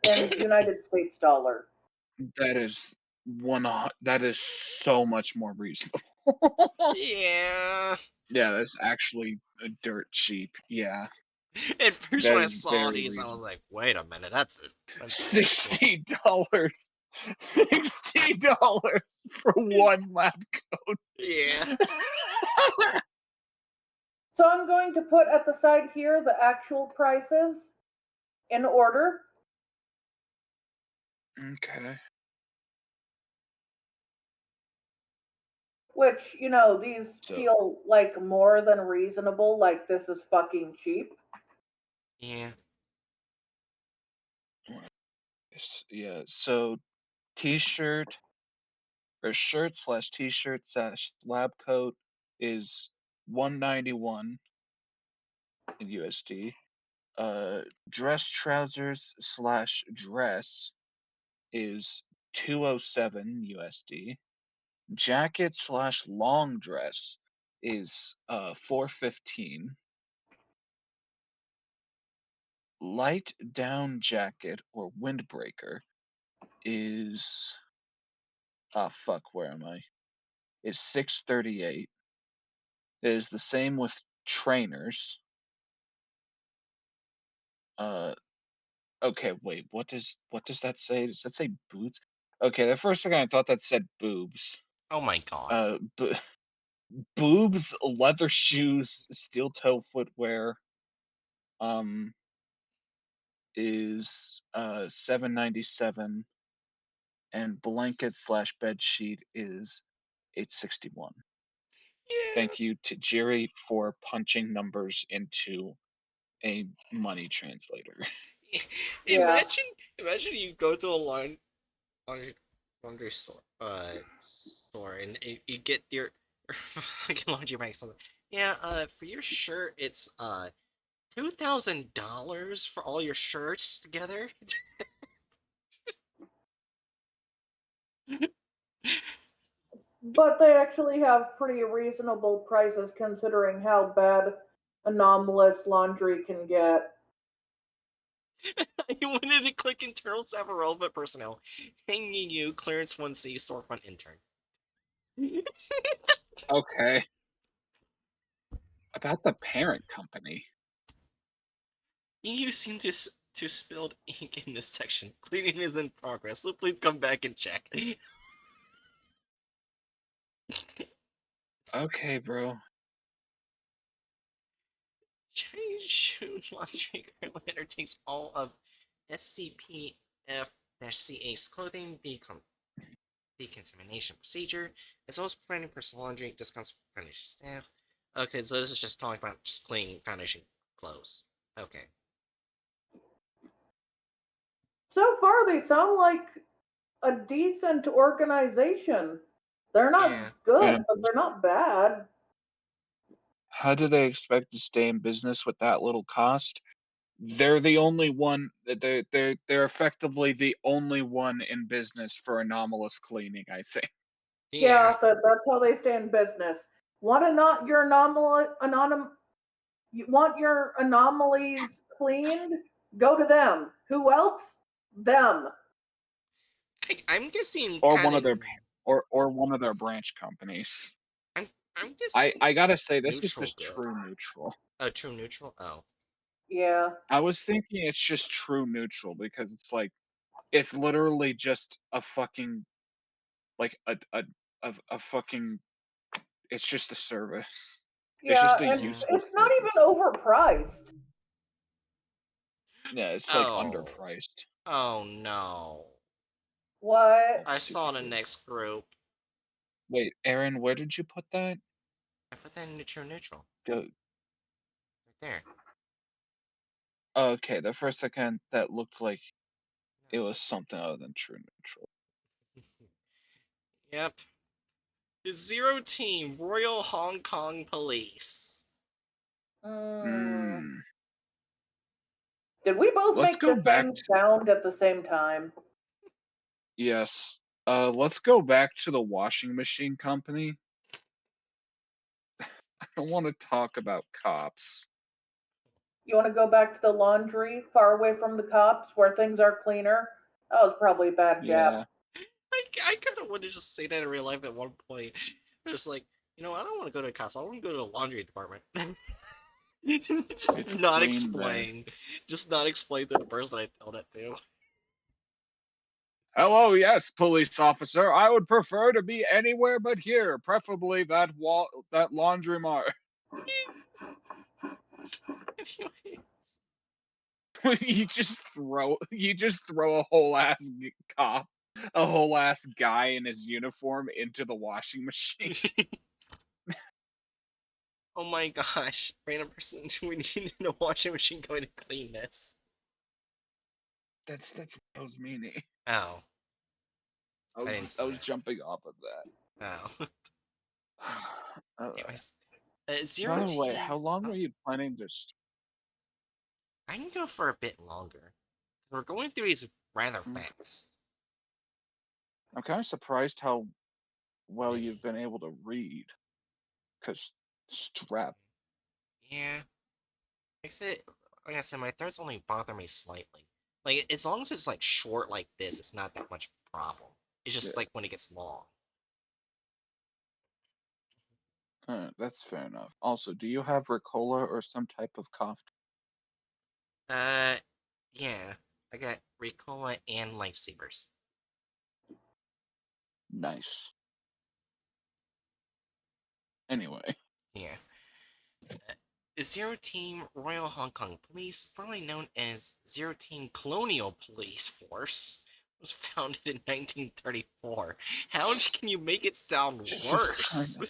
Speaker 2: in United States dollar.
Speaker 3: That is that is so much more reasonable.
Speaker 1: Yeah.
Speaker 3: Yeah, that's actually dirt cheap. Yeah,
Speaker 1: At first,
Speaker 3: that
Speaker 1: when I
Speaker 3: is
Speaker 1: saw
Speaker 3: very
Speaker 1: these, I was
Speaker 3: reasonable.
Speaker 1: like, wait a minute, that's expensive as shit.
Speaker 3: $60. $60 for one lab
Speaker 1: Yeah.
Speaker 3: coat.
Speaker 2: So I'm going to put at the side here the actual prices in order.
Speaker 3: Okay.
Speaker 2: Which, these
Speaker 3: So
Speaker 2: feel like more than reasonable, like this is fucking cheap.
Speaker 1: Yeah.
Speaker 3: yeah, so t-shirt or shirt slash t-shirt slash lab coat is 191 in USD. Dress trousers slash dress is 207 USD. Jacket slash long dress is 415. Light down jacket or windbreaker is fuck, where am I? Is 638. It is the same with trainers. Uh okay, wait, what does that say? Does that say boots? Okay, the first second I thought that said boobs.
Speaker 1: Oh my god.
Speaker 3: Uh b- boobs, leather shoes, steel toe footwear um is 797, and blanket slash bed sheet is 861.
Speaker 1: Yeah.
Speaker 3: Thank you to Jerry for punching numbers into a money translator.
Speaker 2: Yeah.
Speaker 1: Imagine you go to a laundry, laundry store, and you get your fucking laundry bag something. Yeah, for your shirt, it's $2,000 for all your shirts together.
Speaker 2: But they actually have pretty reasonable prices considering how bad anomalous laundry can get.
Speaker 1: I wanted to click internal staff relevant personnel. Hanging you, clearance 1C, storefront intern.
Speaker 3: Okay. About the parent company.
Speaker 1: You seem to spilled ink in this section. Cleaning is in progress, so please come back and check.
Speaker 3: Okay, bro.
Speaker 1: Chinese Shoe Laundry currently undertakes all of SCP-F-CA's clothing. decontamination procedure, as well as providing personal laundry discounts for foundation staff. Okay, so this is just talking about just cleaning foundation clothes. Okay.
Speaker 2: So far, they sound like a decent organization. They're not
Speaker 1: Yeah.
Speaker 2: good,
Speaker 3: And
Speaker 2: but they're not bad.
Speaker 3: how do they expect to stay in business with that little cost? They're the only one. They're effectively the only one in business for anomalous cleaning. I think.
Speaker 1: Yeah.
Speaker 2: Yeah, that's how they stay in business. Want to not your you want your anomalies cleaned? Go to them. Who else? Them.
Speaker 1: I'm guessing
Speaker 3: Or
Speaker 1: kind
Speaker 3: one of
Speaker 1: of.
Speaker 3: their or one of their branch companies.
Speaker 1: I'm guessing
Speaker 3: I gotta say this is
Speaker 1: neutral
Speaker 3: just
Speaker 1: good.
Speaker 3: true neutral.
Speaker 1: Oh, true neutral. Oh.
Speaker 2: Yeah.
Speaker 3: I was thinking it's just true neutral because it's like it's literally just a fucking like a fucking it's just a service. It's
Speaker 2: Yeah,
Speaker 3: just a
Speaker 2: and
Speaker 1: Yeah.
Speaker 3: useful
Speaker 2: it's not
Speaker 3: service.
Speaker 2: even overpriced.
Speaker 3: Yeah, it's like
Speaker 1: Oh.
Speaker 3: underpriced.
Speaker 1: Oh no.
Speaker 2: What?
Speaker 1: I
Speaker 3: Let's see
Speaker 1: saw the
Speaker 3: here.
Speaker 1: next group.
Speaker 3: Wait, Aaron, where did you put that?
Speaker 1: I put that in true neutral.
Speaker 3: Go.
Speaker 1: Right there.
Speaker 3: Okay, the first second that looked like it was something other than true neutral.
Speaker 1: Yep. Zero Team Royal Hong Kong Police.
Speaker 2: Mm.
Speaker 3: Hmm.
Speaker 2: Did we both
Speaker 3: Let's
Speaker 2: make
Speaker 3: go
Speaker 2: the
Speaker 3: back.
Speaker 2: same sound at the same time?
Speaker 3: Yes. Let's go back to the washing machine company. I want to talk about cops.
Speaker 2: You want to go back to the laundry, far away from the cops, where things are cleaner? That was probably a bad jab.
Speaker 3: Yeah,
Speaker 1: I kind of want to just say that in real life at one point. Just like, I don't want to go to the cops. I want to go to the laundry department.
Speaker 3: it's
Speaker 1: Just not
Speaker 3: clean there.
Speaker 1: explain. Just not explain to the person I tell that to.
Speaker 3: Hello, yes, police officer. I would prefer to be anywhere but here, preferably that laundromat.
Speaker 1: Anyways.
Speaker 3: You just throw a whole ass cop, a whole ass guy in his uniform into the washing machine.
Speaker 1: Oh my gosh. Random person, we need a washing machine going to clean this.
Speaker 3: That's what I was meaning.
Speaker 1: Oh,
Speaker 3: I
Speaker 1: I
Speaker 3: was
Speaker 1: didn't
Speaker 3: I
Speaker 1: see
Speaker 3: was
Speaker 1: that.
Speaker 3: jumping off of
Speaker 1: Oh.
Speaker 3: that. Alright.
Speaker 1: Anyways.
Speaker 3: By
Speaker 1: Zero
Speaker 3: the way, how
Speaker 1: Team.
Speaker 3: long
Speaker 1: Oh,
Speaker 3: were you planning to?
Speaker 1: I can go for a bit longer. We're going through these rather
Speaker 3: Mm,
Speaker 1: fast.
Speaker 3: I'm kind of surprised how well
Speaker 1: Hmm.
Speaker 3: you've been able to read. Cause strap.
Speaker 1: Yeah. Like I said, my throats only bother me slightly. Like, as long as it's like short like this, it's not that much of a problem. It's
Speaker 3: Yeah,
Speaker 1: just like when it gets long.
Speaker 3: that's fair enough. Also, do you have Ricola or some type of cough?
Speaker 1: Uh, yeah. I got Ricola and Lifesavers.
Speaker 3: Nice. Anyway,
Speaker 1: Yeah. Zero Team Royal Hong Kong Police, formerly known as Zero Team Colonial Police Force, was founded in 1934. How can you make it sound
Speaker 3: just trying
Speaker 1: worse?
Speaker 3: to.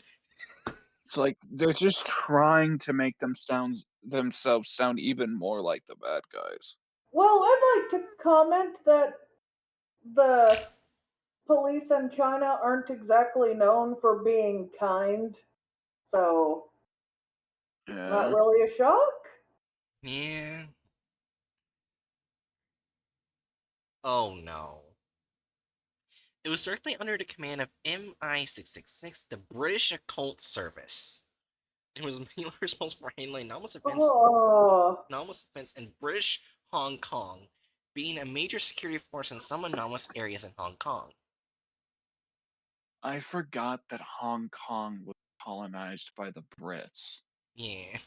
Speaker 3: It's like they're just trying to make themselves sound even more like the bad guys.
Speaker 2: Well, I'd like to comment that the police in China aren't exactly known for being kind, so not
Speaker 3: Yeah.
Speaker 2: really a shock.
Speaker 1: Yeah. Oh no. It was directly under the command of MI666, the British Occult Service. It was mainly responsible for handling
Speaker 2: Oh,
Speaker 1: anomalous events in British Hong Kong, being a major security force in some anomalous areas in Hong Kong.
Speaker 3: I forgot that Hong Kong was colonized by the Brits.
Speaker 1: Yeah.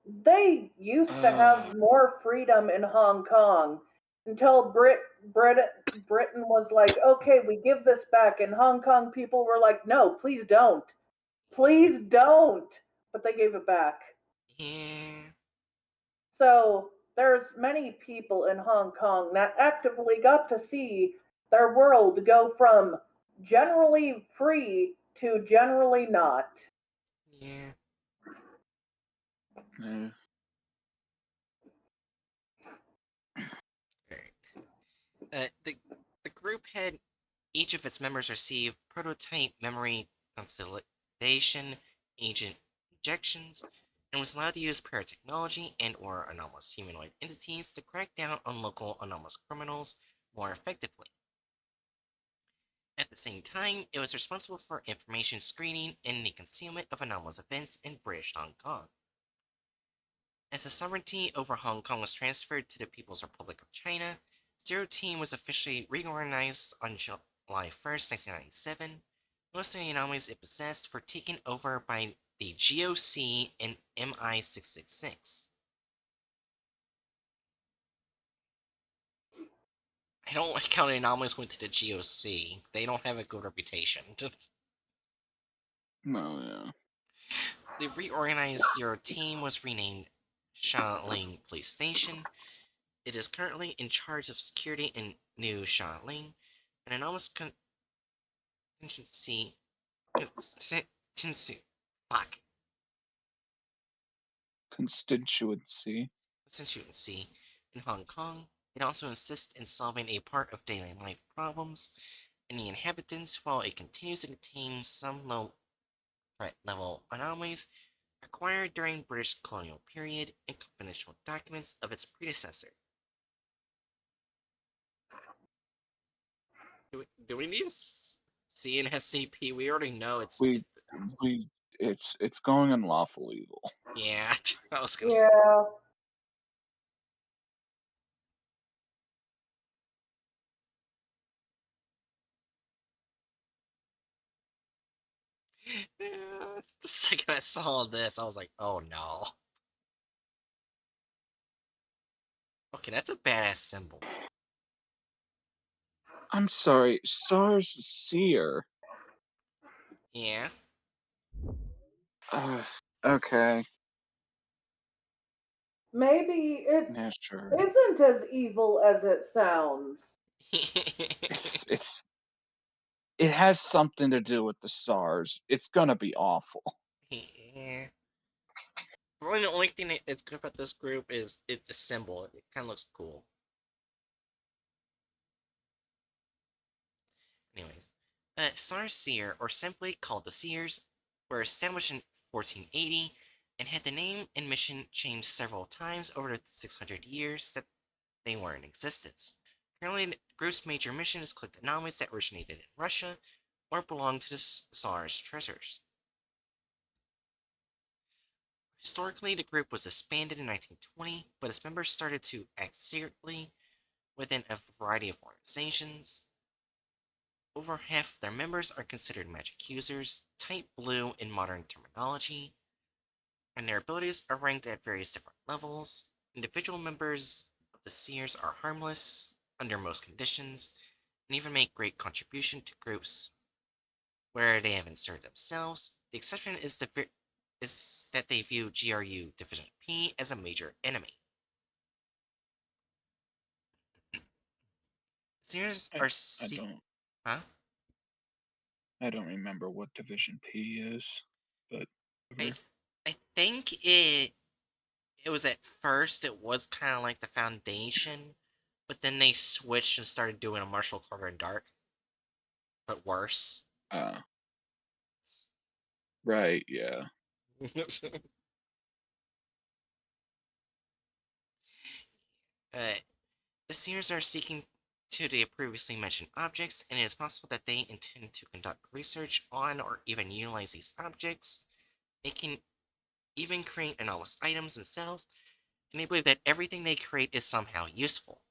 Speaker 2: they used to
Speaker 3: Uh,
Speaker 2: have more freedom in Hong Kong until Britain was like, okay, we give this back, and Hong Kong people were like, no, please don't. But they gave it back.
Speaker 1: Yeah.
Speaker 2: So there's many people in Hong Kong that actively got to see their world go from generally free to generally not.
Speaker 1: Yeah.
Speaker 3: Uh,
Speaker 1: Alright. The group had each of its members receive prototype memory consolidation agent injections and was allowed to use paratechnology and/or anomalous humanoid entities to crack down on local anomalous criminals more effectively. At the same time, it was responsible for information screening and the concealment of anomalous events in British Hong Kong. As the sovereignty over Hong Kong was transferred to the People's Republic of China, Zero Team was officially reorganized on July 1st, 1997. Most of the anomalies it possessed were taken over by the GOC and MI666. I don't like how the anomalies went to the GOC. They don't have a good reputation.
Speaker 3: well, yeah.
Speaker 1: The reorganized Zero Team was renamed Shaling Police Station. It is currently in charge of security in New Shaling, an anomalous contingency. Constituency. Fuck.
Speaker 3: Constituency.
Speaker 1: Constituency in Hong Kong. It also insists in solving a part of daily life problems and the inhabitants while it continues to contain some low threat level anomalies acquired during British colonial period and confidential documents of its predecessor. Do we need C in SCP? We already know it's.
Speaker 3: We we it's going in lawful evil.
Speaker 1: Yeah, I was gonna.
Speaker 2: Yeah.
Speaker 1: The second I saw this, I was like, oh no. Okay, that's a badass symbol.
Speaker 3: I'm sorry, SARS Seer.
Speaker 1: Yeah.
Speaker 3: Okay,
Speaker 2: Maybe it
Speaker 3: yeah, sure.
Speaker 2: isn't as evil as it sounds.
Speaker 3: It's it has something to do with the SARS. It's gonna be awful.
Speaker 1: Yeah. Probably the only thing that's good about this group is the symbol. It kind of looks cool. Anyways, Seer, or simply called the Seers, were established in 1480 and had the name and mission changed several times over the 600 years that they were in existence. Currently, the group's major mission is to collect anomalies that originated in Russia or belong to the Tsar's treasures. Historically, the group was disbanded in 1920, but its members started to act secretly within a variety of organizations. Over half of their members are considered magic users, type blue in modern terminology, and their abilities are ranked at various different levels. Individual members of the Seers are harmless under most conditions, and even make great contribution to groups where they have inserted themselves. The exception is that they view GRU Division P as a major enemy. Seers
Speaker 3: I,
Speaker 1: are
Speaker 3: I don't
Speaker 1: huh?
Speaker 3: I don't remember what Division P is, but
Speaker 1: I I think it was at first it was kind of like the Foundation, but then they switched and started doing a Martial Quarter in Dark, but worse.
Speaker 3: uh right, yeah.
Speaker 1: uh, the Seers are seeking to the previously mentioned objects, and it is possible that they intend to conduct research on or even utilize these objects. They can even create anomalous items themselves, and they believe that everything they create is somehow useful.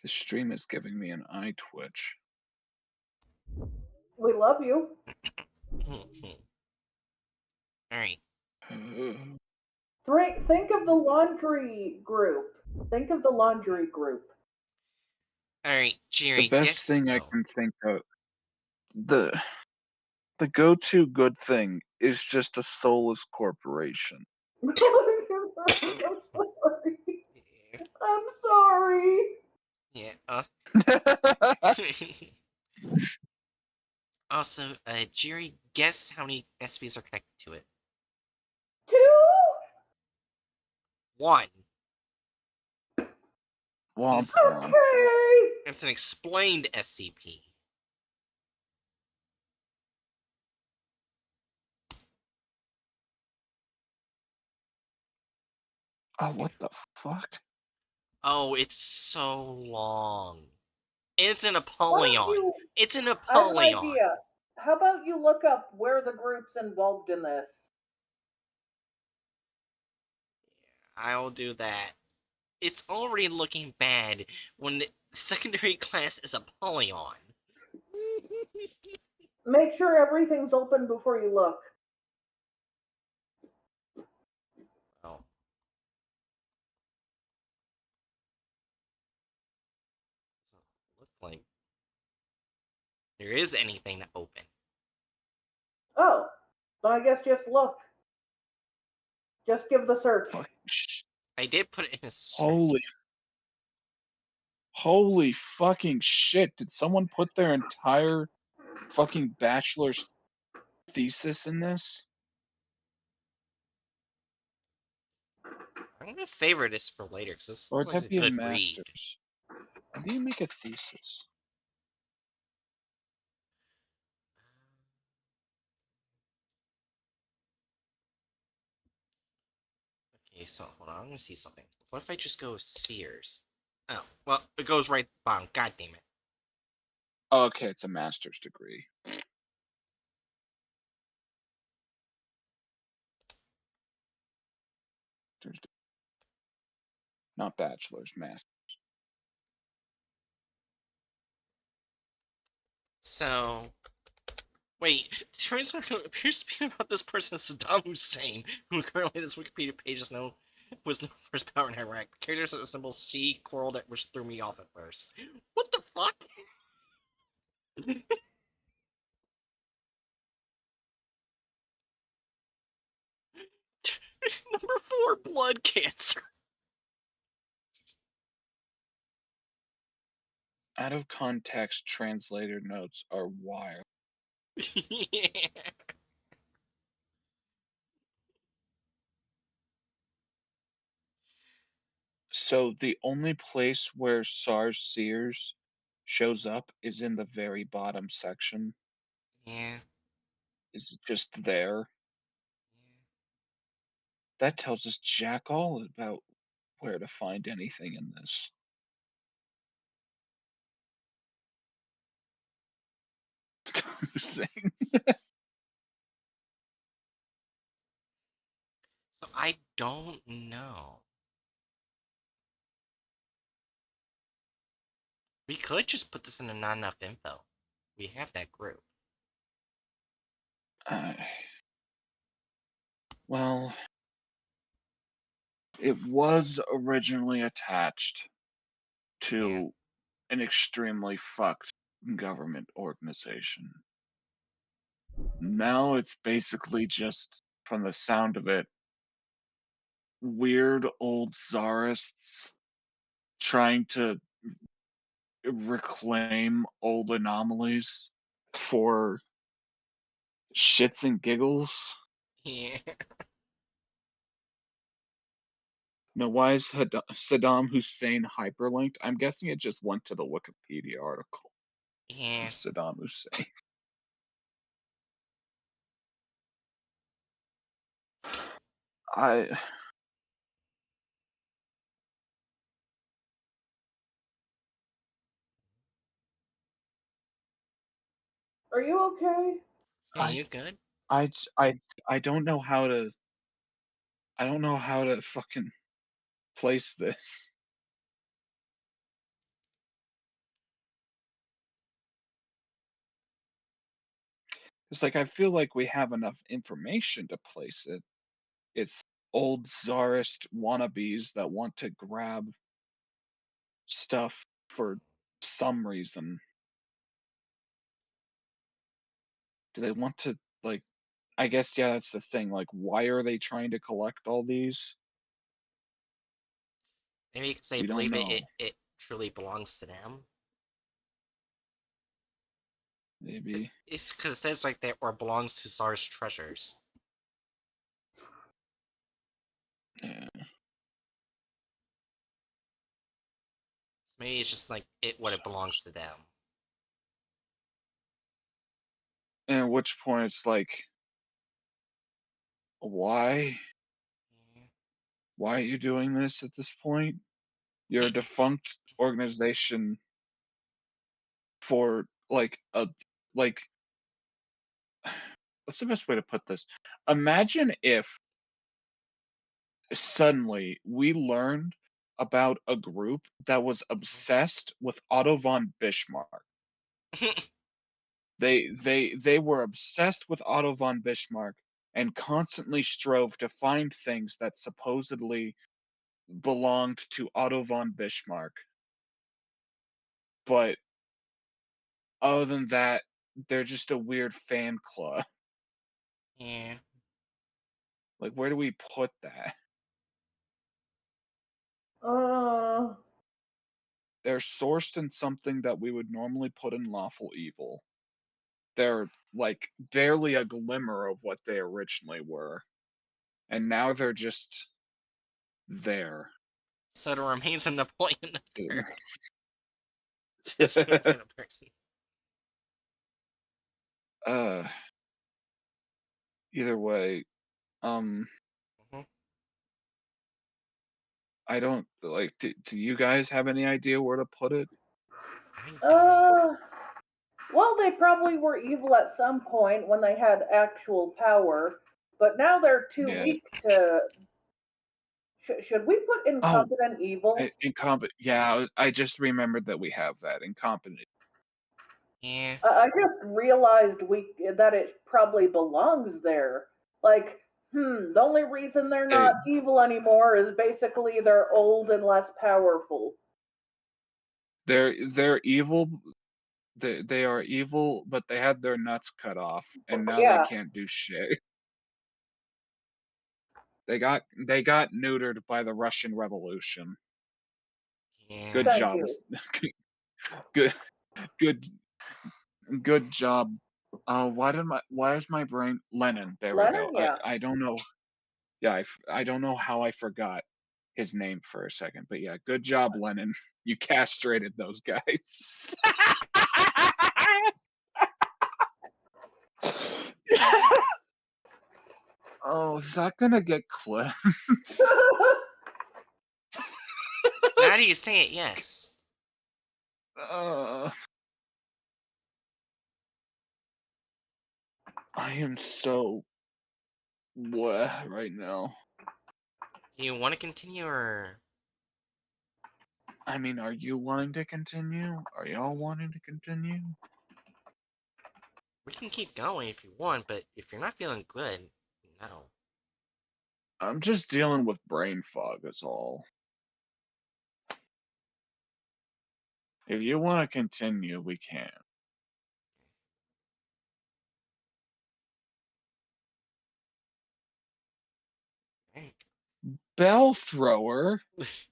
Speaker 3: The stream is giving me an eye twitch.
Speaker 2: We love you.
Speaker 1: Alright.
Speaker 2: Think of the laundry group. Think of the laundry group.
Speaker 1: Alright,
Speaker 3: The
Speaker 1: Jerry,
Speaker 3: best
Speaker 1: guess.
Speaker 3: thing I
Speaker 1: Oh.
Speaker 3: can think of, the the go-to good thing is just a soulless corporation.
Speaker 2: I'm sorry. I'm sorry.
Speaker 1: Yeah. Also, Jerry, guess how many SCPs are connected to it?
Speaker 2: 2?
Speaker 1: One.
Speaker 3: Womp
Speaker 1: It's,
Speaker 3: womp.
Speaker 2: Okay.
Speaker 1: it's an explained SCP.
Speaker 3: Oh, what the fuck?
Speaker 1: Oh, it's so long. It's an
Speaker 2: Why don't
Speaker 1: Apollyon.
Speaker 2: you?
Speaker 1: It's an
Speaker 2: I have an
Speaker 1: Apollyon.
Speaker 2: idea. How about you look up where the group's involved in this?
Speaker 1: I'll do that. It's already looking bad when the secondary class is Apollyon.
Speaker 2: Make sure everything's open before you look.
Speaker 1: Oh. Doesn't look like there is anything to open.
Speaker 2: Oh, then I guess just look. Just give the search.
Speaker 3: Fuck.
Speaker 1: I did put it in a search.
Speaker 3: Holy fucking shit. Did someone put their entire fucking bachelor's thesis in this?
Speaker 1: I'm gonna favor this for later because this
Speaker 3: Or
Speaker 1: looks
Speaker 3: would
Speaker 1: like
Speaker 3: that
Speaker 1: a
Speaker 3: be a
Speaker 1: good read.
Speaker 3: master's? How do you make a thesis?
Speaker 1: Okay, so hold on, I'm gonna see something. What if I just go with Sears? Oh, well, it goes right bottom. God damn it.
Speaker 3: Oh, okay, it's a master's degree. Not bachelor's, master's.
Speaker 1: So, wait, turns out it appears to be about this person Saddam Hussein, who currently this Wikipedia page is known was the first power in Iraq. The characters are the symbol C coral that which threw me off at first. What the fuck? Number 4, blood cancer.
Speaker 3: Out of context translator notes are wild.
Speaker 1: Yeah.
Speaker 3: So the only place where SARS Sears shows up is in the very bottom section.
Speaker 1: Yeah.
Speaker 3: Is just there. That tells us jack all about where to find anything in this. Hussein.
Speaker 1: So I don't know. We could just put this in a not enough info. We have that group.
Speaker 3: Uh, well, it was originally attached
Speaker 1: Yeah.
Speaker 3: to an extremely fucked government organization. Now it's basically just, from the sound of it, weird old czarists trying to reclaim old anomalies for shits and giggles.
Speaker 1: Yeah.
Speaker 3: Now, why is Saddam Hussein hyperlinked? I'm guessing it just went to the Wikipedia article of
Speaker 1: Yeah.
Speaker 3: Saddam Hussein. I
Speaker 2: Are you okay?
Speaker 1: Hey,
Speaker 3: I
Speaker 1: you good?
Speaker 3: I j- I don't know how to fucking place this. It's like I feel like we have enough information to place it. It's old czarist wannabes that want to grab stuff for some reason. Do they want to, like, I guess, yeah, that's the thing. Like, why are they trying to collect all these?
Speaker 1: Maybe because they
Speaker 3: We don't
Speaker 1: believe
Speaker 3: know.
Speaker 1: it truly belongs to them.
Speaker 3: Maybe.
Speaker 1: It's because it says like that or belongs to Tsar's treasures.
Speaker 3: Yeah.
Speaker 1: So maybe it's just like what it belongs to them.
Speaker 3: And at which point it's like, why?
Speaker 1: Yeah.
Speaker 3: Why are you doing this at this point? You're a defunct organization for like a like what's the best way to put this? Imagine if suddenly we learned about a group that was obsessed with Otto von Bismarck. They were obsessed with Otto von Bismarck and constantly strove to find things that supposedly belonged to Otto von Bismarck. But other than that, they're just a weird fan club.
Speaker 1: Yeah.
Speaker 3: Like, where do we put that?
Speaker 2: Uh,
Speaker 3: They're sourced in something that we would normally put in lawful evil. They're like barely a glimmer of what they originally were. And now they're just there.
Speaker 1: So the remains of Napoleon III.
Speaker 3: Dude.
Speaker 1: It's Napoleon person.
Speaker 3: uh Either way, um
Speaker 1: Mhm.
Speaker 3: I don't like do you guys have any idea where to put it?
Speaker 1: I don't.
Speaker 2: uh, well, they probably were evil at some point when they had actual power, but now they're too
Speaker 3: Yeah.
Speaker 2: weak to. Should we put
Speaker 3: Oh,
Speaker 2: incompetent evil?
Speaker 3: incompetent. Yeah, I just remembered that we have that incompetent.
Speaker 1: Yeah.
Speaker 2: I just realized that it probably belongs there. Like, the only reason they're
Speaker 3: They,
Speaker 2: not evil anymore is basically they're old and less powerful.
Speaker 3: they're evil. They are evil, but they had their nuts cut off, and now they
Speaker 2: Yeah,
Speaker 3: can't do shit. They got neutered by the Russian Revolution. Good
Speaker 1: Yeah.
Speaker 2: thank
Speaker 3: job.
Speaker 2: you.
Speaker 3: Good good good job. Why is my brain Lenin? There we go.
Speaker 2: Lenin, yeah.
Speaker 3: I don't know. Yeah, I don't know how I forgot his name for a second, but yeah, good job, Lenin. You castrated those guys. Oh, is that gonna get clipped?
Speaker 1: Now that you say it, yes.
Speaker 3: uh, I am so bleh right now.
Speaker 1: Do you want to continue or?
Speaker 3: I mean, are you wanting to continue? Are y'all wanting to continue?
Speaker 1: We can keep going if you want, but if you're not feeling good, no.
Speaker 3: I'm just dealing with brain fog, that's all. If you want to continue, we can.
Speaker 1: Right.
Speaker 3: Bell thrower?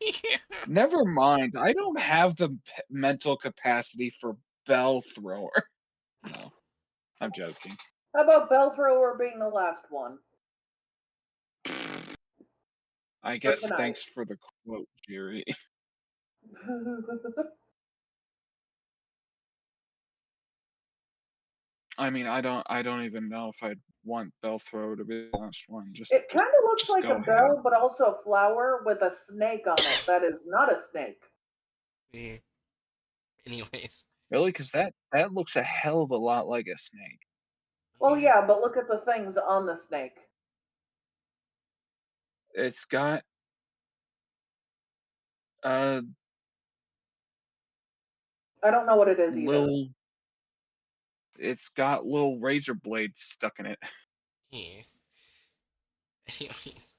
Speaker 1: Yeah.
Speaker 3: Never mind. I don't have the mental capacity for bell thrower. No, I'm joking.
Speaker 2: How about Bell Thrower being the last one
Speaker 3: I
Speaker 2: for
Speaker 3: guess
Speaker 2: tonight?
Speaker 3: thanks for the quote, Jerry. I mean, I don't even know if I'd want bell thrower to be the last one.
Speaker 2: It kind of looks
Speaker 3: Just
Speaker 2: like
Speaker 3: go
Speaker 2: a
Speaker 3: ahead.
Speaker 2: bell, but also a flower with a snake on it. That is not a snake.
Speaker 1: Yeah. Anyways.
Speaker 3: Really? Because that looks a hell of a lot like a snake.
Speaker 2: Well,
Speaker 1: Yeah.
Speaker 2: yeah, but look at the things on the snake.
Speaker 3: It's got a
Speaker 2: I don't know what it is either.
Speaker 3: little. It's got little razor blades stuck in it.
Speaker 1: Yeah. Anyways.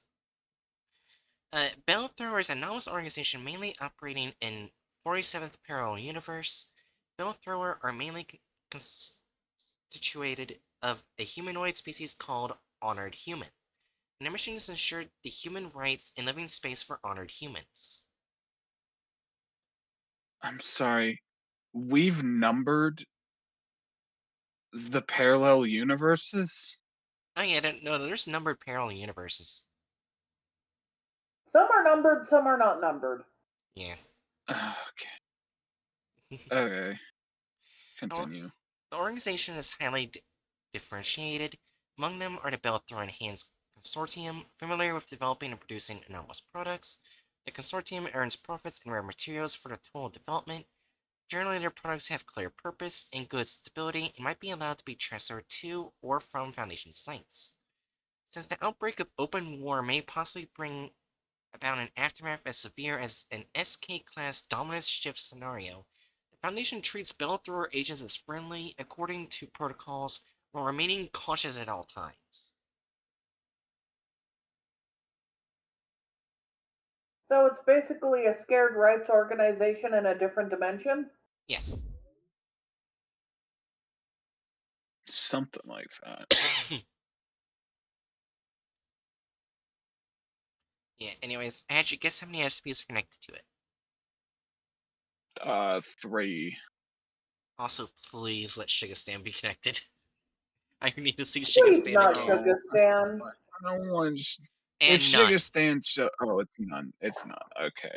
Speaker 1: Bell Thrower is a anomalous organization mainly operating in 47th Parallel Universe. Bell Thrower are mainly constituted of a humanoid species called Honored Human. And their mission is to ensure the human rights in living space for honored humans.
Speaker 3: I'm sorry. We've numbered the parallel universes?
Speaker 1: Oh yeah, no, there's numbered parallel universes.
Speaker 2: Some are numbered, some are not numbered.
Speaker 1: Yeah.
Speaker 3: Okay. Okay.
Speaker 1: Our-
Speaker 3: Continue.
Speaker 1: The organization is highly differentiated. Among them are the Belthor Hands Consortium, familiar with developing and producing anomalous products. The consortium earns profits in rare materials for their tool development. Generally, their products have clear purpose and good stability and might be allowed to be transferred to or from Foundation sites. Since the outbreak of open war may possibly bring about an aftermath as severe as an SK-class dominance shift scenario, the Foundation treats Bellthrower agents as friendly according to protocols while remaining cautious at all times.
Speaker 2: So it's basically a scared rights organization in a different dimension?
Speaker 1: Yes.
Speaker 3: Something like that.
Speaker 1: Yeah, anyways, actually, guess how many SCPs are connected to it?
Speaker 3: 3.
Speaker 1: Also, please let Shigastan be connected. I need to see
Speaker 2: Please
Speaker 1: Shigastan
Speaker 2: not
Speaker 1: again.
Speaker 2: Sugar Stan.
Speaker 3: I don't want. If
Speaker 1: And none.
Speaker 3: Shigastan show, oh, it's none. It's none. Okay.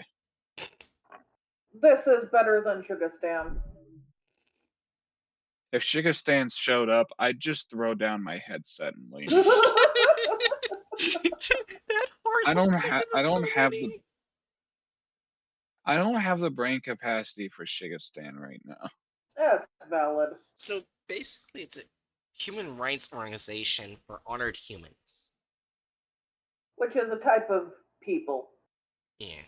Speaker 2: This is better than Sugar Stan.
Speaker 3: If Shigastan showed up, I'd just throw down my headset and leave.
Speaker 1: That horse is connected to
Speaker 3: I
Speaker 1: so
Speaker 3: don't have the
Speaker 1: many.
Speaker 3: I don't have the brain capacity for Shigastan right now.
Speaker 2: That's valid.
Speaker 1: So basically, it's a human rights organization for honored humans.
Speaker 2: Which is a type of people.
Speaker 1: Yeah.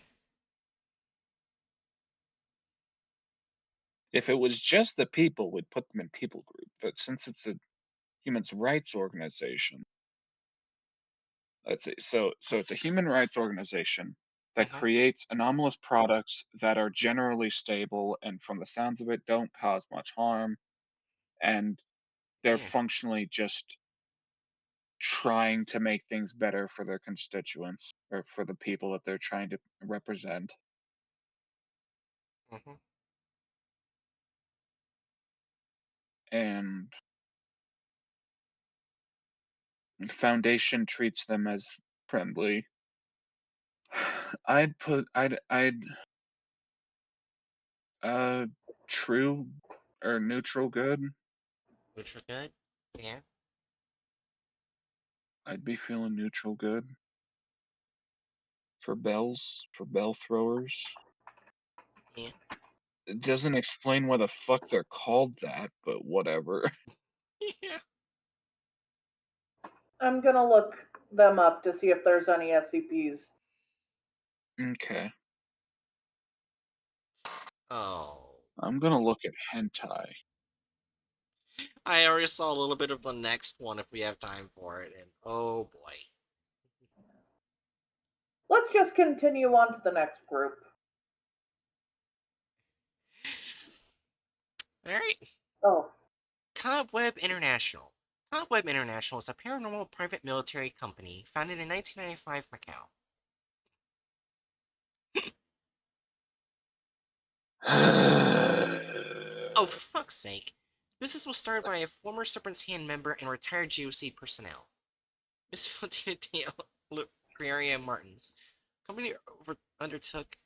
Speaker 3: If it was just the people, we'd put them in people group. But since it's a human rights organization, so it's a human rights organization that
Speaker 1: Mm-hmm.
Speaker 3: creates anomalous products that are generally stable and from the sounds of it don't cause much harm, and they're
Speaker 1: Yeah.
Speaker 3: functionally just trying to make things better for their constituents or for the people that they're trying to represent.
Speaker 1: Mm-hmm.
Speaker 3: And the foundation treats them as friendly. I'd uh true or neutral good.
Speaker 1: Which are good. Yeah.
Speaker 3: I'd be feeling neutral good for bell throwers.
Speaker 1: Yeah.
Speaker 3: It doesn't explain why the fuck they're called that, but whatever.
Speaker 1: Yeah.
Speaker 2: I'm gonna look them up to see if there's any SCPs.
Speaker 3: Okay.
Speaker 1: Oh.
Speaker 3: I'm gonna look at hentai.
Speaker 1: I already saw a little bit of the next one if we have time for it, and oh boy.
Speaker 2: Let's just continue on to the next group.
Speaker 1: Alright.
Speaker 2: Oh,
Speaker 1: Cobweb International. Cobweb International is a paranormal private military company founded in 1995 Macau. Oh, for fuck's sake. Business was started by a former Serpent's Hand member and retired GOC personnel, Miss Valentina de Prioria Martins. Company undertook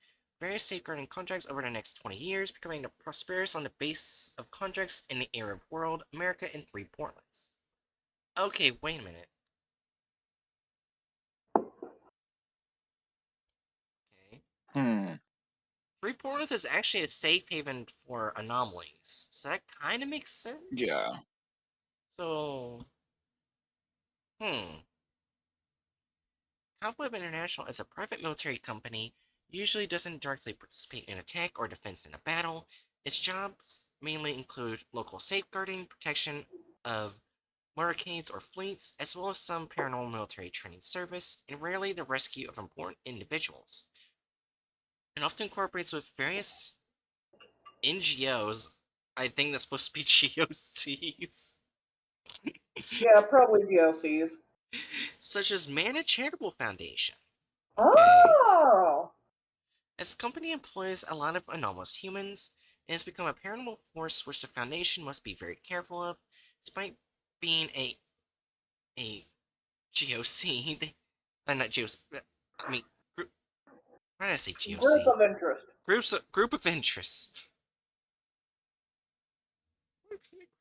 Speaker 1: various safeguarding contracts over the next 20 years, becoming prosperous on the basis of contracts in the Arab world, America, and 3 Portlands. Okay, wait a minute. Okay.
Speaker 3: Hmm.
Speaker 1: 3 Portlands is actually a safe haven for anomalies, so that kind of makes sense.
Speaker 3: Yeah.
Speaker 1: So, hmm. Cobweb International is a private military company, usually doesn't directly participate in attack or defense in a battle. Its jobs mainly include local safeguarding, protection of motorcades or fleets, as well as some paranormal military training service, and rarely the rescue of important individuals. It often cooperates with various NGOs. I think that's supposed to be GOCs.
Speaker 2: yeah, probably DOCs.
Speaker 1: Such as Mana Charitable Foundation. Okay.
Speaker 2: Oh!
Speaker 1: This company employs a lot of anomalous humans, and has become a paranormal force which the Foundation must be very careful of, despite being a GOC. Not GOC. I mean, why did I say
Speaker 2: Group
Speaker 1: GOC?
Speaker 2: of interest.
Speaker 1: Group of interest.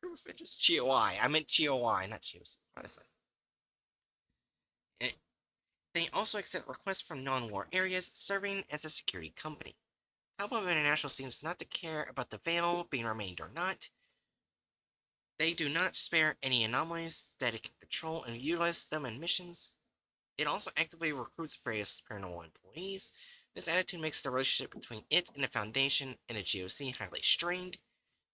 Speaker 1: Group of interest. GOI. I meant GOI, not GOC. What is that? They also accept requests from non-war areas, serving as a security company. Album International seems not to care about the veil being remained or not. They do not spare any anomalies that it can control and utilize them in missions. It also actively recruits various paranormal employees. This attitude makes the relationship between it and the Foundation and the GOC highly strained.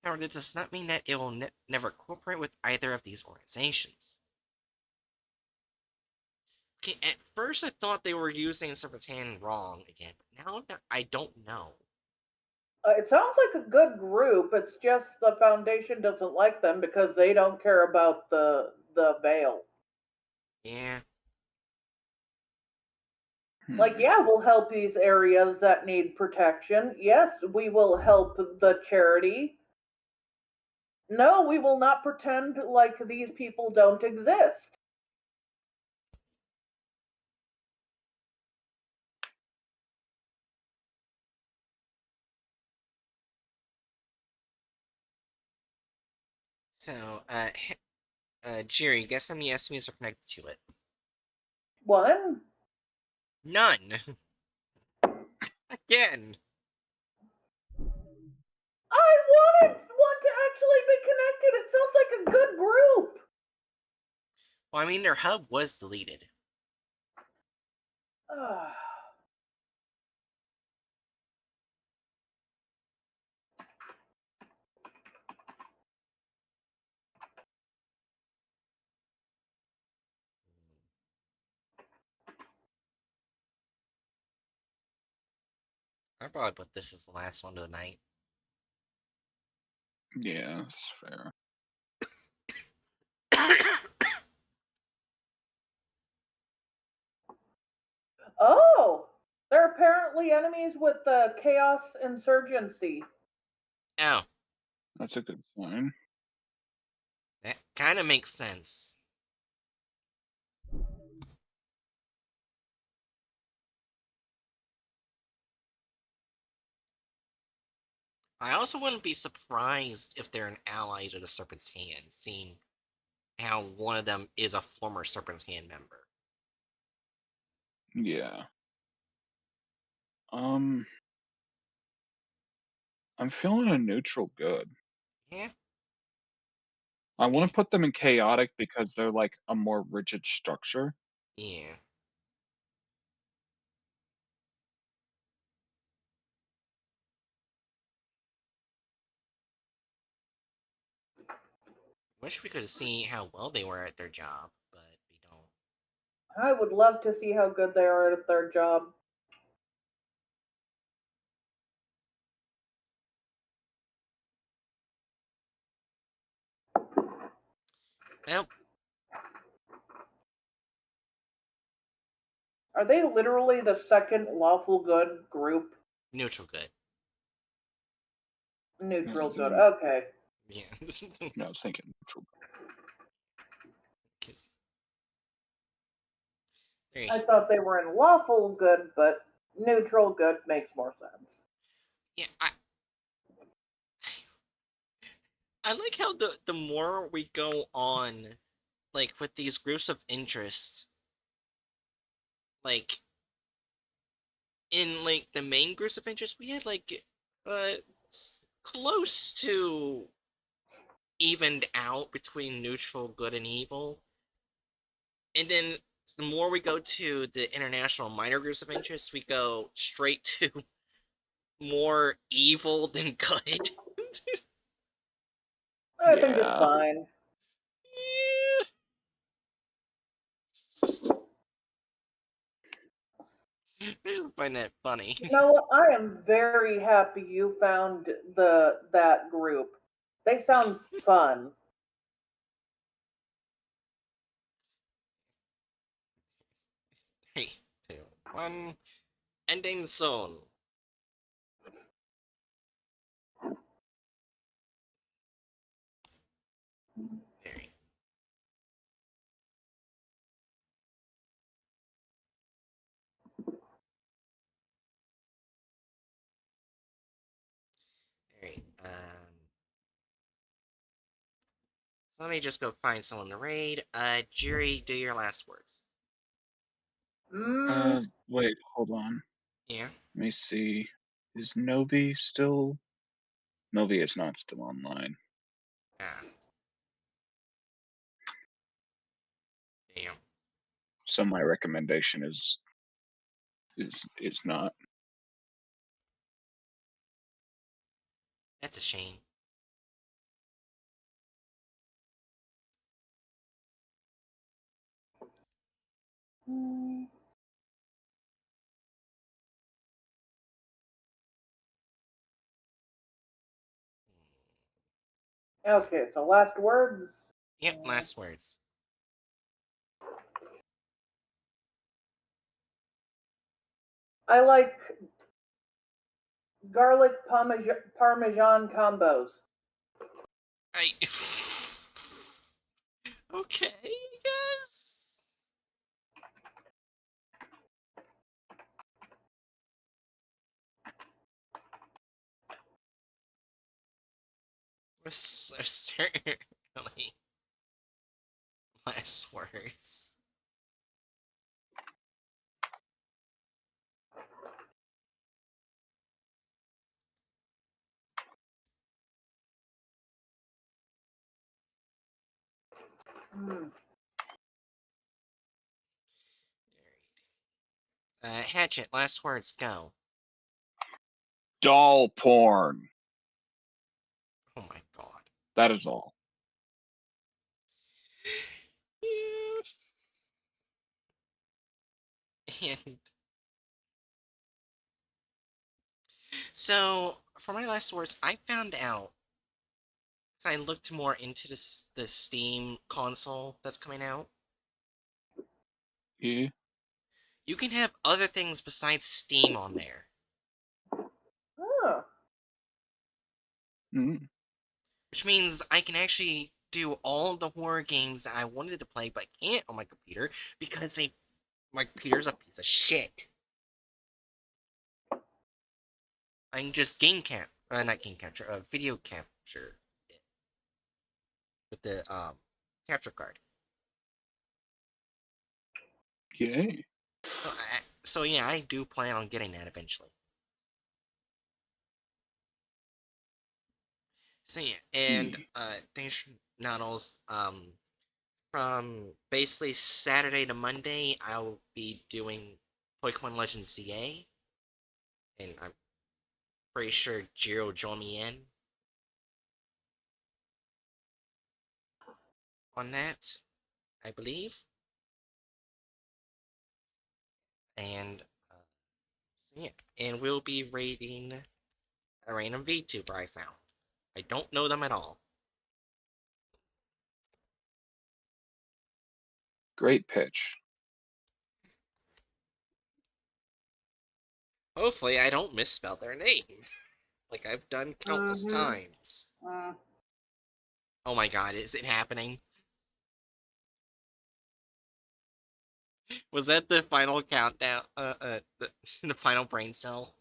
Speaker 1: However, this does not mean that it will never cooperate with either of these organizations. Okay, at first I thought they were using Serpent's Hand wrong again, but now I don't know.
Speaker 2: It sounds like a good group. It's just the Foundation doesn't like them because they don't care about the veil.
Speaker 1: Yeah,
Speaker 2: Like,
Speaker 3: Hmm.
Speaker 2: yeah, we'll help these areas that need protection. Yes, we will help the charity. No, we will not pretend like these people don't exist.
Speaker 1: so, Jerry, guess how many SMEs are connected to it?
Speaker 2: One,
Speaker 1: None! Again!
Speaker 2: I want to actually be connected. It sounds like a good group.
Speaker 1: Well, I mean, their hub was deleted. I probably put this as the last one of the night.
Speaker 3: Yeah, that's fair.
Speaker 2: Oh, they're apparently enemies with the Chaos Insurgency.
Speaker 1: Oh,
Speaker 3: That's a good sign.
Speaker 1: that kind of makes sense. I also wouldn't be surprised if they're an ally to the Serpent's Hand, seeing how one of them is a former Serpent's Hand member.
Speaker 3: Yeah. Um, I'm feeling a neutral good.
Speaker 1: Yeah,
Speaker 3: I
Speaker 1: eh,
Speaker 3: want to put them in chaotic because they're like a more rigid structure.
Speaker 1: yeah. Wish we could see how well they were at their job, but we don't.
Speaker 2: I would love to see how good they are at their job.
Speaker 1: Well,
Speaker 2: Are they literally the second lawful good group?
Speaker 1: neutral good.
Speaker 3: Yeah,
Speaker 2: Neutral
Speaker 3: I
Speaker 2: good.
Speaker 3: think
Speaker 2: Okay.
Speaker 1: Yeah.
Speaker 3: no, I was thinking neutral.
Speaker 1: 'Cause there
Speaker 2: I thought they were in lawful good, but neutral good makes more sense.
Speaker 1: yeah, I like how the more we go on, like with these groups of interest, like in like the main groups of interest, we had like uh close to evened out between neutral good and evil, and then the more we go to the international minor groups of interest, we go straight to more evil than good.
Speaker 2: I think it's
Speaker 3: Yeah.
Speaker 2: fine.
Speaker 1: Yeah, just, I just find that funny.
Speaker 2: You know what? I am very happy you found that group. They sound fun.
Speaker 1: 3, 2, 1, ending soon. Alright. Alright, so let me just go find someone to raid. Jerry, do your last words.
Speaker 3: Wait, hold on.
Speaker 1: Yeah?
Speaker 3: Let me see. Is Novi still? Novi is not still online.
Speaker 1: Ah. Damn.
Speaker 3: So my recommendation is not.
Speaker 1: That's a shame.
Speaker 2: Okay, so last words.
Speaker 1: Yep, last words.
Speaker 2: I like garlic parmesan combos.
Speaker 1: I. Okay, I guess. Certainly last words.
Speaker 2: Mm.
Speaker 1: Hatchet, last words, go.
Speaker 3: Doll porn.
Speaker 1: Oh my god.
Speaker 3: That is all.
Speaker 1: And so, for my last words, I found out, I looked more into the Steam console that's coming out.
Speaker 3: Yeah.
Speaker 1: You can have other things besides Steam on there.
Speaker 2: Oh.
Speaker 3: Mm.
Speaker 1: Which means I can actually do all the horror games that I wanted to play, but can't on my computer because my computer's a piece of shit. I can just not game capture, video capture it with the capture card.
Speaker 3: Yay.
Speaker 1: So yeah, I do plan on getting that eventually. So yeah, and
Speaker 3: Yeah.
Speaker 1: thanks for Noodles. From basically Saturday to Monday, I'll be doing Pokemon Legends ZA, and I'm pretty sure Jiro will join me in on that, I believe. And so yeah, and we'll be raiding a random VTuber I found. I don't know them at all.
Speaker 3: Great pitch.
Speaker 1: Hopefully, I don't misspell their name, like I've done countless
Speaker 2: Mm-hmm.
Speaker 1: times. Oh my god, is it happening? Was that the final countdown? The final brain cell?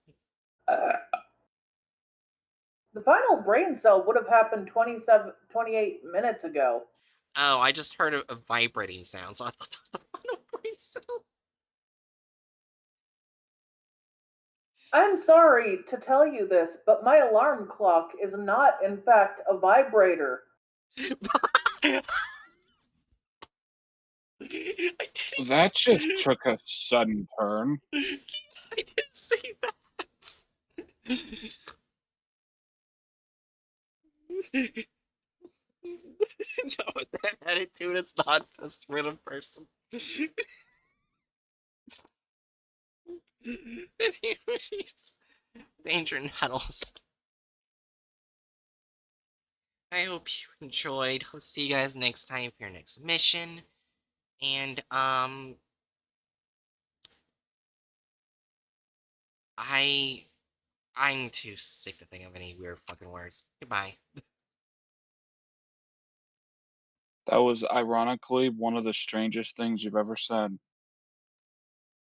Speaker 2: The final brain cell would have happened 28 minutes ago.
Speaker 1: Oh, I just heard a vibrating sound, so I thought that was the final brain cell.
Speaker 2: I'm sorry to tell you this, but my alarm clock is not, in fact, a vibrator.
Speaker 3: That just took a sudden turn.
Speaker 1: I didn't say that. No, with that attitude, it's not a random person. Anyways, danger Nettles. I hope you enjoyed. I'll see you guys next time for your next mission. And I I'm too sick to think of any weird fucking words. Goodbye.
Speaker 3: That was ironically one of the strangest things you've ever said.